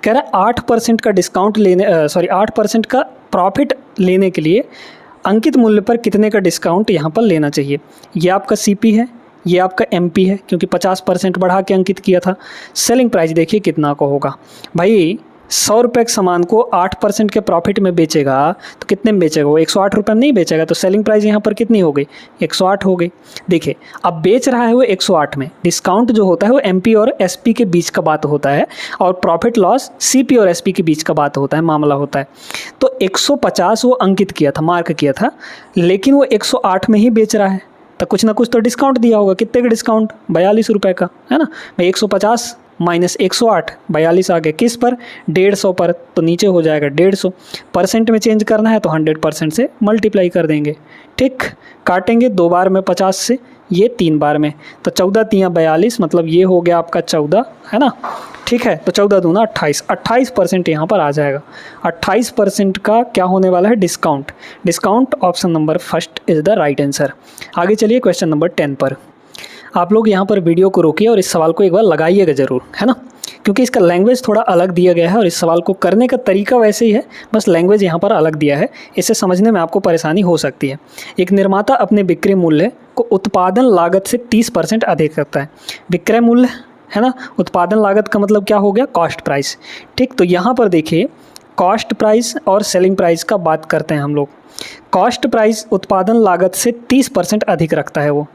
कह रहा है 8% का डिस्काउंट लेने 8% का प्रॉफिट लेने के लिए अंकित मूल्य पर कितने का डिस्काउंट यहाँ पर लेना चाहिए? ये आपका CP है, ये आपका MP है, क्योंकि 50% बढ़ा के अंकित किया था। सेलिंग प्राइस देखिए कितना का होगा भाई। 100 रुपये के सामान को 8% के प्रॉफिट में बेचेगा, तो कितने में बेचेगा? वो 108 रुपये में नहीं बेचेगा, तो सेलिंग प्राइस यहाँ पर कितनी हो गई? 108 हो गई। देखिए, अब बेच रहा है वो 108 में, डिस्काउंट जो होता है वो MP और SP के बीच का बात होता है, और प्रॉफिट लॉस CP और SP के बीच का बात होता है, मामला होता है। तो 150 वो अंकित किया था, मार्क किया था, लेकिन वो 108 में ही बेच रहा है, तो कुछ ना कुछ तो डिस्काउंट दिया होगा। कितने का डिस्काउंट? 42 रुपये का, है ना। भाई 150 माइनस 108, 42 आ गया किस पर, 150 पर, तो नीचे हो जाएगा 150। परसेंट में चेंज करना है तो 100% से मल्टीप्लाई कर देंगे। ठीक, काटेंगे 2 बार में 50 से, ये 3 बार में, तो 14 तियाँ 42, मतलब ये हो गया आपका 14, है ना। ठीक है, तो 14 दूना 28, 28% यहाँ पर आ जाएगा। 28% का क्या होने वाला है, discount. Discount option number first is the right answer. आगे चलिए क्वेश्चन नंबर 10 पर। आप लोग यहाँ पर वीडियो को रोकिए और इस सवाल को एक बार लगाइएगा ज़रूर, है ना, क्योंकि इसका लैंग्वेज थोड़ा अलग दिया गया है और इस सवाल को करने का तरीका वैसे ही है, बस लैंग्वेज यहाँ पर अलग दिया है, इसे समझने में आपको परेशानी हो सकती है। एक निर्माता अपने बिक्री मूल्य को उत्पादन लागत से 30% अधिक रखता है। विक्रय मूल्य, है ना, उत्पादन लागत का मतलब क्या हो गया, कॉस्ट प्राइस। ठीक, तो यहाँ पर देखिए कॉस्ट प्राइस और सेलिंग प्राइस का बात करते हैं हम लोग। कॉस्ट प्राइस उत्पादन लागत से 30% अधिक रखता है वो,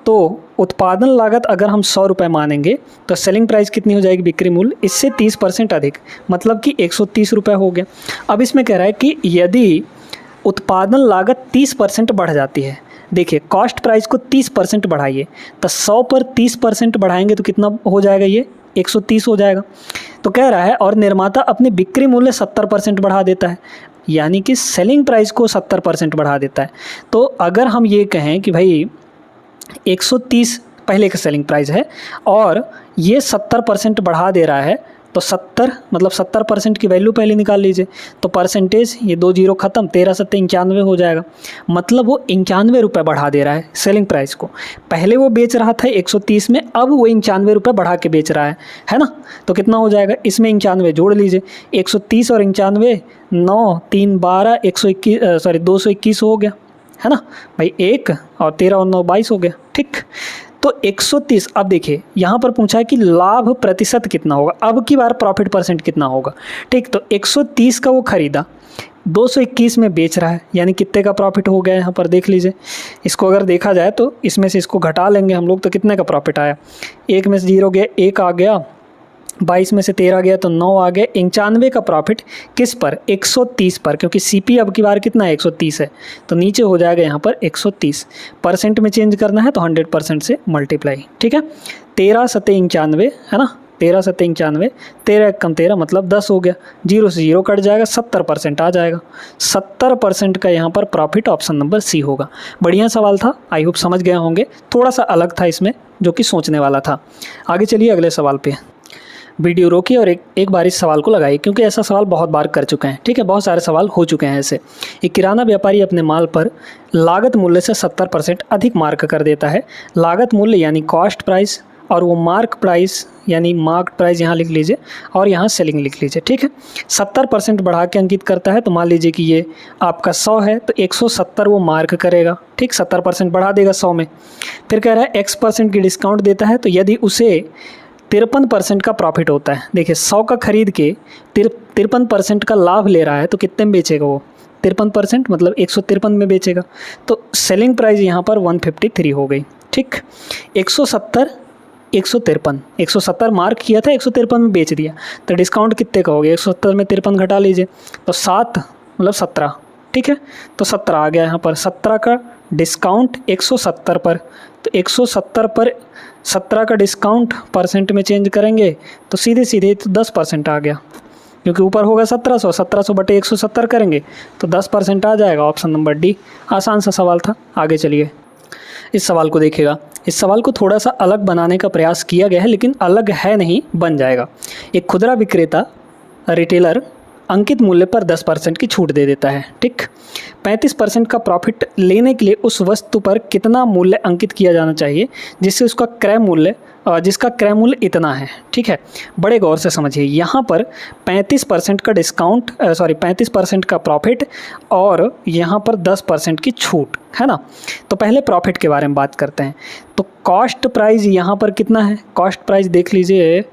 तो उत्पादन लागत अगर हम 100 रुपये मानेंगे तो सेलिंग प्राइस कितनी हो जाएगी, बिक्री मूल्य, इससे 30% अधिक, मतलब कि 130 रुपये हो गया। अब इसमें कह रहा है कि यदि उत्पादन लागत 30% बढ़ जाती है, देखिए कॉस्ट प्राइस को 30% बढ़ाइए, तो 100 पर 30% बढ़ाएंगे तो कितना हो जाएगा, ये 130 हो जाएगा। तो कह रहा है और निर्माता अपनी बिक्री मूल्य 70% बढ़ा देता है, यानी कि सेलिंग प्राइस को 70% बढ़ा देता है। तो अगर हम ये कहें कि भाई 130 पहले का सेलिंग प्राइस है और ये 70% बढ़ा दे रहा है, तो 70 मतलब 70% की वैल्यू पहले निकाल लीजिए, तो परसेंटेज, ये 2 जीरो खत्म, 13 सत्ते 91 हो जाएगा। मतलब वो 91 रुपये बढ़ा दे रहा है सेलिंग प्राइस को। पहले वो बेच रहा था 130 में, अब वो 91 रुपये बढ़ा के बेच रहा है ना। तो कितना हो जाएगा, इसमें 91 जोड़ लीजिए, 130 और 91, 9 3 12, 221 हो गया, है ना भाई, 1 और 13 और 9 22 हो गया। ठीक, तो 130। अब देखिए यहाँ पर पूछा है कि लाभ प्रतिशत कितना होगा, अब की बार प्रॉफिट परसेंट कितना होगा। ठीक, तो 130 का वो खरीदा, 221 में बेच रहा है, यानी कितने का प्रॉफिट हो गया यहाँ पर देख लीजिए। इसको अगर देखा जाए तो इसमें से इसको घटा लेंगे हम लोग, तो कितने का प्रॉफिट आया, 1 में से 0 गया, 1 आ गया, 22 में से 13 गया तो 9 आ गया। 91 का प्रॉफिट किस पर, 130 पर, क्योंकि सीपी अब की बार कितना है, 130 है, तो नीचे हो जाएगा यहाँ पर 130। परसेंट में चेंज करना है तो 100% से मल्टीप्लाई। ठीक है, 13 सत्ते 91, है ना, 13 सत्ते 91, 13 कम 13 मतलब 10 हो गया, 0 से 0 कट जाएगा, 70% आ जाएगा। 70% का यहाँ पर प्रॉफिट ऑप्शन नंबर सी होगा। बढ़िया सवाल था, आई होप समझ गए होंगे, थोड़ा सा अलग था इसमें जो कि सोचने वाला था। आगे चलिए अगले सवाल पे। वीडियो रोकिए और एक बार इस सवाल को लगाइए, क्योंकि ऐसा सवाल बहुत बार कर चुके हैं। ठीक है, बहुत सारे सवाल हो चुके हैं ऐसे। एक किराना व्यापारी अपने माल पर लागत मूल्य से 70% अधिक मार्क कर देता है। लागत मूल्य यानी कॉस्ट प्राइस, और वो मार्क प्राइस यानी मार्क प्राइस यहाँ लिख लीजिए, और यहाँ सेलिंग लिख लीजिए। ठीक है, 70% बढ़ा के अंकित करता है, तो मान लीजिए कि ये आपका 100 है तो 170 वो मार्क करेगा। ठीक, 70% बढ़ा देगा 100 में। फिर कह रहा है X% की डिस्काउंट देता है, तो यदि उसे 53% का प्रॉफिट होता है, देखिए 100 का खरीद के 53% का लाभ ले रहा है, तो कितने में बेचेगा वो, 53% मतलब 153 में बेचेगा। तो सेलिंग प्राइस यहाँ पर 153 हो गई। ठीक, 170 170 मार्क किया था, 153 में बेच दिया, तो डिस्काउंट कितने का हो गया, 170 में 53 घटा लीजिए, तो 7 मतलब 17। ठीक है, तो 17 आ गया यहाँ पर, 17 का डिस्काउंट 170 पर, तो 170 पर 17 का डिस्काउंट परसेंट में चेंज करेंगे तो सीधे सीधे तो 10% आ गया, क्योंकि ऊपर होगा 1700 बटे 170 करेंगे तो 10% आ जाएगा। Option number D. आसान सा सवाल था। आगे चलिए, इस सवाल को देखिएगा। इस सवाल को थोड़ा सा अलग बनाने का प्रयास किया गया है, लेकिन अलग है नहीं, बन जाएगा। एक खुदरा विक्रेता रिटेलर अंकित मूल्य पर 10% की छूट दे देता है। ठीक, 35% का प्रॉफिट लेने के लिए उस वस्तु पर कितना मूल्य अंकित किया जाना चाहिए जिससे उसका क्रय मूल्य जिसका क्रय मूल्य इतना है। ठीक है, बड़े गौर से समझिए, यहाँ पर 35% का डिस्काउंट 35% का प्रॉफिट और यहाँ पर 10% की छूट है ना। तो पहले प्रॉफिट के बारे में बात करते हैं। तो कॉस्ट प्राइस यहाँ पर कितना है, कॉस्ट प्राइस देख लीजिए,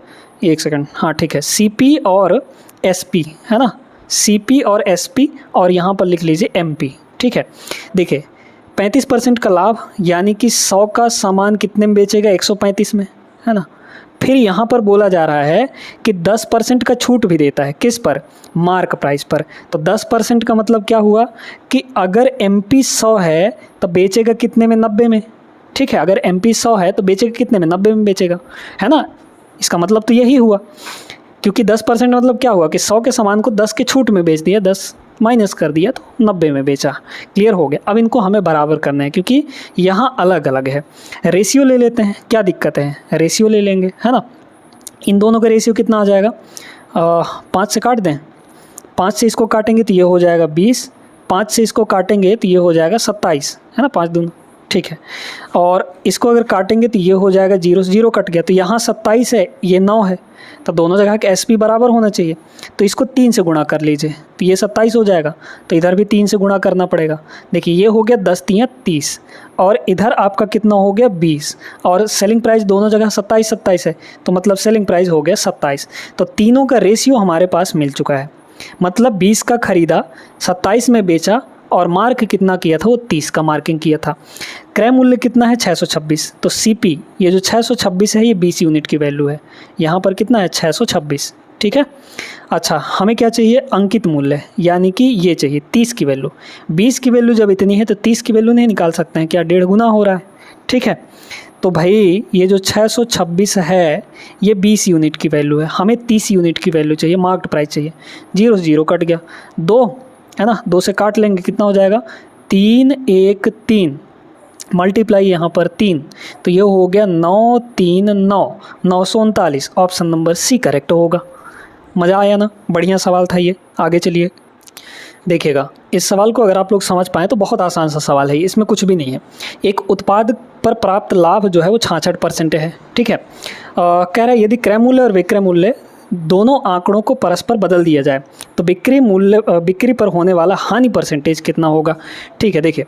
एक सेकंड, हाँ ठीक है, सीपी और एसपी है ना, सीपी और एसपी, और यहाँ पर लिख लीजिए एमपी। ठीक है, देखिए 35% का लाभ, यानी कि 100 का सामान कितने में बेचेगा, 135 में, है ना। फिर यहाँ पर बोला जा रहा है कि 10% का छूट भी देता है, किस पर, मार्क प्राइस पर। तो 10% का मतलब क्या हुआ कि अगर एमपी 100 है तो बेचेगा कितने में, 90 में। ठीक है, अगर एमपी 100 है तो बेचेगा कितने में, 90 में बेचेगा, है ना। इसका मतलब तो यही हुआ, क्योंकि 10% मतलब क्या हुआ कि 100 के सामान को 10 के छूट में बेच दिया, 10 माइनस कर दिया तो 90 में बेचा। क्लियर हो गया। अब इनको हमें बराबर करना है क्योंकि यहाँ अलग अलग है। रेशियो ले लेते हैं, क्या दिक्कत है, रेशियो ले लेंगे, है ना। इन दोनों का रेशियो कितना आ जाएगा, 5 से काट दें, 5 से इसको काटेंगे तो ये हो जाएगा 20, 5 से इसको काटेंगे तो ये हो जाएगा 27, है ना, 5 दूनी, ठीक है। और इसको अगर काटेंगे तो ये हो जाएगा 0 से 0 कट गया, तो यहाँ 27 है, ये 9 है, तो दोनों जगह का SP बराबर होना चाहिए। तो इसको 3 से गुणा कर लीजिए तो ये 27 हो जाएगा, तो इधर भी 3 से गुणा करना पड़ेगा। देखिए ये हो गया 10 तियाँ 30, और इधर आपका कितना हो गया 20, और सेलिंग प्राइस दोनों जगह 27 है, तो मतलब सेलिंग प्राइस हो गया 27। तो तीनों का रेशियो हमारे पास मिल चुका है, मतलब 20 का खरीदा, 27 में बेचा, और मार्क कितना किया था, वो 30 का मार्किंग किया था। क्रय मूल्य कितना है 626, तो CP ये जो 626 है ये 20 यूनिट की वैल्यू है, यहाँ पर कितना है 626, ठीक है। अच्छा हमें क्या चाहिए, अंकित मूल्य, यानी कि ये चाहिए 30 की वैल्यू। 20 की वैल्यू जब इतनी है तो 30 की वैल्यू नहीं निकाल सकते हैं, क्या 1.5 गुना हो रहा है, ठीक है। तो भाई ये जो 626 है ये 20 यूनिट की वैल्यू है, हमें 30 यूनिट की वैल्यू चाहिए, मार्क्ड प्राइस चाहिए। 0 से 0 कट गया, 2 है ना, 2 से काट लेंगे, कितना हो जाएगा 3 1 3, मल्टीप्लाई यहाँ पर 3, तो ये हो गया 9 3 9, 939। ऑप्शन नंबर C करेक्ट होगा। मज़ा आया ना, बढ़िया सवाल था ये। आगे चलिए देखिएगा, इस सवाल को अगर आप लोग समझ पाएँ तो बहुत आसान सा सवाल है, इसमें कुछ भी नहीं है। एक उत्पाद पर प्राप्त लाभ जो है वो 66% है, ठीक है। कह रहा है यदि क्रय मूल्य और विक्रय मूल्य दोनों आंकड़ों को परस्पर बदल दिया जाए तो बिक्री पर होने वाला हानि परसेंटेज कितना होगा। ठीक है, देखिए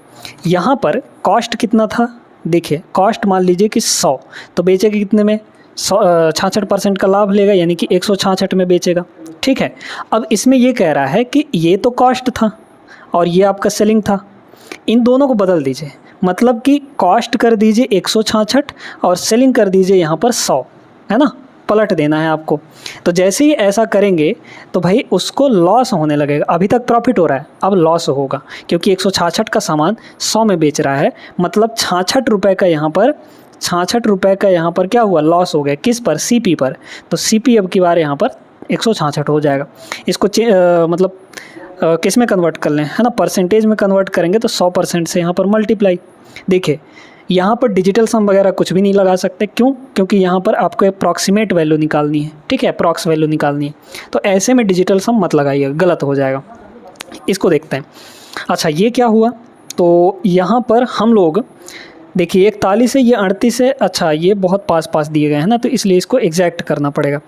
यहाँ पर कॉस्ट कितना था, देखिए कॉस्ट मान लीजिए कि 100, तो बेचेगा कितने में, 66% का लाभ लेगा, यानी कि 166 में बेचेगा। ठीक है, अब इसमें ये कह रहा है कि ये तो कॉस्ट था और ये आपका सेलिंग था, इन दोनों को बदल दीजिए, मतलब कि कॉस्ट कर दीजिए 166 और सेलिंग कर दीजिए यहाँ पर 100, है ना, पलट देना है आपको। तो जैसे ही ऐसा करेंगे तो भाई उसको लॉस होने लगेगा, अभी तक प्रॉफिट हो रहा है अब लॉस होगा, क्योंकि 166 का सामान 100 में बेच रहा है, मतलब 66 रुपये का यहाँ पर 66 रुपये का यहाँ पर क्या हुआ, लॉस हो गया, किस पर, CP पर। तो CP अब की बार यहाँ पर 166 हो जाएगा। इसको मतलब किस में कन्वर्ट कर लें, है ना, परसेंटेज में कन्वर्ट करेंगे तो 100% से यहाँ पर मल्टीप्लाई। देखिए यहाँ पर डिजिटल सम वगैरह कुछ भी नहीं लगा सकते, क्यों, क्योंकि यहाँ पर आपको अप्रॉक्सीमेट वैल्यू निकालनी है, ठीक है, अप्रॉक्स वैल्यू निकालनी है, तो ऐसे में डिजिटल सम मत लगाइए, गलत हो जाएगा। इसको देखते हैं। अच्छा ये क्या हुआ, तो यहाँ पर हम लोग देखिए 41 है, ये 38 है, अच्छा ये बहुत पास पास दिए गए हैं ना, तो इसलिए इसको एग्जैक्ट करना पड़ेगा।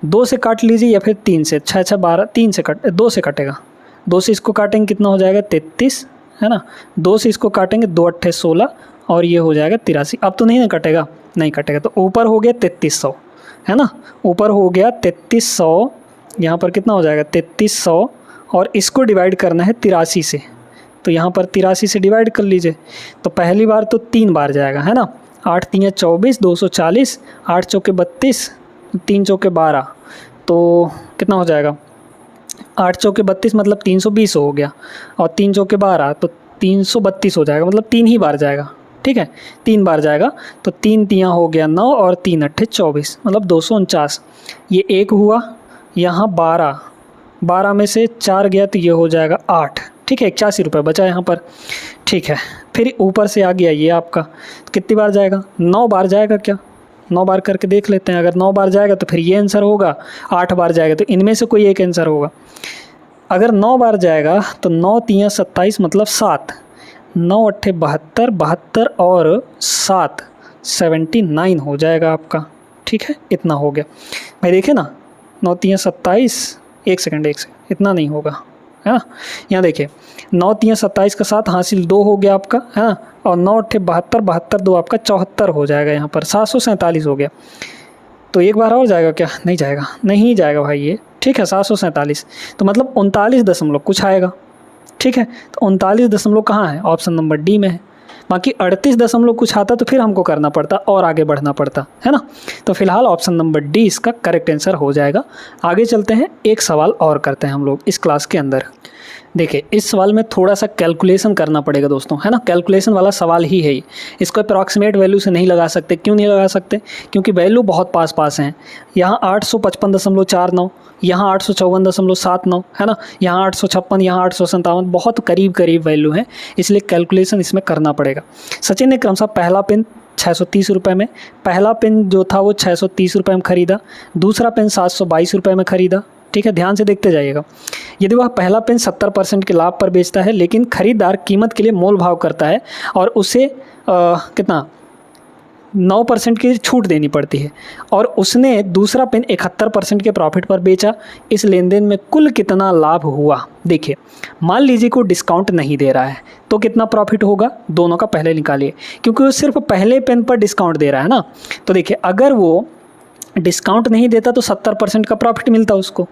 2 से काट लीजिए या फिर 3 से, 6 6 12, 3 से 2 से कटेगा, 2 से इसको काटेंगे कितना हो जाएगा 33, है ना, 2 से इसको काटेंगे 2 8 16 और ये हो जाएगा 83। अब तो नहीं ना कटेगा, नहीं कटेगा, तो ऊपर हो गया 3300, है ना, ऊपर हो गया 3300, यहाँ पर कितना हो जाएगा 3300, और इसको डिवाइड करना है 83 से, तो यहाँ पर 83 से डिवाइड कर लीजिए। तो पहली बार तो 3 बार जाएगा, है ना, 8 3 24, 240, 8 चौके 32, 3 चौके 12, तो कितना हो जाएगा 8 चौके 32 मतलब 320 हो गया, और 3 चौके 12 तो 332 हो जाएगा, मतलब 3 ही बार जाएगा। ठीक है, 3 बार जाएगा, तो 3 तियाँ हो गया 9 और 3 अट्ठे 24, मतलब 249। ये 1 हुआ, यहाँ 12 में से 4 गया तो ये हो जाएगा 8। ठीक है, 81 रुपये बचा यहाँ पर। ठीक है, फिर ऊपर से आ गया ये आपका, कितनी बार जाएगा, 9 बार जाएगा क्या, 9 बार करके देख लेते हैं। अगर 9 बार जाएगा तो फिर ये आंसर होगा, 8 बार जाएगा तो इनमें से कोई एक आंसर होगा। अगर 9 बार जाएगा तो 9 तियाँ 27 मतलब 7, 9 अट्ठे 72, 72 और 7 79 हो जाएगा आपका। ठीक है, इतना हो गया भाई, देखे ना, 9 तियाँ 27, एक सेकंड इतना नहीं होगा, है ना, यहाँ देखिए 9 तियाँ 27 का 7 हासिल 2 हो गया आपका, है ना, और 9 अट्ठे 72, 72 2 आपका 74 हो जाएगा, यहाँ पर 747 हो गया। तो एक बार और जाएगा क्या, नहीं जाएगा, नहीं जाएगा भाई ये। ठीक है, 747, तो मतलब 39 दशमलव कुछ आएगा। ठीक है, तो 39 दशमलव कहाँ है, ऑप्शन नंबर D में है। बाकी 38 दशमलव कुछ आता तो फिर हमको करना पड़ता और आगे बढ़ना पड़ता, है ना। तो फिलहाल ऑप्शन नंबर D इसका करेक्ट आंसर हो जाएगा। आगे चलते हैं, एक सवाल और करते हैं हम लोग इस क्लास के अंदर। देखिए इस सवाल में थोड़ा सा कैलकुलेशन करना पड़ेगा दोस्तों, है ना, कैलकुलेशन वाला सवाल ही है ये। इसको अप्रॉक्सीमेट वैल्यू से नहीं लगा सकते। क्यों नहीं लगा सकते? क्योंकि वैल्यू बहुत पास पास हैं। यहाँ 855.49, यहाँ 854.79, है ना, यहाँ 856, यहाँ 857, बहुत करीब करीब वैल्यू है, इसलिए कैलकुलेशन इसमें करना पड़ेगा। सचिन ने क्रमशः पहला पेन 630 रुपये में, पहला पेन जो था वो 630 रुपये में ख़रीदा, दूसरा पेन 722 रुपये में ख़रीदा। ठीक है, ध्यान से देखते जाइएगा। यदि वह पहला पेन 70% के लाभ पर बेचता है, लेकिन खरीदार कीमत के लिए मोल भाव करता है और उसे कितना 9% की छूट देनी पड़ती है, और उसने दूसरा पेन 71% के प्रॉफिट पर बेचा, इस लेन देन में कुल कितना लाभ हुआ? देखिए मान लीजिए को डिस्काउंट नहीं दे रहा है तो कितना प्रॉफिट होगा? दोनों का पहले निकालिए, क्योंकि वो सिर्फ पहले पेन पर डिस्काउंट दे रहा है ना। तो देखिए अगर वो डिस्काउंट नहीं देता तो 70% का प्रॉफिट मिलता उसको।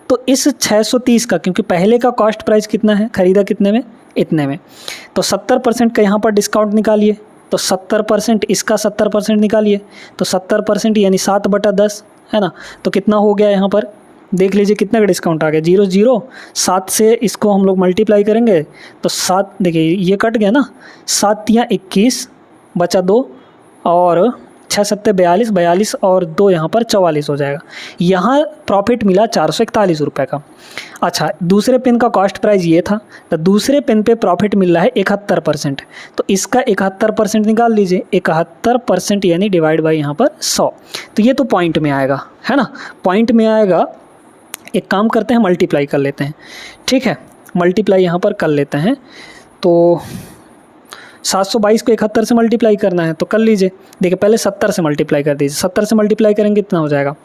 तो इस 630 का, क्योंकि पहले का कॉस्ट प्राइस कितना है, ख़रीदा कितने में? इतने में, तो 70% का यहाँ पर डिस्काउंट निकालिए, तो 70% इसका 70% निकालिए, तो 70% यानी 7/10, है ना। तो कितना हो गया यहाँ पर? देख लीजिए कितना का डिस्काउंट आ गया, 0 7 से इसको हम लोग मल्टीप्लाई करेंगे तो 7, देखिए ये कट गया ना, 7 या 21 बचा 2 और 6 7 42, 42 और 2 यहाँ पर 44 हो जाएगा। यहाँ प्रॉफिट मिला 441 रुपये का। अच्छा, दूसरे पेन का कॉस्ट प्राइस ये था, तो दूसरे पेन पे प्रॉफिट मिल रहा है 71%, तो इसका 71% निकाल लीजिए। 71% यानी डिवाइड बाई यहाँ पर 100, तो ये तो पॉइंट में आएगा, है ना, पॉइंट में आएगा। एक काम करते हैं, मल्टीप्लाई कर लेते हैं। ठीक है, मल्टीप्लाई यहाँ पर कर लेते हैं। तो 722 को 71 से मल्टीप्लाई करना है तो कर लीजिए। देखिए पहले 70 से मल्टीप्लाई कर दीजिए, 70 से मल्टीप्लाई करेंगे कितना हो जाएगा?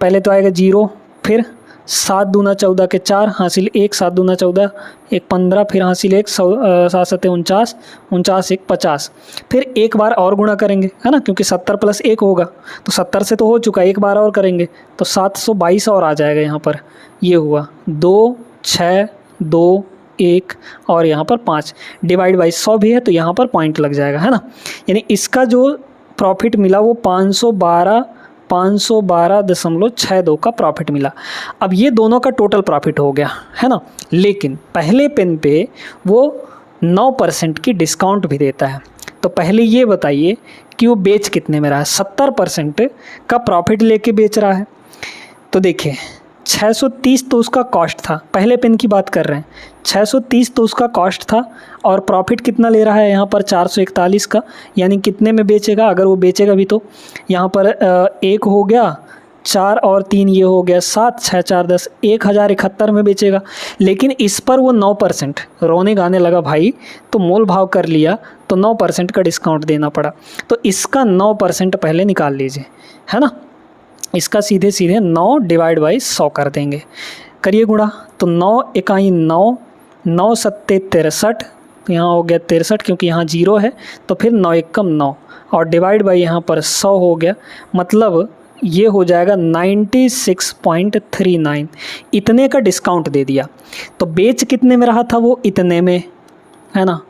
पहले तो आएगा 0, फिर 7 दूना 14 के 4 हासिल 1, 7 दूना 14 1 15, फिर हासिल 1 7 7 49, 49 1 50, फिर एक बार और गुणा करेंगे, है ना, क्योंकि 70 + 1 होगा, तो 70 से तो हो चुका, एक बार और करेंगे तो 722 और आ जाएगा। यहाँ पर ये हुआ 2 6 2 1 और यहाँ पर 5, डिवाइड बाई 100 भी है तो यहाँ पर पॉइंट लग जाएगा, है ना। यानी इसका जो प्रॉफिट मिला वो 512.62 का प्रॉफिट मिला। अब ये दोनों का टोटल प्रॉफिट हो गया, है ना। लेकिन पहले पेन पे वो 9% की डिस्काउंट भी देता है। तो पहले ये बताइए कि वो बेच कितने में रहा है? 70% का प्रॉफिट लेके बेच रहा है। तो देखिए 630 तो उसका कॉस्ट था, पहले पेन की बात कर रहे हैं, 630 तो उसका कॉस्ट था और प्रॉफिट कितना ले रहा है यहाँ पर? 441 का। यानी कितने में बेचेगा? अगर वो बेचेगा भी तो यहाँ पर 1 हो गया, 4 और 3 ये हो गया 7, 6 4 10, 1071 में बेचेगा। लेकिन इस पर वो 9%, रोने गाने लगा भाई, तो मोल भाव कर लिया तो 9% का डिस्काउंट देना पड़ा। तो इसका 9% पहले निकाल लीजिए, है ना। इसका सीधे सीधे 9 डिवाइड बाई 100 कर देंगे, करिए गुणा। तो 9 इकाई 9, 9 सत्ते 63, तो यहाँ हो गया 63 क्योंकि यहाँ 0 है, तो फिर 9 एकम 9 और डिवाइड बाई यहाँ पर 100 हो गया। मतलब ये हो जाएगा 96.39, इतने का डिस्काउंट दे दिया। तो बेच कितने में रहा था वो? इतने में, है ना,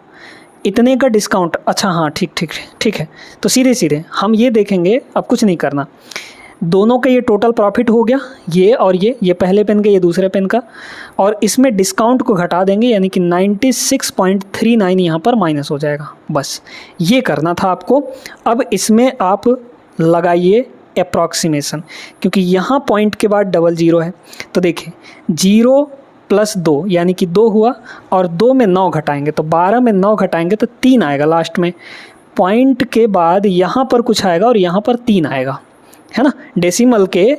इतने का डिस्काउंट। अच्छा हाँ ठीक है। तो सीधे सीधे हम ये देखेंगे, अब कुछ नहीं करना, दोनों का ये टोटल प्रॉफिट हो गया, ये और ये पहले पेन का, ये दूसरे पेन का, और इसमें डिस्काउंट को घटा देंगे, यानी कि 96.39 यहाँ पर माइनस हो जाएगा। बस ये करना था आपको। अब इसमें आप लगाइए अप्रॉक्सीमेशन, क्योंकि यहाँ पॉइंट के बाद डबल 0 है। तो देखिए 0 + 2 यानी कि 2 हुआ, और 2 में 9 घटाएंगे तो 12 में 9 घटाएंगे तो 3 आएगा लास्ट में। पॉइंट के बाद यहाँ पर कुछ आएगा और यहाँ पर 3 आएगा, है ना। डेसिमल के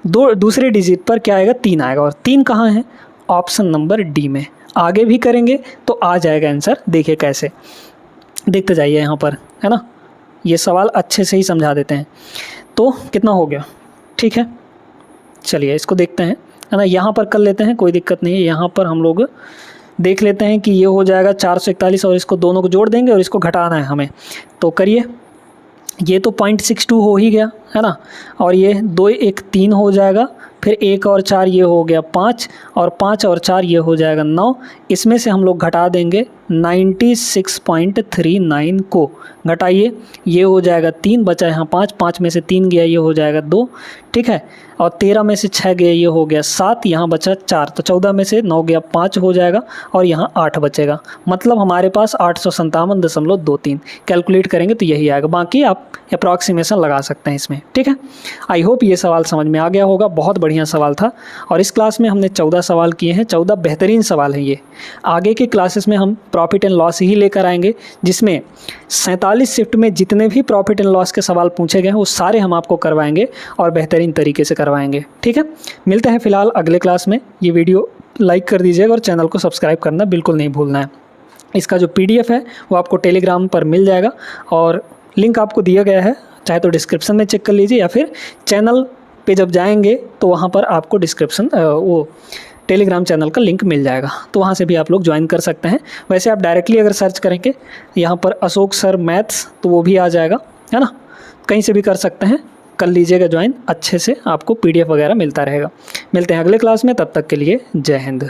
दूसरे डिजिट पर क्या आएगा? 3 आएगा, और 3 कहाँ है? ऑप्शन नंबर डी में। आगे भी करेंगे तो आ जाएगा आंसर। देखिए कैसे, देखते जाइए यहाँ पर, है ना। ये सवाल अच्छे से ही समझा देते हैं। तो कितना हो गया? ठीक है, चलिए इसको देखते हैं, है ना। यहाँ पर कर लेते हैं, कोई दिक्कत नहीं है। यहाँ पर हम लोग देख लेते हैं कि ये हो जाएगा 441, और इसको दोनों को जोड़ देंगे और इसको घटाना है हमें। तो करिए, ये तो 0.62 हो ही गया, है ना, और ये 2 1 3 हो जाएगा, फिर 1 और 4 ये हो गया 5, और 5 और 4 ये हो जाएगा 9। इसमें से हम लोग घटा देंगे 96.39 को घटाइए, ये हो जाएगा 3, बचा यहाँ 5, 5 में से 3 गया, ये हो जाएगा 2, ठीक है। और 13 में से 6 गया, ये हो गया 7, यहाँ बचा 4, तो 14 में से 9 गया 5 हो जाएगा, और यहाँ 8 बचेगा। मतलब हमारे पास 857.23 कैलकुलेट करेंगे तो यही आएगा। बाकी आप अप्रॉक्सीमेशन लगा सकते हैं इसमें, ठीक है। आई होप ये सवाल समझ में आ गया होगा। बहुत बढ़िया सवाल था, और इस क्लास में हमने 14 सवाल किए हैं। 14 बेहतरीन सवाल हैं ये। आगे के क्लासेस में हम प्रॉफिट एंड लॉस ही लेकर आएंगे, जिसमें 47 शिफ्ट में जितने भी प्रॉफिट एंड लॉस के सवाल पूछे गए हैं वो सारे हम आपको करवाएंगे, और बेहतरीन तरीके से करवाएंगे, ठीक है। मिलते हैं फिलहाल अगले क्लास में। ये वीडियो लाइक कर दीजिएगा और चैनल को सब्सक्राइब करना बिल्कुल नहीं भूलना है। इसका जो PDF है वो आपको टेलीग्राम पर मिल जाएगा, और लिंक आपको दिया गया है, चाहे तो डिस्क्रिप्शन में चेक कर लीजिए, या फिर चैनल पे जब जाएंगे तो वहाँ पर आपको डिस्क्रिप्शन वो टेलीग्राम चैनल का लिंक मिल जाएगा, तो वहाँ से भी आप लोग ज्वाइन कर सकते हैं। वैसे आप डायरेक्टली अगर सर्च करेंगे यहाँ पर अशोक सर मैथ्स, तो वो भी आ जाएगा, है ना। कहीं से भी कर सकते हैं, कर लीजिएगा ज्वाइन, अच्छे से आपको PDF वगैरह मिलता रहेगा। मिलते हैं अगले क्लास में, तब तक के लिए जय हिंद।